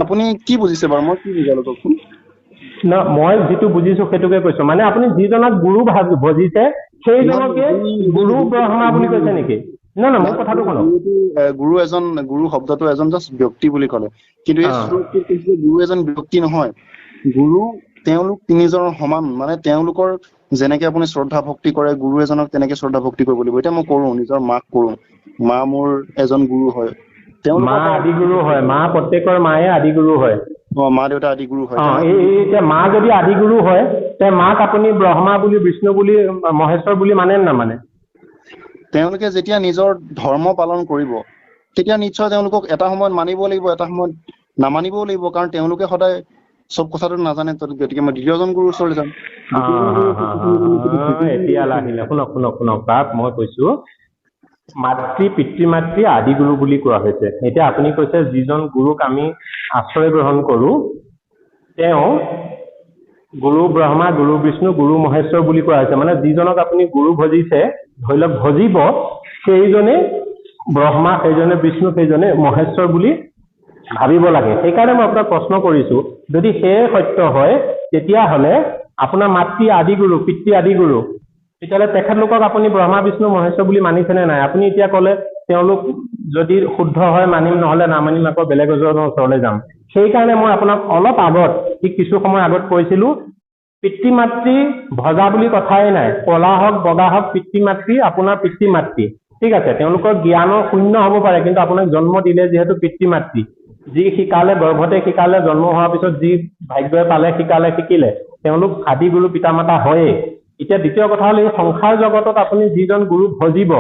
আপুনি কি বুজিছে বাৰু? মই কি বুজালো কওকচোন। মই যিটো বুজিছো সেইটোকে কৈছো। মানে আপুনি যিজনক গুৰু ভজিছে, সেইজনকে গুৰু ব্ৰহ্মা বুলি কৈছে নেকি? নহয়, মোৰ কথাটো শুনক। গুৰু শব্দটো এজন জাষ্ট ব্যক্তি বুলি ক'লে, কিন্তু এই শ্লোকটোত কৈছে গুৰু এজন ব্যক্তি নহয়, গুৰু তেওঁলোক তিনিজনৰ সমান। মানে তেওঁলোকৰ যেনেকে আপুনি শ্ৰদ্ধা ভক্তি কৰে, গুৰু এজনক তেনেকে শ্ৰদ্ধা ভক্তি কৰিব লাগিব। এতিয়া মই কৰো, নিজৰ মাক কৰো, মা মোৰ এজন গুৰু হয়, মা আদি গুৰু হয়, মা প্ৰত্যেকৰ মায়ে আদি গুৰু হয়। মা দেউতা আদি গুৰু হয়। এতিয়া মা যদি আদি গুৰু হয়, তে মাক আপুনি ব্ৰহ্মা বুলি, বিষ্ণু বুলি, মহেশ্বৰ বুলি মানে নামানে? তেওঁলোকে যেতিয়া নিজৰ ধৰ্ম পালন কৰিব, তেতিয়া নিশ্চয় তেওঁলোকক এটা সময়ত মানিব লাগিব, এটা সময়ত নামানিবও লাগিব, কাৰণ তেওঁলোকে সদায় চব কথাটো নাজানে। গতিকে মই দ্বিতীয়জন গুৰুৰ ওচৰলৈ যাম। এতিয়া আহিলে শুনক বাপ, মই কৈছো মাতৃ পিতৃ মাতৃ আদি গুৰু বুলি কোৱা হৈছে। এতিয়া আপুনি কৈছে যিজন গুৰুক আমি আশ্ৰয় গ্ৰহণ কৰো তেওঁ গুৰু ব্ৰহ্মা, গুৰু বিষ্ণু, গুৰু মহেশ্বৰ বুলি কোৱা হৈছে। মানে যিজনক আপুনি গুৰু ভজিছে, ধৰি লওক ভজিব, সেইজনে ব্ৰহ্মা, সেইজনে বিষ্ণু, সেইজনে মহেশ্বৰ বুলি ভাবিব লাগে। সেইকাৰণে মই আপোনাক প্ৰশ্ন কৰিছো, যদি সেয়ে সত্য হয় তেতিয়াহ'লে আপোনাৰ মাতৃ আদি গুৰু, পিতৃ আদি গুৰু, তেতিয়াহ'লে তেখেতলোকক আপুনি ব্ৰহ্মা বিষ্ণু মহেশ্বৰ বুলি মানিছেনে নাই? আপুনি এতিয়া ক'লে তেওঁলোক যদি শুদ্ধ হয় মানিম, নহ'লে নামানিম, আকৌ বেলেগ এজনৰ ওচৰলৈ যাম। সেইকাৰণে মই আপোনাক অলপ আগত, কিছু সময় আগত কৈছিলো, পিতৃ মাতৃ ভজা বুলি কথাই নাই। কলা হওক বগা হওক, পিতৃ মাতৃ আপোনাৰ পিতৃ মাতৃ, ঠিক আছে। তেওঁলোকৰ জ্ঞানৰ শূন্য হ'ব পাৰে, কিন্তু আপোনাক জন্ম দিলে যিহেতু পিতৃ মাতৃ, যি শিকালে গৰ্ভতে শিকালে, জন্ম হোৱাৰ পিছত যি ভাগ্যই পালে শিকিলে, তেওঁলোক আদি গুৰু পিতা মাতা হয়েই। এতিয়া দ্বিতীয় কথা হ'ল, এই সংসাৰ জগতত আপুনি যিজন গুৰু ভজিব,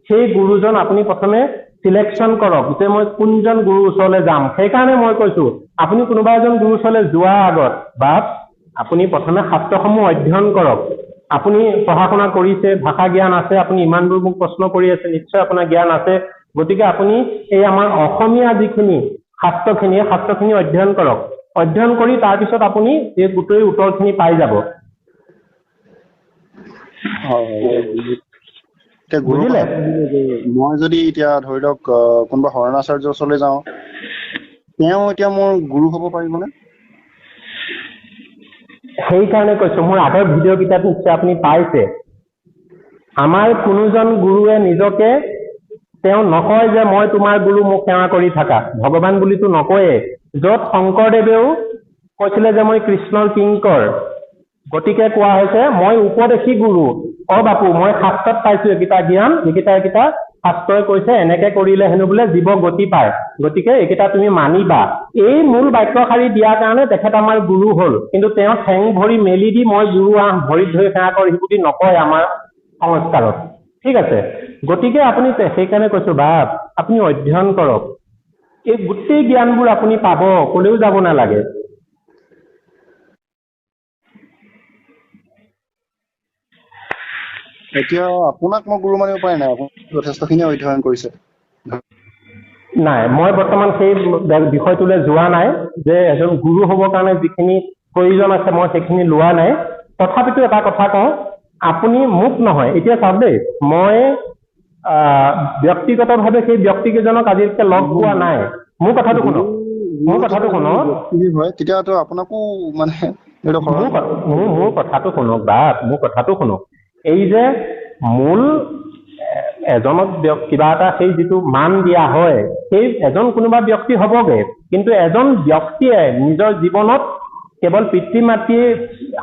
সেই গুৰুজন আপুনি প্ৰথমে চিলেকশ্যন কৰক যে মই কোনজন গুৰুৰ ওচৰলৈ যাম। সেইকাৰণে মই কৈছো আপুনি কোনোবা এজন গুৰুৰ ওচৰলৈ যোৱাৰ আগত বা আপুনি প্ৰথমে শাস্ত্ৰসমূহ অধ্যয়ন কৰক। আপুনি পঢ়া শুনা কৰিছে, ভাষা জ্ঞান আছে, আপুনি ইমানবোৰ মোক প্ৰশ্ন কৰি আছে, নিশ্চয় আপোনাৰ জ্ঞান আছে। গতিকে আপুনি এই আমাৰ অসমীয়া যিখিনি শাস্ত্ৰখিনি অধ্যয়ন কৰক। অধ্যয়ন কৰি তাৰপিছত আপুনি এই গোটেই উত্তৰখিনি পাই যাব। এতিয়া গুৰু বুজিলে? মই যদি এতিয়া ধৰি লওক কোনোবা শৰণাচাৰ্যৰ ওচৰলৈ যাওঁ, তেওঁ এতিয়া মোৰ গুৰু হ'ব পাৰিবনে? সেইকাৰণে কৈছো, মোৰ আগৰ ভিডিঅ' কেইটাত নিশ্চয় আপুনি পাইছে, আমাৰ কোনোজন গুৰুৱে নিজকে তেওঁ নকয় যে মই তোমাৰ গুৰু, মোক সেৱা কৰি থাকা, ভগৱান বুলিতো নকয়ে। য'ত শংকৰদেৱেও কৈছিলে যে মই কৃষ্ণৰ কিংকৰ, গতিকে কোৱা হৈছে মই উপদেশী গুৰু। বাপু, মই শাস্ত্ৰত পাইছো এইকেইটা জ্ঞান, এইকেইটা শাস্ত্ৰই কৈছে এনেকে কৰিলে হেনো বোলে জীৱ গতি পায়, গতিকে এইকেইটা তুমি মানিবা। এই মূল বাক্যশাৰী দিয়াৰ কাৰণে তেখেত আমাৰ গুৰু হ'ল। কিন্তু তেওঁ ঠেং ভৰি মেলি দি মই গুৰু ভৰিত ধৰি সেৱা কৰি বুলি নকয় আমাৰ সংস্কাৰত, ঠিক আছে। গতিকে আপুনি সেইকাৰণে কৈছো বাপ, আপুনি অধ্যয়ন কৰক, এই গোটেই জ্ঞানবোৰ আপুনি পাব, কলেও যাব নালাগে। এতিয়া আপোনাক মই গুৰু মানিব পাৰে নাই? আপুনি যথেষ্টখিনি অধ্যয়ন কৰিছে। নাই, মই বৰ্তমান সেই বিষয়টোলৈ যোৱা নাই যে এজন গুৰু হ'বৰ কাৰণে যিখিনি প্ৰয়োজন আছে মই সেইখিনি লোৱা নাই। তথাপিতো এটা কথা কওঁ, আপুনি মোক নহয়, এতিয়া চাওক দেই, মই ব্যক্তিগতভাৱে সেই ব্যক্তিকেইজনক আজিলৈকে লগ পোৱা নাই। মোৰ কথাটো শুনক, হয় তেতিয়াতো আপোনাকো মানে মোৰ কথাটো শুনক বাপ, মোৰ কথাটো শুনক। এই যে মূল এজনক কিবা এটা সেই যিটো মান দিয়া হয়, সেই এজন কোনোবা ব্যক্তি হ'বগে, কিন্তু এজন ব্যক্তিয়ে নিজৰ জীৱনত কেৱল পিতৃ মাতৃ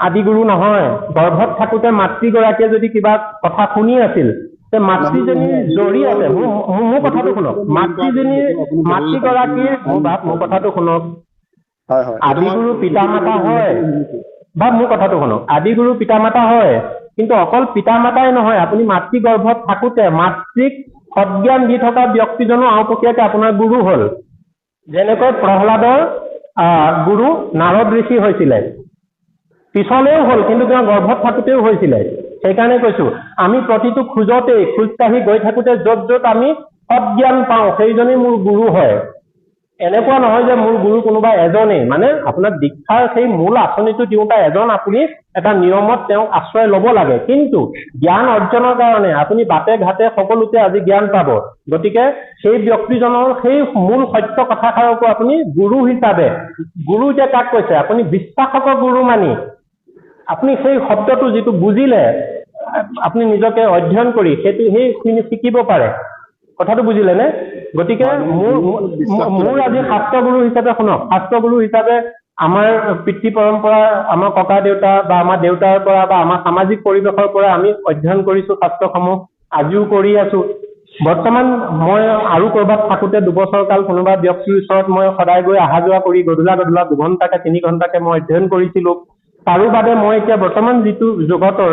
আদি গুৰু নহয়, গৰ্ভত থাকোতে মাতৃগৰাকীয়ে যদি কিবা কথা শুনি আছিল, মাতৃজনীৰ জৰিয়তে, মোৰ কথাটো শুনক, মাতৃগৰাকীৰ মোৰ কথাটো শুনক, আদিগুৰু পিতা মাতা হয় বা মোৰ কথাটো শুনক, আদিগুৰু পিতা মাতা হয়, কিন্তু অকল পিতা মাতাই নহয়, আপুনি মাতৃ গৰ্ভত থাকোতে মাতৃক সজ্ঞান দি থকা ব্যক্তিজনো আওপকীয়াকে আপোনাৰ গুৰু হ'ল। যেনেকৈ প্ৰহ্লাদৰ গুৰু নাৰদ ঋষি হৈছিলে, পিছলেও হ'ল, কিন্তু তেওঁ গৰ্ভত থাকোতেও হৈছিলে। সেইকাৰণে কৈছো, আমি প্ৰতিটো খোজতেই খোজকাঢ়ি গৈ থাকোতে য'ত য'ত আমি সজ্ঞান পাওঁ, সেইজনেই মোৰ গুৰু হয়। এনেকুৱা নহয় যে মোৰ গুৰু কোনোবা এজনেই, মানে আপোনাৰ দীক্ষাৰ সেই মূল আঁচনিটো দিওঁতে এজন আপুনি এটা নিয়মত তেওঁক আশ্ৰয় ল'ব লাগে, কিন্তু জ্ঞান অৰ্জনৰ কাৰণে আপুনি বাটে ঘাটে সকলোতে আজি জ্ঞান পাব। গতিকে সেই ব্যক্তিজনৰ সেই মূল সত্য কথাষাৰকো আপুনি গুৰু হিচাপে, গুৰু যে কাক কৈছে, আপুনি বিশ্বাসক গুৰু মানি আপুনি সেই শব্দটো যিটো বুজিলে, আপুনি নিজকে অধ্যয়ন কৰি সেইখিনি শিকিব পাৰে। কথাটো বুজিলে নে? গতিকে মোৰ আজি শাস্ত্ৰগুৰু হিচাপে শুনক, শাস্ত্ৰগুৰু হিচাপে আমাৰ পিতৃ পৰম্পৰা, আমাৰ ককা দেউতা বা আমাৰ দেউতাৰ পৰা বা আমাৰ সামাজিক পৰিৱেশৰ পৰা আমি অধ্যয়ন কৰিছো শাস্ত্ৰসমূহ, আজিও কৰি আছো। বৰ্তমান মই আৰু কৰবাত থাকোতে 2 বছৰ কাল কোনোবা ব্যক্তিৰ ওচৰত মই সদায় গৈ অহা যোৱা কৰি গধূলা 2 ঘণ্টাকে 3 ঘণ্টাকে মই অধ্যয়ন কৰিছিলো। তাৰো বাদে মই এতিয়া বৰ্তমান যিটো জগতৰ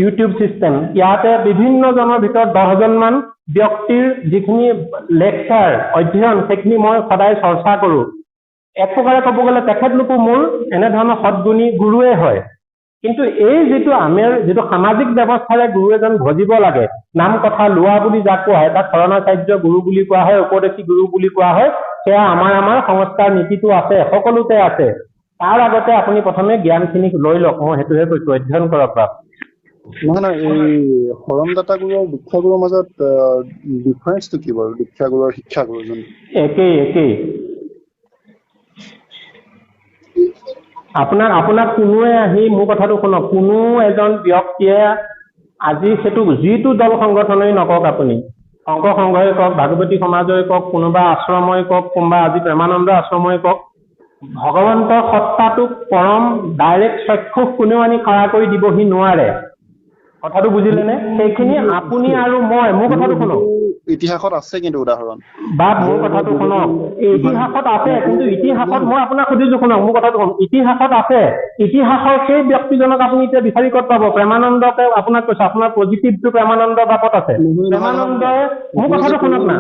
ইউটিউব চিষ্টেম, ইয়াতে বিভিন্ন জনৰ ভিতৰত 10 জন মান ব্যক্তিৰ যিখিনি লেকচাৰ অধ্যয়ন সেইখিনি মই সদায় চৰ্চা কৰোঁ। এক প্ৰকাৰে ক'ব গ'লে তেখেতলোকো মোৰ এনেধৰণৰ সদগুণী গুৰুৱে হয়। কিন্তু এই যিটো আমাৰ যিটো সামাজিক ব্যৱস্থাৰে গুৰু এজন ভজিব লাগে, নাম কথা লোৱা বুলি যাক কোৱা হয়, তাক শৰণাচাৰ্য গুৰু বুলি কোৱা হয়, উপদেশী গুৰু বুলি কোৱা হয়, সেয়া আমাৰ সংস্কাৰ নীতিটো আছে, সকলোতে আছে। তাৰ আগতে আপুনি প্ৰথমে জ্ঞানখিনি লৈ লওক, মই সেইটোহে কৈছোঁ, অধ্যয়ন কৰক বাপ। নহয় এই শৰণদাতা গুৰু আৰু দীক্ষা গুৰুৰ মাজত ডিফাৰেন্সটো কি বাৰু? দীক্ষা গুৰু আৰু শিক্ষা গুৰু যোনটো একেই আপোনাক কোনোৱে আহি মোৰ কথাটো শুনক, কোনো এজন ব্যক্তিয়ে আজি সেইটো যিটো দল সংগঠনেই নকওক, আপুনি শংকৰ সংঘই কওক, ভাগৱতী সমাজই কওক, কোনোবা আশ্ৰমই কওক, কোনোবা আজি প্ৰেমানন্দ আশ্ৰমই কওক, ভগৱন্তৰ সত্তাটোক পৰম ডাইৰেক্ট চক্ষুষ কোনেও আনি খাৰা কৰি দিবহি নোৱাৰে। কথাটো বুজিলেনে? সেইখিনি আপুনি আৰু মই, মোৰ কথাটো শুনক। ইতিহাসত আছে কিন্তু উদাহৰণ। বাপ মোৰ কথাটো শুনক, ইতিহাসত আছে, কিন্তু ইতিহাসত মই আপোনাক সুধিছো শুনক, মোৰ কথাটো শুনক, ইতিহাসত আছে। ইতিহাসৰ সেই ব্যক্তিজনক আপুনি এতিয়া বিচাৰি ক'ত পাব? প্ৰেমানন্দকে আপোনাক কৈছো, আপোনাৰ পজিটিভটো প্ৰেমানন্দ বাপত আছে। প্ৰেমানন্দই, মোৰ কথাটো শুনক না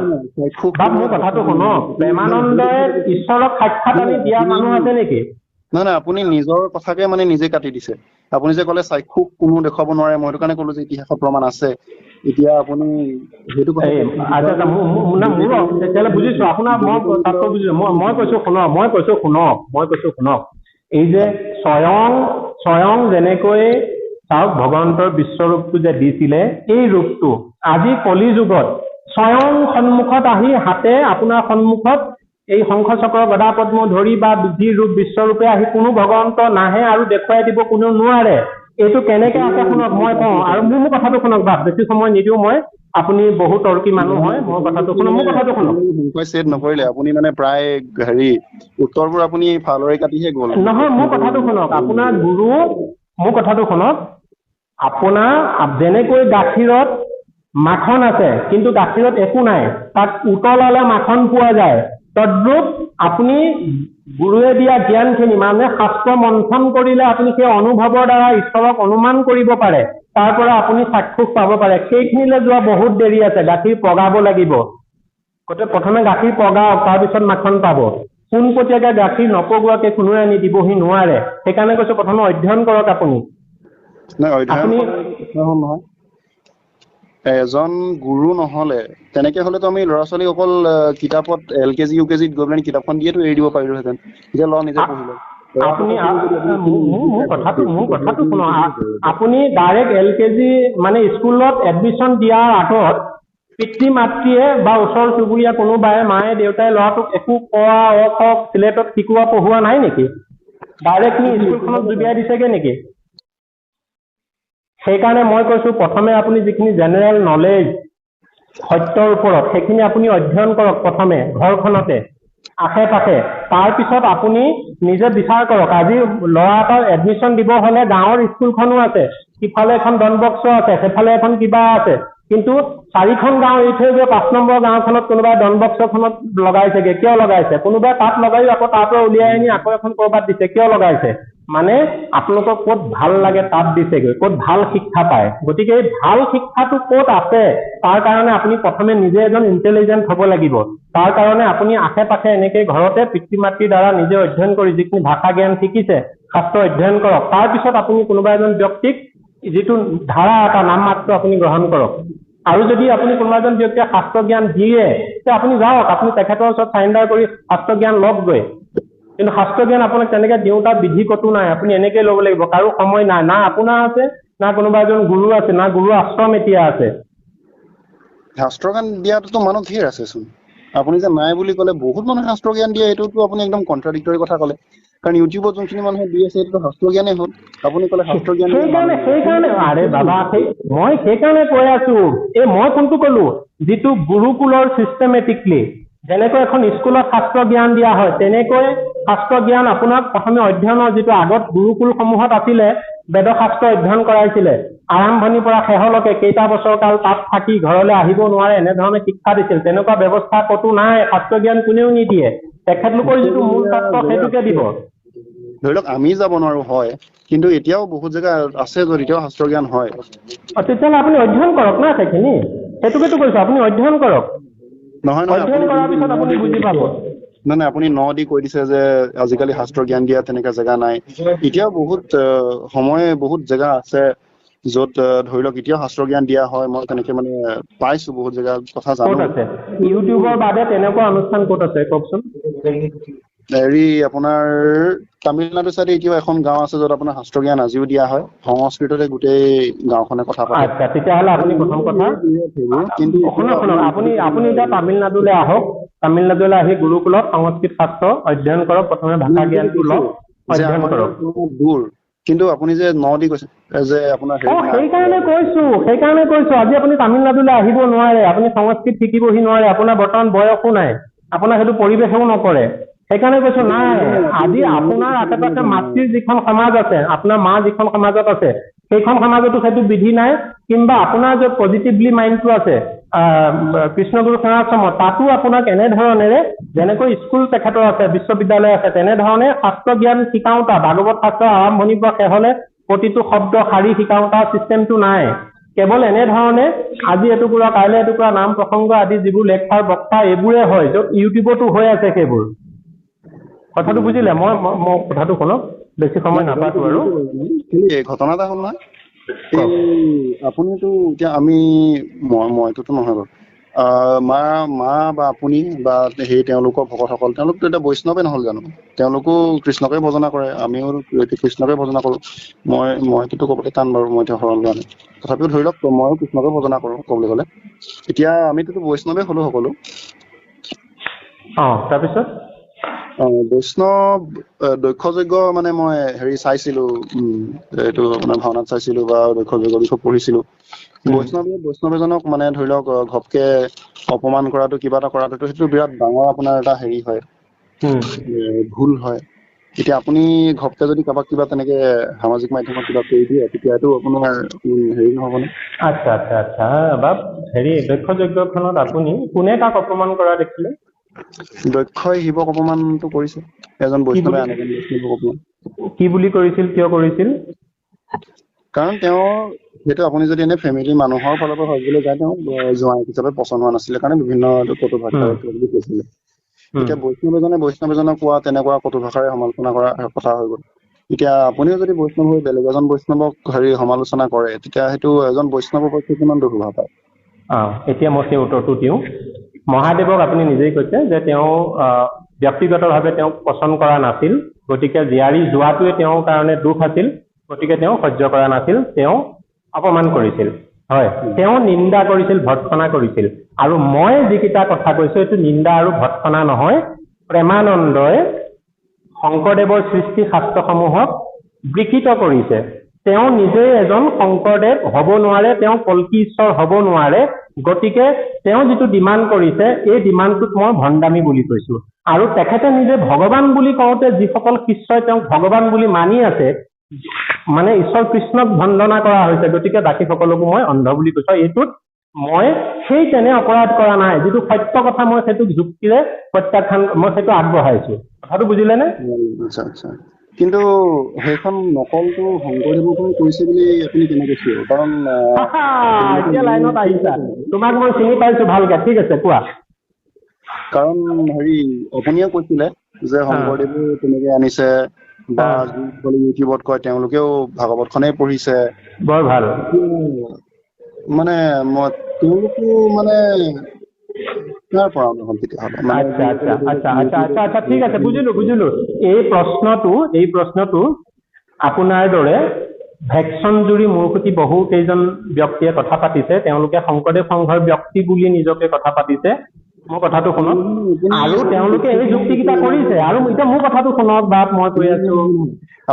বাপ, মোৰ কথাটো শুনক, প্ৰেমানন্দই ঈশ্বৰক সাক্ষাৎ আনি দিয়া মানুহ আছে নেকি? নহয় আপুনি নিজৰ কথাকে মানে নিজে কাটি দিছে। আপুনি যে ক'লে চাক্ষুষ কোনো দেখুৱাব নোৱাৰে, মই সেইটো কাৰণে ক'লো যে ইতিহাসৰ প্ৰমাণ আছে। এতিয়া আপুনি সেইটো কথা তেতিয়াহ'লে বুজিছো আপোনাৰ, মই তাতকৈ বুজিছো, মই কৈছো শুনক, এই যে স্বয়ং যেনেকৈ চাওক ভগৱন্তৰ বিশ্বৰূপটো যে দিছিলে, এই ৰূপটো আজি কলি যুগত স্বয়ং সন্মুখত আহি হাতে আপোনাৰ সন্মুখত এই শংখ চক্ৰ গদা পদ্ম ধৰি বা যি ৰূপ বিশ্বৰূপে আহি কোনো ভগৱন্ত নাহে আৰু দেখুৱাই দিব কোনেও নোৱাৰে। এইটো কেনেকে আছে শুনক, মই কওঁ, আৰু মোৰ কথাটো শুনক বাপ, বেছি সময় নিদিওঁ মই, আপুনি বহু তৰ্কী মানুহ হয়, মোৰ কথাটো শুনক। নকৰিলে আপুনি মানে প্ৰায় উত্তৰবোৰ আপুনি ফালৰি কাটিহে গ'ল। নহয়, মোৰ কথাটো শুনক, আপোনাৰ গুৰু, মোৰ কথাটো শুনক, আপোনাৰ যেনেকৈ গাখীৰত মাখন আছে কিন্তু গাখীৰত একো নাই, তাত উতলালে মাখন পোৱা যায়, তদ্ৰূপ আপুনি গুৰুৱে দিয়া জ্ঞানখিনি মানে শাস্ত্ৰ মন্থন কৰিলে আপুনি সেই অনুভৱৰ দ্বাৰা ঈশ্বৰক অনুমান কৰিব পাৰে, তাৰ পৰা আপুনি চাক্ষুষ পাব পাৰে। সেইখিনিলৈ যোৱা বহুত দেৰি আছে, গাখীৰ পগাব লাগিব। গতিকে প্ৰথমে গাখীৰ পগাওক, তাৰপিছত মাখন পাব। পোনপটীয়াকৈ গাখীৰ নপগোৱাকৈ কোনোৱে আনি দিবহি নোৱাৰে। সেইকাৰণে কৈছো প্ৰথমে অধ্যয়ন কৰক আপুনি। নহয়, এজন গুৰু নহলে তেনেকে হলেতো আমি ল'ৰা ছোৱালীক অকল কিতাপত LKG UKG গৈ পেলাই কিতাপখন দিয়েতো এৰি দিব পাৰিলোহেঁতেন। এতিয়া ল'ৰা নিজে পঢ়িব। আপুনি মোৰ কথাটো শুনক, আপুনি ডাইৰেক্ট LKG মানে স্কুলত এডমিশ্যন দিয়াৰ আগত পিতৃ মাতৃয়ে বা ওচৰ চুবুৰীয়া কোনোবাই, মায়ে দেউতাই ল'ৰাটোক একো কোৱা অকক চিলেটত শিকোৱা পঢ়োৱা নাই নেকি? ডাইৰেক্টলি স্কুলখনত জুবিয়াই দিছেগে নেকি? সেইকাৰণে মই কৈছো প্ৰথমে আপুনি যিখিনি জেনেৰেল নলেজ সত্যৰ ওপৰত সেইখিনি আপুনি অধ্যয়ন কৰক প্ৰথমে ঘৰখনতে আশে পাশে, তাৰপিছত আপুনি নিজে বিচাৰ কৰক। আজি ল'ৰা এটাৰ এডমিশ্যন দিব হলে গাঁৱৰ স্কুলখনো আছে, সিফালে এখন ডনবক্স আছে, সেইফালে এখন কিবা আছে, কিন্তু 4খন গাঁও এৰি থৈ গৈ 5 নম্বৰ গাঁওখনত কোনোবাই ডনবক্সখনত লগাইছেগে। কিয় লগাইছে? কোনোবাই তাত লগাই আকৌ তাৰ পৰা উলিয়াই আনি আকৌ এখন কৰবাত দিছে। কিয় লগাইছে? মানে আপোনালোকক ক'ত ভাল লাগে তাত দিছেগৈ, ক'ত ভাল শিক্ষা পায়। গতিকে এই ভাল শিক্ষাটো ক'ত আছে তাৰ কাৰণে আপুনি প্ৰথমে নিজে এজন ইণ্টেলিজেণ্ট হ'ব লাগিব। তাৰ কাৰণে আপুনি আশে পাশে এনেকে ঘৰতে পিতৃ মাতৃৰ দ্বাৰা নিজে অধ্যয়ন কৰি যিখিনি ভাষা জ্ঞান শিকিছে শাস্ত্ৰ অধ্যয়ন কৰক। তাৰপিছত আপুনি কোনোবা এজন ব্যক্তিক যিটো ধাৰা এটা নাম মাত্ৰ আপুনি গ্ৰহণ কৰক। আৰু যদি আপুনি কোনোবা এজন ব্যক্তিয়ে শাস্ত্ৰ জ্ঞান দিয়ে তেতিয়া আপুনি যাওক, আপুনি তেখেতৰ ওচৰত চাৰেণ্ডাৰ কৰি শাস্ত্ৰ জ্ঞান লওকগৈ। কিন্তু শাস্ত্ৰ জ্ঞান আপোনাক তেনেকে দিওঁতা বিধি কতো নাই, আপুনি এনেকে ল'ব লাগিব। কাৰো সময় নাই, না আপোনাৰ আছে না কোনোবা এজন গুৰু আছে, না গুৰু আশ্ৰম এতিয়া আছে। শাস্ত্ৰ জ্ঞান দিয়াটোতো মানুহ ধেৰ আছেচোন। আপুনি যে নাই বুলি ক'লে, বহুত মানুহে শাস্ত্ৰ জ্ঞান দিয়ে, এইটোতো আপুনি একদম কণ্ট্ৰাডিক্টৰী কথা ক'লে। কাৰণ ইউটিউবত যোনখিনি মানুহে দি আছে এইটোতো শাস্ত্ৰ জ্ঞানেই হ'ল। আপুনি ক'লে শাস্ত্ৰ জ্ঞান সেইকাৰণে আৰে বাবা, মই সেইকাৰণে কৈ আছো, মই কোনটো ক'লো, যিটো গুৰুকুলৰ চিষ্টেমেটিকলি যেনেকৈ এখন স্কুলত শাস্ত্ৰ জ্ঞান দিয়া হয় তেনেকৈ শাস্ত্ৰ জ্ঞান আপোনাক প্ৰথমে অধ্যয়নৰ যিটো আগত গুৰুকুলসমূহত আছিলে, বেদশাস্ত্ৰ অধ্যয়ন কৰাইছিলে, আৰম্ভণিৰ পৰা শেষলৈকে কেইটা বছৰ কাল তাত থাকি ঘৰলৈ আহিব নোৱাৰে এনেধৰণে শিক্ষা দিছিল। তেনেকুৱা ব্যৱস্থা কতো নাই, শাস্ত্ৰ জ্ঞান কোনেও নিদিয়ে। তেখেতলোকৰ যিটো মূল ছাত্ৰ সেইটোকে দিব। ধৰি লওক আমি যাব নোৱাৰো হয়, কিন্তু এতিয়াও বহুত জেগা আছে য'ত এতিয়াও শাস্ত্ৰ জ্ঞান হয়। তেতিয়াহ'লে আপুনি অধ্যয়ন কৰক না, সেইটোকেতো কৈছো, আপুনি অধ্যয়ন কৰক। নহয় নহয় অধ্যয়ন কৰাৰ পিছত আপুনি বুজি পাব। নাই আপুনি দি কৈ দিছে যে আজিকালি শাস্ত্ৰ জ্ঞান দিয়া তেনেকা জেগা নাই। এতিয়াও বহুত সময় বহুত জেগা আছে য'ত ধৰি লওক এতিয়াও শাস্ত্ৰ জ্ঞান দিয়া হয়। মই তেনেকে মানে পাইছো বহুত জেগা কথা ক'ত জানো। আছে ইউটিউবৰ বাদে তেনেকুৱা অনুষ্ঠান ক'ত আছে কওকচোন? হেৰি আপোনাৰ তামিলনাডু চাইডে এতিয়াও এখন গাঁও আছে য'ত আপোনাৰ শাস্ত্ৰ জ্ঞান আজিও দিয়া হয়। সংস্কৃততে গোটেই গাঁওখনে কথা পাতে। আচ্ছা, তেতিয়াহ'লে আপুনি প্ৰথম কথা কিন্তু শুনক শুনক, আপুনি এতিয়া তামিলনাডুলৈ আহক। তামিলনাডুলৈ আহি গুৰুকুলত সংস্কৃত শাস্ত্ৰ অধ্যয়ন কৰক। প্ৰথমে ভাষা জ্ঞানটো লওক, যে অধ্যয়ন আমাৰ কৰক। দূৰ, কিন্তু আপুনি যে দি কৈছে যে আপোনাৰ হেৰি নাই। সেইকাৰণে কৈছো আজি আপুনি তামিলনাডুলৈ আহিব নোৱাৰে, আপুনি সংস্কৃত শিকিবহি নোৱাৰে। আপোনাৰ বৰ্তমান বয়সো নাই, আপোনাৰ সেইটো পৰিৱেশো নকৰে। সেইকাৰণে কৈছো নাই, আজি আপোনাৰ আশে পাশে মাতৃৰ যিখন সমাজ আছে, আপোনাৰ মা যিখন সমাজত আছে, সেইখন সমাজতো সেইটো বিধি নাই। কিংবা আপোনাৰ য'ত পজিটিভলি মাইণ্ডটো আছে কৃষ্ণগুৰু সেৱাশ্ৰমত, তাতো আপোনাক এনেধৰণেৰে যেনেকৈ স্কুল তেখেতৰ আছে, বিশ্ববিদ্যালয় আছে, তেনেধৰণে শাস্ত্ৰ জ্ঞান শিকাওঁতা, ভাগৱত শাস্ত্ৰ আৰম্ভণিৰ পৰা শেষলৈ প্ৰতিটো শব্দ শাৰী শিকাওঁতা চিষ্টেমটো নাই। কেৱল এনেধৰণে আজি এটুকুৰা কাইলৈ এটুকুৰা নাম প্ৰসংগ আদি যিবোৰ লেকচাৰ বক্তা এইবোৰে হয়, য'ত ইউটিউবতো হৈ আছে সেইবোৰ। কথাটো বুজিলে? মই কথাটো শুনক, বেছি সময় নাপাতো আৰু। ঘটনা এটা হ'ল নহয়, এই আপুনিতো এতিয়া মইতোতো নহয় বাৰু, মা বা আপুনি বা সেই তেওঁলোকৰ ভকতসকল, তেওঁলোকতো এতিয়া বৈষ্ণৱে নহ'ল জানো? তেওঁলোকো কৃষ্ণকে ভজনা কৰে, আমিও কৃষ্ণকে ভজনা কৰো। মইতো ক'বলৈ টান বাৰু, মই এতিয়া শৰণ লোৱা নাই। তথাপিও ধৰি লওক মইও কৃষ্ণকে ভজনা কৰো ক'বলৈ গ'লে। এতিয়া আমিতো বৈষ্ণৱে হলো সকলো। তাৰপিছত বৈষ্ণৱ দক্ষ যজ্ঞ মানে মই হেৰি চাইছিলো, এইটো আপোনাৰ ভাওনাত চাইছিলো বা দক্ষ যজ্ঞৰ বিষয়ে পঢ়িছিলো। বৈষ্ণৱ এজনক মানে ধৰি লওক ঘপকে অপমান কৰাটো, কিবা এটা কৰাটো, সেইটো বিৰাট ডাঙৰ আপোনাৰ এটা হেৰি হয়, ভুল হয়। এতিয়া আপুনি ঘপকে যদি কাৰোবাক কিবা তেনেকে সামাজিক মাধ্যমত কিবা কৰি দিয়ে, তেতিয়াতো আপোনাৰ হেৰি নহ'বনে? আচ্ছা বাপ, হেৰি দক্ষ যজ্ঞখনত আপুনি কোনে কাক অপমান কৰা দেখিলে? দক্ষই শিৱক অপমানটো কৰিছে, এজন বৈষ্ণৱে আন এজন বৈষ্ণৱক অপমান। কি বুলি কৰিছিল, কিয় কৰিছিল? কাৰণ তেওঁ সেইটো আপুনি যদি এনে ফেমিলি মানুহৰ ফালৰ পৰা ভাবিবলৈ যায়, তেওঁ জোঁৱাই হিচাপে পচন্দ হোৱা নাছিলে কাৰণে বিভিন্ন কটু ভাষাৰে কৈছিলে। এতিয়া বৈষ্ণৱ এজনক কোৱা তেনেকুৱা কটু ভাষাৰে সমালোচনা কৰা কথা হৈ গ'ল। এতিয়া আপুনিও যদি বৈষ্ণৱ হৈ বেলেগ এজন বৈষ্ণৱক সমালোচনা কৰে, তেতিয়া সেইটো এজন বৈষ্ণৱৰ পক্ষে কিমান দুৰ্ভাৱ পায়। এতিয়া মই সেই উত্তৰটো দিওঁ। মহাদেৱক আপুনি নিজেই কৈছে যে তেওঁ ব্যক্তিগতভাৱে তেওঁক পচন্দ কৰা নাছিল, গতিকে জীয়াৰী যোৱাটোৱে তেওঁৰ কাৰণে দুখ আছিল, গতিকে তেওঁ সহ্য কৰা নাছিল, তেওঁ অপমান কৰিছিল। হয়, তেওঁ নিন্দা কৰিছিল, ভৰ্ৎসনা কৰিছিল। আৰু মই যিকেইটা কথা কৈছো, এইটো নিন্দা আৰু ভৰ্ৎসনা নহয়। প্ৰেমানন্দই শংকৰদেৱৰ সৃষ্টি শাস্ত্ৰসমূহক বিকৃত কৰিছে। তেওঁ নিজেই এজন শংকৰদেৱ হ'ব নোৱাৰে, তেওঁ কল্কি ঈশ্বৰ হ'ব নোৱাৰে। গতিকে তেওঁ যিটো ডিমাণ্ড কৰিছে, এই ডিমাণ্ডটোক মই ভণ্ডামি বুলি কৈছো। আৰু তেখেতে নিজে ভগৱান বুলি কওঁতে যিসকল শিষ্যই তেওঁক ভগৱান বুলি মানি আছে, মানে ঈশ্বৰ কৃষ্ণক বন্দনা কৰা হৈছে, গতিকে বাকী সকলকো মই অন্ধ বুলি কৈছো। এইটোত মই সেই তেনে অপৰাধ কৰা নাই, যিটো সত্য কথা মই সেইটোক যুক্তিৰে প্ৰত্যাখ্যান, মই সেইটো আগবঢ়াইছো। কথাটো বুজিলে নে? আচ্ছা। কিন্তু সেইখন নকলটো শংকৰদেৱৰ পৰাই কৰিছে বুলি আপুনি কেনেকৈ চিয়ৰ? কাৰণ এতিয়া লাইনত আহিছা, তোমাক মই চিনি পাইছো ভালকে। ঠিক আছে, কোৱা। কাৰণ হেৰি আপুনিয়ে কৈছিলে যে শংকৰদেৱে তেনেকে আনিছে, বা যিসকলে ইউটিউবত কয় তেওঁলোকেও ভাগৱতখনেই পঢ়িছে। বৰ ভাল। মানে তেওঁলোকো মানে তাৰ পৰা নহ'ল তেতিয়াহ'লে। আচ্ছা, ঠিক আছে, বুজিলো। এই প্ৰশ্নটো আপোনাৰ দৰে ভেকচন জুৰি মূৰসুটি বহু কেইজন ব্যক্তিয়ে কথা পাতিছে, তেওঁলোকে শংকৰদেৱ সংঘৰ ব্যক্তি বুলি নিজকে কথা পাতিছে। মোৰ কথাটো শুনক, আৰু তেওঁলোকে এই যুক্তিকেইটা কৰিছে। আৰু এতিয়া মোৰ কথাটো শুনক, বাপ, মই কৈ আছো,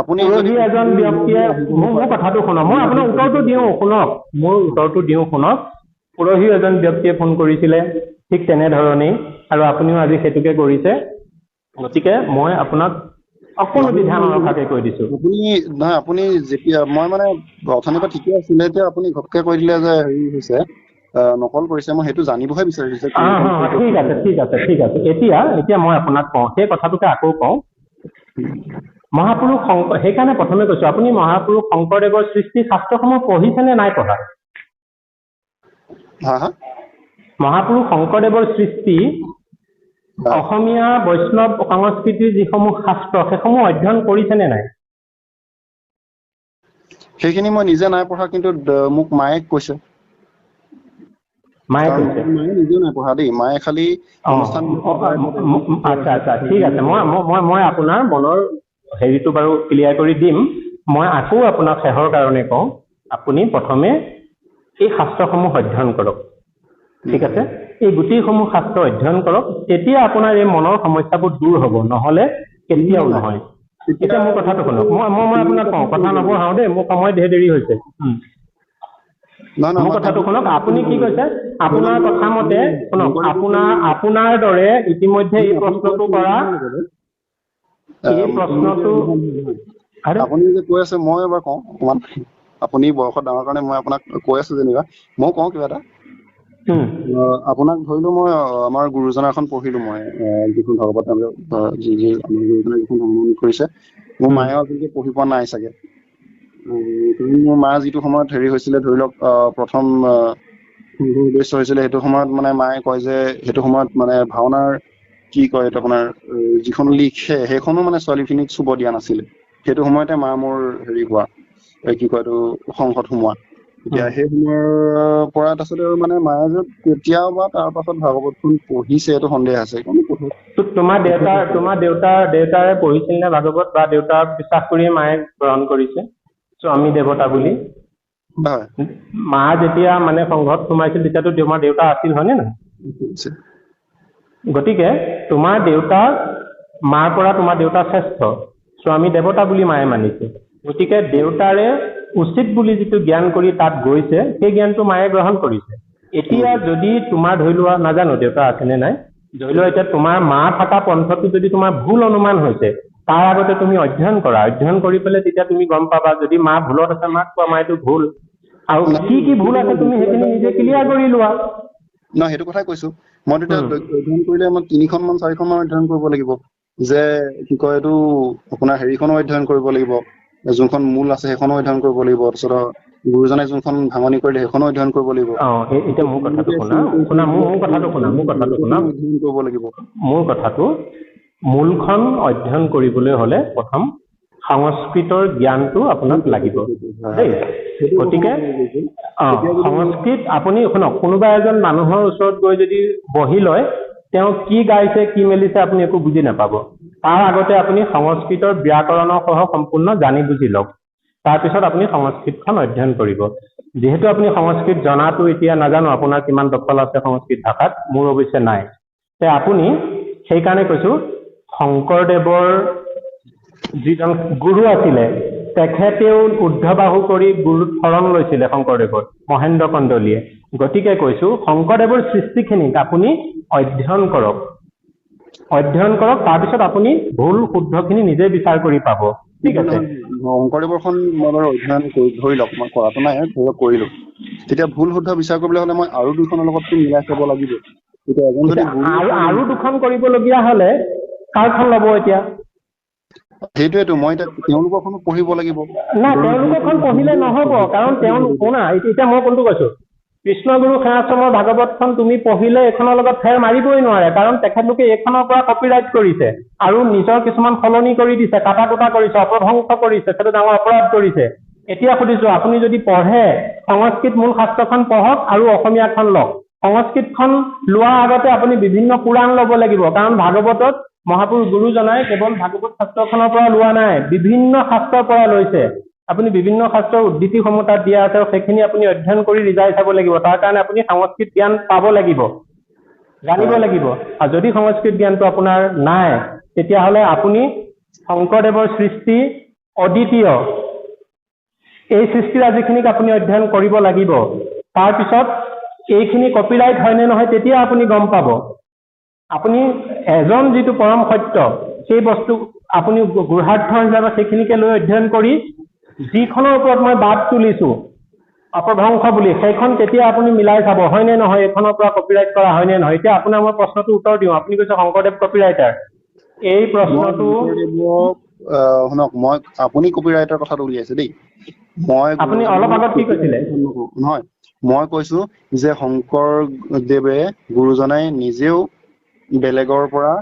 পুৰোহী এজন ব্যক্তিয়ে মোৰ কথাটো শুনক, মই আপোনাৰ উত্তৰটো দিওঁ, শুনক, মোৰ উত্তৰটো দিওঁ, শুনক। পুৰোহী এজন ব্যক্তিয়ে ফোন কৰিছিলে, ঠিক তেনেধৰণেই, আৰু আপুনিও আজি সেইটোকে কৰিছে। গতিকে মই আপোনাক অকণো বিধান নৰখাকে কৈ দিছো। আপুনি যেতিয়া মই মানে অথনিৰ পৰা ঠিকে আছিলে, এতিয়া আপুনি ঘপকে কৈ দিলে যে হেৰি হৈছে, নকল কৰিছে। মই সেইটো জানিবহে বিচাৰিছো। ঠিক আছে। এতিয়া মই আপোনাক কওঁ, সেই কথাটোকে আকৌ কওঁ। মহাপুৰুষ সেইকাৰণে প্ৰথমে কৈছো, আপুনি মহাপুৰুষ শংকৰদেৱৰ সৃষ্টি শাস্ত্ৰসমূহ পঢ়িছে নে নাই পঢ়া? মহাপুৰুষ শংকৰদেৱৰ সৃষ্টি অসমীয়া বৈষ্ণৱ সংস্কৃতিৰ যিসমূহ শাস্ত্ৰ সেইসমূহ অধ্যয়ন কৰিছেনে নাই? সেইখিনি মই নিজে নাই পঢ়া, কিন্তু মোক মায়ে কৈছে। মায়ে কাৰণ কৈছে? মায়ে নিজেও নাই পঢ়া দেই, মায়ে খালি অনুষ্ঠান আচ্ছা আচ্ছা, ঠিক আছে। মই আপোনাৰ মনৰ হেৰিটো বাৰু ক্লিয়াৰ কৰি দিম। মই আকৌ আপোনাক শেষৰ কাৰণে কওঁ, আপুনি প্ৰথমে এই শাস্ত্ৰসমূহ অধ্যয়ন কৰক, ঠিক আছে? এই গোটেইসমূহ শাস্ত্ৰ অধ্যয়ন কৰক, তেতিয়া আপোনাৰ এই মনৰ সমস্যাবোৰ দূৰ হ'ব, নহ'লে কেতিয়াও নহয়। এতিয়া মোৰ কথাটো শুনক, মই আপোনাক কওঁ, কথা নবঢ়াওঁ দেই, মোৰ সময় ধেৰ দেৰি হৈছে। মোৰ কথাটো শুনক, আপুনি কি কৈছে? আপোনাৰ কথা মতে শুনক, আপোনাৰ দৰে ইতিমধ্যে এই প্ৰশ্নটো কৰা, এই প্ৰশ্নটো আপুনি যে কৈ আছে, মই এবাৰ কওঁ অকমান, আপুনি বয়সত ডাঙৰ কাৰণে মই আপোনাক কৈ আছো যেনিবা, মই কওঁ কিবা এটা। আপোনাক ধৰিলো মই আমাৰ গুৰুজনাৰ এখন পঢ়িলো, মই যিখন ভাগৱত আমাৰ গুৰুজনাই যিখন অনুমোদন কৰিছে, মোৰ মায়েও আজিলৈকে পঢ়ি পোৱা নাই চাগে। মোৰ মা যিটো সময়ত হেৰি হৈছিলে, ধৰি লওক প্ৰথম উদ্দেশ্য হৈছিলে, সেইটো সময়ত মানে মায়ে কয় যে সেইটো সময়ত মানে ভাওনাৰ কি কয় এইটো আপোনাৰ যিখন লিখে সেইখনো মানে ছোৱালীখিনিক চুব দিয়া নাছিলে। সেইটো সময়তে মা মোৰ হেৰি হোৱা, কি কয় এইটো সংসদ সোমোৱা। এতিয়া সেই সময়ৰ পৰা তাৰপিছতে মানে মায়ে যে কেতিয়াও বা তাৰ পাছত ভাগৱতখন পঢ়িছে এইটো সন্দেহ আছে। তোমাৰ দেউতাৰে পঢ়িছিল নে ভাগৱত, বা দেউতাক বিশ্বাস কৰি মায়ে গ্ৰহণ কৰিছে স্বামী দেৱতা বুলি? হয়। মা যেতিয়া মানে সংঘত সোমাইছিল তেতিয়াতো তোমাৰ দেউতা আছিল, হয়নে নহয়? গতিকে তোমাৰ দেউতা, মাৰ পৰা তোমাৰ দেউতা শ্ৰেষ্ঠ, স্বামী দেৱতা বুলি মায়ে মানিছে। গতিকে দেউতাৰে উচিত বুলি যিটো জ্ঞান কৰি তাত গৈছে, সেই জ্ঞানটো মায়ে গ্ৰহণ কৰিছে। এতিয়া যদি তোমাৰ ধৰি লোৱা, নাজানো দেউতা আছেনে নাই, ধৰি লোৱা এতিয়া তোমাৰ মা থকা পন্থটো যদি তোমাৰ ভুল অনুমান হৈছে, তাৰ আগতে তুমি অধ্যয়ন কৰা, অধ্যয়ন কৰি পেলাই তেতিয়া তুমি গম পাবা। যদি মা ভুলত আছে, মাক কোৱা মা এইটো ভুল, আৰু কি ভুল আছে তুমি সেইখিনি নিজে ক্লিয়াৰ কৰি লোৱা। নহয়, সেইটো কথাই কৈছো। মই তেতিয়া অধ্যয়ন কৰিলে মই 3খন মান 4খন মান অধ্যয়ন কৰিব লাগিব, যে কি কয় এইটো আপোনাৰ হেৰিখনো অধ্যয়ন কৰিব লাগিব, যোনখন মূল আছে সেইখনো অধ্যয়ন কৰিব লাগিব, তাৰপিছত গুৰুজনে যোনখন ভাঙনি কৰিলে সেইখনো অধ্যয়ন কৰিব লাগিব। এতিয়া মোৰ কথাটো শুনা, মোৰ কথাটো অধ্যয়ন কৰিব লাগিব। মোৰ কথাটো, মূলখন অধ্যয়ন কৰিবলৈ হলে প্ৰথম সংস্কৃতৰ জ্ঞানটো আপোনাক লাগিব দেই। গতিকে সংস্কৃত আপুনি শুনক, কোনোবা এজন মানুহৰ ওচৰত গৈ যদি বহি লয়, তেওঁ কি গাইছে কি মেলিছে আপুনি একো বুজি নাপাব। তাৰ আগতে আপুনি সংস্কৃতৰ ব্যাকৰণৰ সহ সম্পূৰ্ণ জানি বুজি লওক, তাৰপিছত আপুনি সংস্কৃতখন অধ্যয়ন কৰিব। যিহেতু আপুনি সংস্কৃত জনাটো এতিয়া নাজানো আপোনাৰ কিমান দখল আছে সংস্কৃত ভাষাত, মোৰ অৱশ্যে নাই। আপুনি সেইকাৰণে কৈছো, শংকৰদেৱৰ যিজন গুৰু আছিলে, তেখেতেও ঊৰ্ধ্ববাহু কৰি গুৰুত শৰণ লৈছিলে শংকৰদেৱৰ, মহেন্দ্ৰ কন্দলীয়ে। গতিকে কৈছো, শংকৰদেৱৰ সৃষ্টিখিনিক আপুনি অধ্যয়ন কৰক, তাৰপিছত আপুনি ভুল শুদ্ধখিনি নিজে বিচাৰ কৰি পাব, ঠিক আছে? শংকৰদেৱৰখন মই বাৰু অধ্যয়ন ধৰি লওক, মই কৰাটো নাই, ধৰি লওক কৰিলো। তেতিয়া ভুল শুদ্ধ বিচাৰ কৰিবলৈ হলে মই আৰু 2খনৰ লগততো মিলাই চাব লাগিব। এতিয়া এজন যদি আৰু 2খন কৰিবলগীয়া হলে কাৰখন ল'ব এতিয়া? সেইটোৱেতো, মই এতিয়া তেওঁলোকৰখনো পঢ়িব লাগিব। না, তেওঁলোকৰখন পঢ়িলে নহব, কাৰণ শুনা, এতিয়া মই কোনটো কৈছো, কৃষ্ণগুৰু সেৱাশ্ৰমৰ ভাগৱতখন তুমি পঢ়িলে এইখনৰ লগত ফেৰ মাৰিবই নোৱাৰে, কাৰণ তেখেতলোকে এইখনৰ পৰা কপিৰাইট কৰিছে আৰু নিজৰ কিছুমান সলনি কৰি দিছে, কাটা কুটা কৰিছে, অপভ্ৰংশ কৰিছে, সেইটো ডাঙৰ অপৰাধ কৰিছে। এতিয়া সুধিছো, আপুনি যদি পঢ়ে, সংস্কৃত মূল শাস্ত্ৰখন পঢ়ক আৰু অসমীয়াখন লওক। সংস্কৃতখন লোৱাৰ আগতে আপুনি বিভিন্ন পুৰাণ ল'ব লাগিব, কাৰণ ভাগৱতত মহাপুৰুষ গুৰুজনাই কেৱল ভাগৱত শাস্ত্ৰখনৰ পৰা লোৱা নাই, বিভিন্ন শাস্ত্ৰৰ পৰা লৈছে। আপুনি বিভিন্ন শাস্ত্ৰৰ উদ্ধৃতিসমূহ তাত দিয়া আছে, সেইখিনি আপুনি অধ্যয়ন কৰি ৰিজাই চাব লাগিব। তাৰ কাৰণে আপুনি সংস্কৃত জ্ঞান পাব লাগিব, জানিব লাগিব। আৰু যদি সংস্কৃত জ্ঞানটো আপোনাৰ নাই, তেতিয়াহ'লে আপুনি শংকৰদেৱৰ সৃষ্টি অদ্বিতীয়, এই সৃষ্টিৰাজিখিনিক আপুনি অধ্যয়ন কৰিব লাগিব। তাৰপিছত এইখিনি কপিৰাইট হয়নে নহয় তেতিয়া আপুনি গম পাব। আপুনি এজন যিটো পৰম সত্য, সেই বস্তু আপুনি গুঢ়াৰ্থ হিচাপে সেইখিনিকে লৈ অধ্যয়ন কৰি, যিখনৰ ওপৰত মই বাদ তুলিছো অপভ্ৰংশ বুলি, সেইখন তেতিয়া আপুনি মিলাই চাব, হয়নে নহয়, এইখনৰ পৰা কপিৰাইট কৰা হয়নে নহয়। এতিয়া আপোনাৰ মই প্ৰশ্নটো উত্তৰ দিওঁ, আপুনি কৈছে শংকৰদেৱ কপিৰাইটাৰ, এই প্ৰশ্নটো শুনক, মই আপুনি কপিৰাইটৰ কথাটো উলিয়াইছে দেই, মই আপুনি অলপ আগত কি কৈছিলে? নহয়, মই কৈছো যে শংকৰদেৱে গুৰুজনাই নিজেও বেলেগৰ পৰা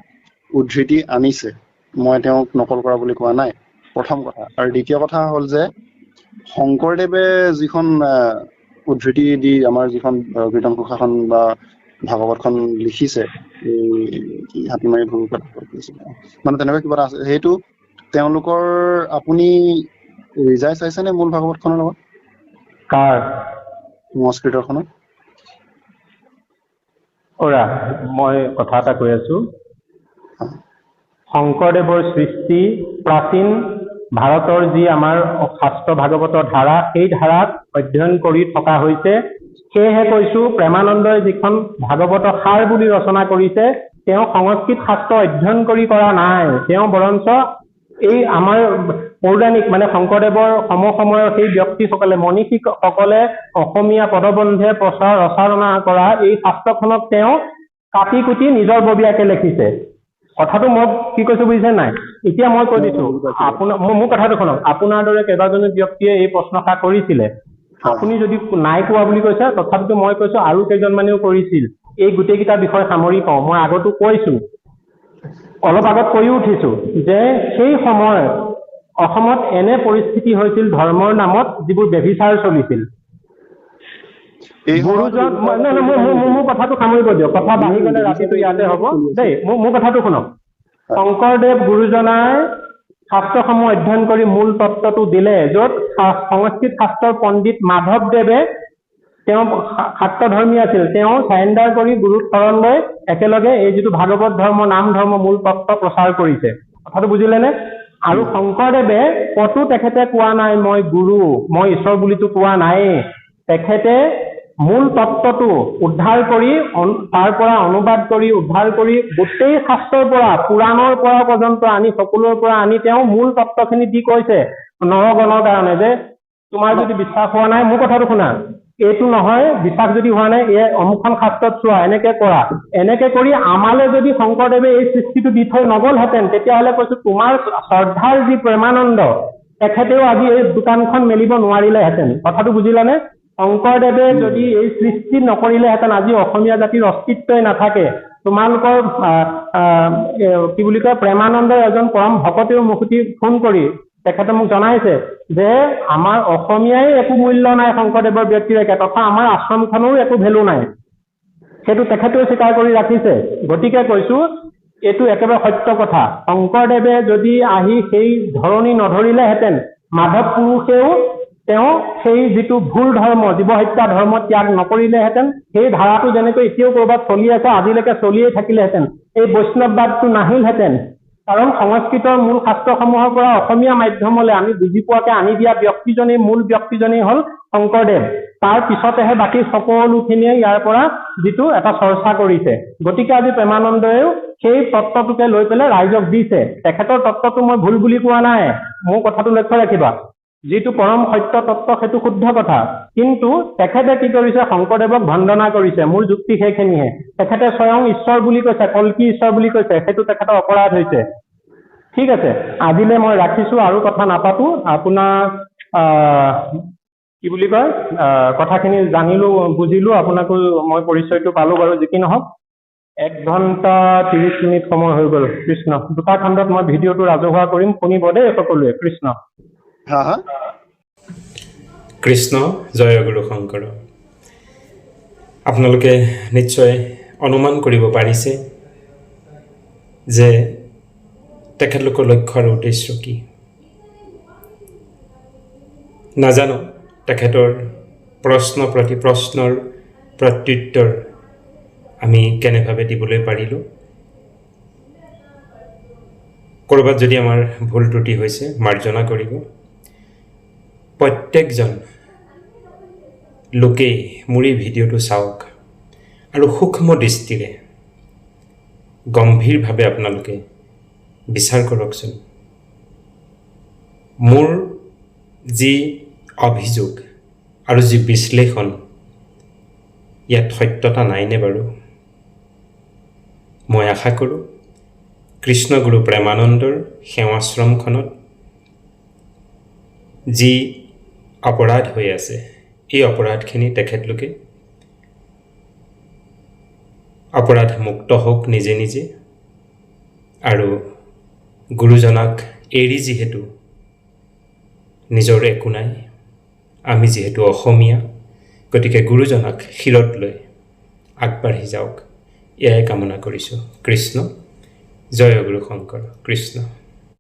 উদ্ধৃতি আনিছে, মই তেওঁক নকল কৰা বুলি কোৱা নাই, প্ৰথম কথা। আৰু দ্বিতীয় কথা হ'ল যে শংকৰদেৱে যিখন উদ্ধৃতি দি আমাৰ যিখন কীৰ্তন ঘোষাখন বা ভাগৱতখন লিখিছে, এই কি হাতীমাৰি ভুল কথা কৈছিলে, মানে তেনেকুৱা কিবা এটা আছে, সেইটো তেওঁলোকৰ আপুনি ৰিজাই চাইছেনে মূল ভাগৱতখনৰ লগত কাৰ সংস্কৃতখনত? ওৰা মই কথা এটা কৈ আছো। শংকৰদেৱৰ সৃষ্টি প্ৰাচীন ভাৰতৰ যি আমাৰ শাস্ত্ৰ ভাগৱতৰ ধাৰা, সেই ধাৰাক অধ্যয়ন কৰি থকা হৈছে। সেয়েহে কৈছো প্ৰেমানন্দই যিখন ভাগৱতৰ সাৰ বুলি ৰচনা কৰিছে, তেওঁ সংস্কৃত শাস্ত্ৰ অধ্যয়ন কৰি কৰা নাই, তেওঁ বৰঞ্চ এই আমাৰ পৌৰাণিক মানে শংকৰদেৱৰ সমসাময়ৰ সেই ব্যক্তিসকলে মনীষীসকলে অসমীয়া পদবন্ধে প্ৰচাৰ ৰচনা কৰা এই শাস্ত্ৰখনক তেওঁ কাটি কুটি নিজৰ ববীয়াকে লিখিছে। কথাটো মই কি কৈছো বুজিছে নাই? এতিয়া মই কৈ দিছো আপোনাৰ, মোৰ কথাটো শুনক। আপোনাৰ দৰে কেইবাজনো ব্যক্তিয়ে এই প্ৰশ্নষাৰ কৰিছিলে, আপুনি যদি নাই কোৱা বুলি কৈছে, তথাপিতো মই কৈছো আৰু কেইজনমানেও কৰিছিল। এই গোটেইকেইটা বিষয় সামৰি কওঁ। মই আগতো কৈছো, অলপ আগত কৈও উঠিছো যে সেই সময়ত অসমত এনে পৰিস্থিতি হৈছিল ধৰ্মৰ নামত যিবোৰ ব্যভিচাৰ চলিছিল। গুৰুজন মোৰ কথাটো সামৰিব দিয়ক, কথা বাঢ়ি গ'লে ৰাতিটো ইয়াতে হ'ব দেই। মোৰ কথাটো শুনক। শংকৰদেৱ গুৰুজনাৰ শাস্ত্ৰসমূহ অধ্যয়ন কৰি মূল তত্ত্বটো দিলে, য'ত সংস্কৃত শাস্ত্ৰৰ পণ্ডিত মাধৱদেৱে তেওঁ শাক্তধৰ্মী আছিল, তেওঁ চাৰেণ্ডাৰ কৰি গুৰুক শৰণ লৈ একেলগে এই যিটো ভাগৱত ধৰ্ম, নাম ধৰ্ম মূল তত্ত্ব প্ৰচাৰ কৰিছে। কথাটো বুজিলেনে? আৰু শংকৰদেৱে কতো তেখেতে কোৱা নাই মই গুৰু, মই ঈশ্বৰ বুলিতো কোৱা নায়েই। তেখেতে মূল তত্ত্বটো উদ্ধাৰ কৰি, তাৰ পৰা অনুবাদ কৰি উদ্ধাৰ কৰি গোটেই শাস্ত্ৰৰ পৰা, পুৰাণৰ পৰা পৰ্যন্ত আনি, সকলোৰ পৰা আনি তেওঁ মূল তত্ত্বখিনি দি কৈছে নৰগণৰ কাৰণে যে তোমাৰ যদি বিশ্বাস হোৱা নাই, মোৰ কথাটো শুনা, এইটো নহয়, বিশ্বাস যদি হোৱা নাই, এই অমুকখন শাস্ত্ৰত চোৱা, এনেকে কৰা। এনেকে কৰি আমালে যদি শংকৰদেৱে এই সৃষ্টিটো দি থৈ নগলহেঁতেন, তেতিয়াহ'লে কৈছো তোমাৰ শ্ৰদ্ধাৰ যি প্ৰেমানন্দ, তেখেতেও আজি এই দোকানখন মেলিব নোৱাৰিলেহেঁতেন। কথাটো বুজিলানে? শংকৰদেৱে যদি এই সৃষ্টি নকৰিলেহেঁতেন, আজি অসমীয়া জাতিৰ অস্তিত্বই নাথাকে। তোমালোকৰ কি বুলি কয়, প্ৰেমানন্দৰ এজন পৰম ভকতেও মুখতি ফোন কৰি তেখেতে মোক জনাইছে যে আমাৰ অসমীয়াই একো মূল্য নাই শংকৰদেৱৰ ব্যক্তিৰেকে, তথা আমাৰ আশ্ৰমখনৰো একো ভেলু নাই। সেইটো তেখেতেও স্বীকাৰ কৰি ৰাখিছে। গতিকে কৈছো এইটো একেবাৰে সত্য কথা। শংকৰদেৱে যদি আহি সেই ধৰণী নধৰিলেহেঁতেন, মাধৱ পুৰুষেও তেওঁ সেই যিটো ভুল ধৰ্ম, জীৱ হত্যা ধৰ্ম ত্যাগ নকৰিলেহেঁতেন, সেই ধাৰাটো যেনেকৈ এতিয়াও ক'ৰবাত চলি আছে, আজিলৈকে চলিয়ে থাকিলেহেঁতেন, এই বৈষ্ণৱবাদটো নাহিলহেঁতেন। কাৰণ সংস্কৃতৰ মূল শাস্ত্ৰসমূহৰ পৰা অসমীয়া মাধ্যমলৈ আমি বুজি পোৱাকে আনি দিয়া ব্যক্তিজনেই, মূল ব্যক্তিজনেই হ'ল শংকৰদেৱ। তাৰ পিছতেহে বাকী সকলোখিনিয়ে ইয়াৰ পৰা যিটো এটা চৰ্চা কৰিছে। গতিকে আজি প্ৰেমানন্দয়েও সেই তত্ত্বটোকে লৈ পেলাই ৰাইজক দিছে। তেখেতৰ তত্ত্বটো মই ভুল বুলি কোৱা নাই, মোৰ কথাটো লক্ষ্য ৰাখিবা। যিটো পৰম সত্য তত্ত্ব সেইটো শুদ্ধ কথা, কিন্তু তেখেতে কি কৰিছে, শংকৰদেৱক বন্দনা কৰিছে। মোৰ যুক্তি সেইখিনিহে। তেখেতে স্বয়ং ঈশ্বৰ বুলি কৈছে, কল্কি ঈশ্বৰ বুলি কৈছে, সেইটো তেখেতৰ অপৰাধ হৈছে। ঠিক আছে, আজিলৈ মই ৰাখিছো, আৰু কথা নাপাতো। আপোনাক কি বুলি কয়, কথাখিনি জানিলো, বুজিলো, আপোনাকো মই পৰিচয়টো পালো বাৰু। যি কি নহওক, 1 ঘণ্টা 30 মিনিট সময় হৈ গ'ল। কৃষ্ণ। দুটা খণ্ডত মই ভিডিঅ'টো ৰাজহুৱা কৰিম, শুনিব দেই সকলোৱে। কৃষ্ণ। কৃষ্ণ জয় গুৰু শংকৰ। আপোনালোকে নিশ্চয় অনুমান কৰিব পাৰিছে যে তেখেতলোকৰ লক্ষ্য আৰু উদ্দেশ্য কি। নাজানো তেখেতৰ প্ৰশ্ন প্ৰতি প্ৰশ্নৰ প্ৰত্যুত্তৰ আমি কেনেভাৱে দিবলৈ পাৰিলোঁ। ক'ৰবাত যদি আমাৰ ভুল ত্ৰুটি হৈছে মাৰ্জনা কৰিব। প্ৰত্যেকজন লোকেই মোৰ এই ভিডিঅ'টো চাওক আৰু সূক্ষ্ম দৃষ্টিৰে গম্ভীৰভাৱে আপোনালোকে বিচাৰ কৰকচোন। মোৰ যি অভিযোগ আৰু যি বিশ্লেষণ, ইয়াত সত্যতা নাইনে বাৰু? মই আশা কৰোঁ কৃষ্ণগুৰু প্ৰেমানন্দৰ সেৱাশ্ৰমখনত যি অপৰাধ হৈ আছে, এই অপৰাধখিনি তেখেতলোকে অপৰাধ মুক্ত হওক নিজে নিজে আৰু গুৰুজনাক এৰি যিহেতু নিজৰ একো নাই আমি যিহেতু অসমীয়া গতিকে গুৰুজনাক শিৰত লৈ আগবাঢ়ি যাওক এয়াই কামনা কৰিছোঁ কৃষ্ণ জয় গুৰু শংকৰ কৃষ্ণ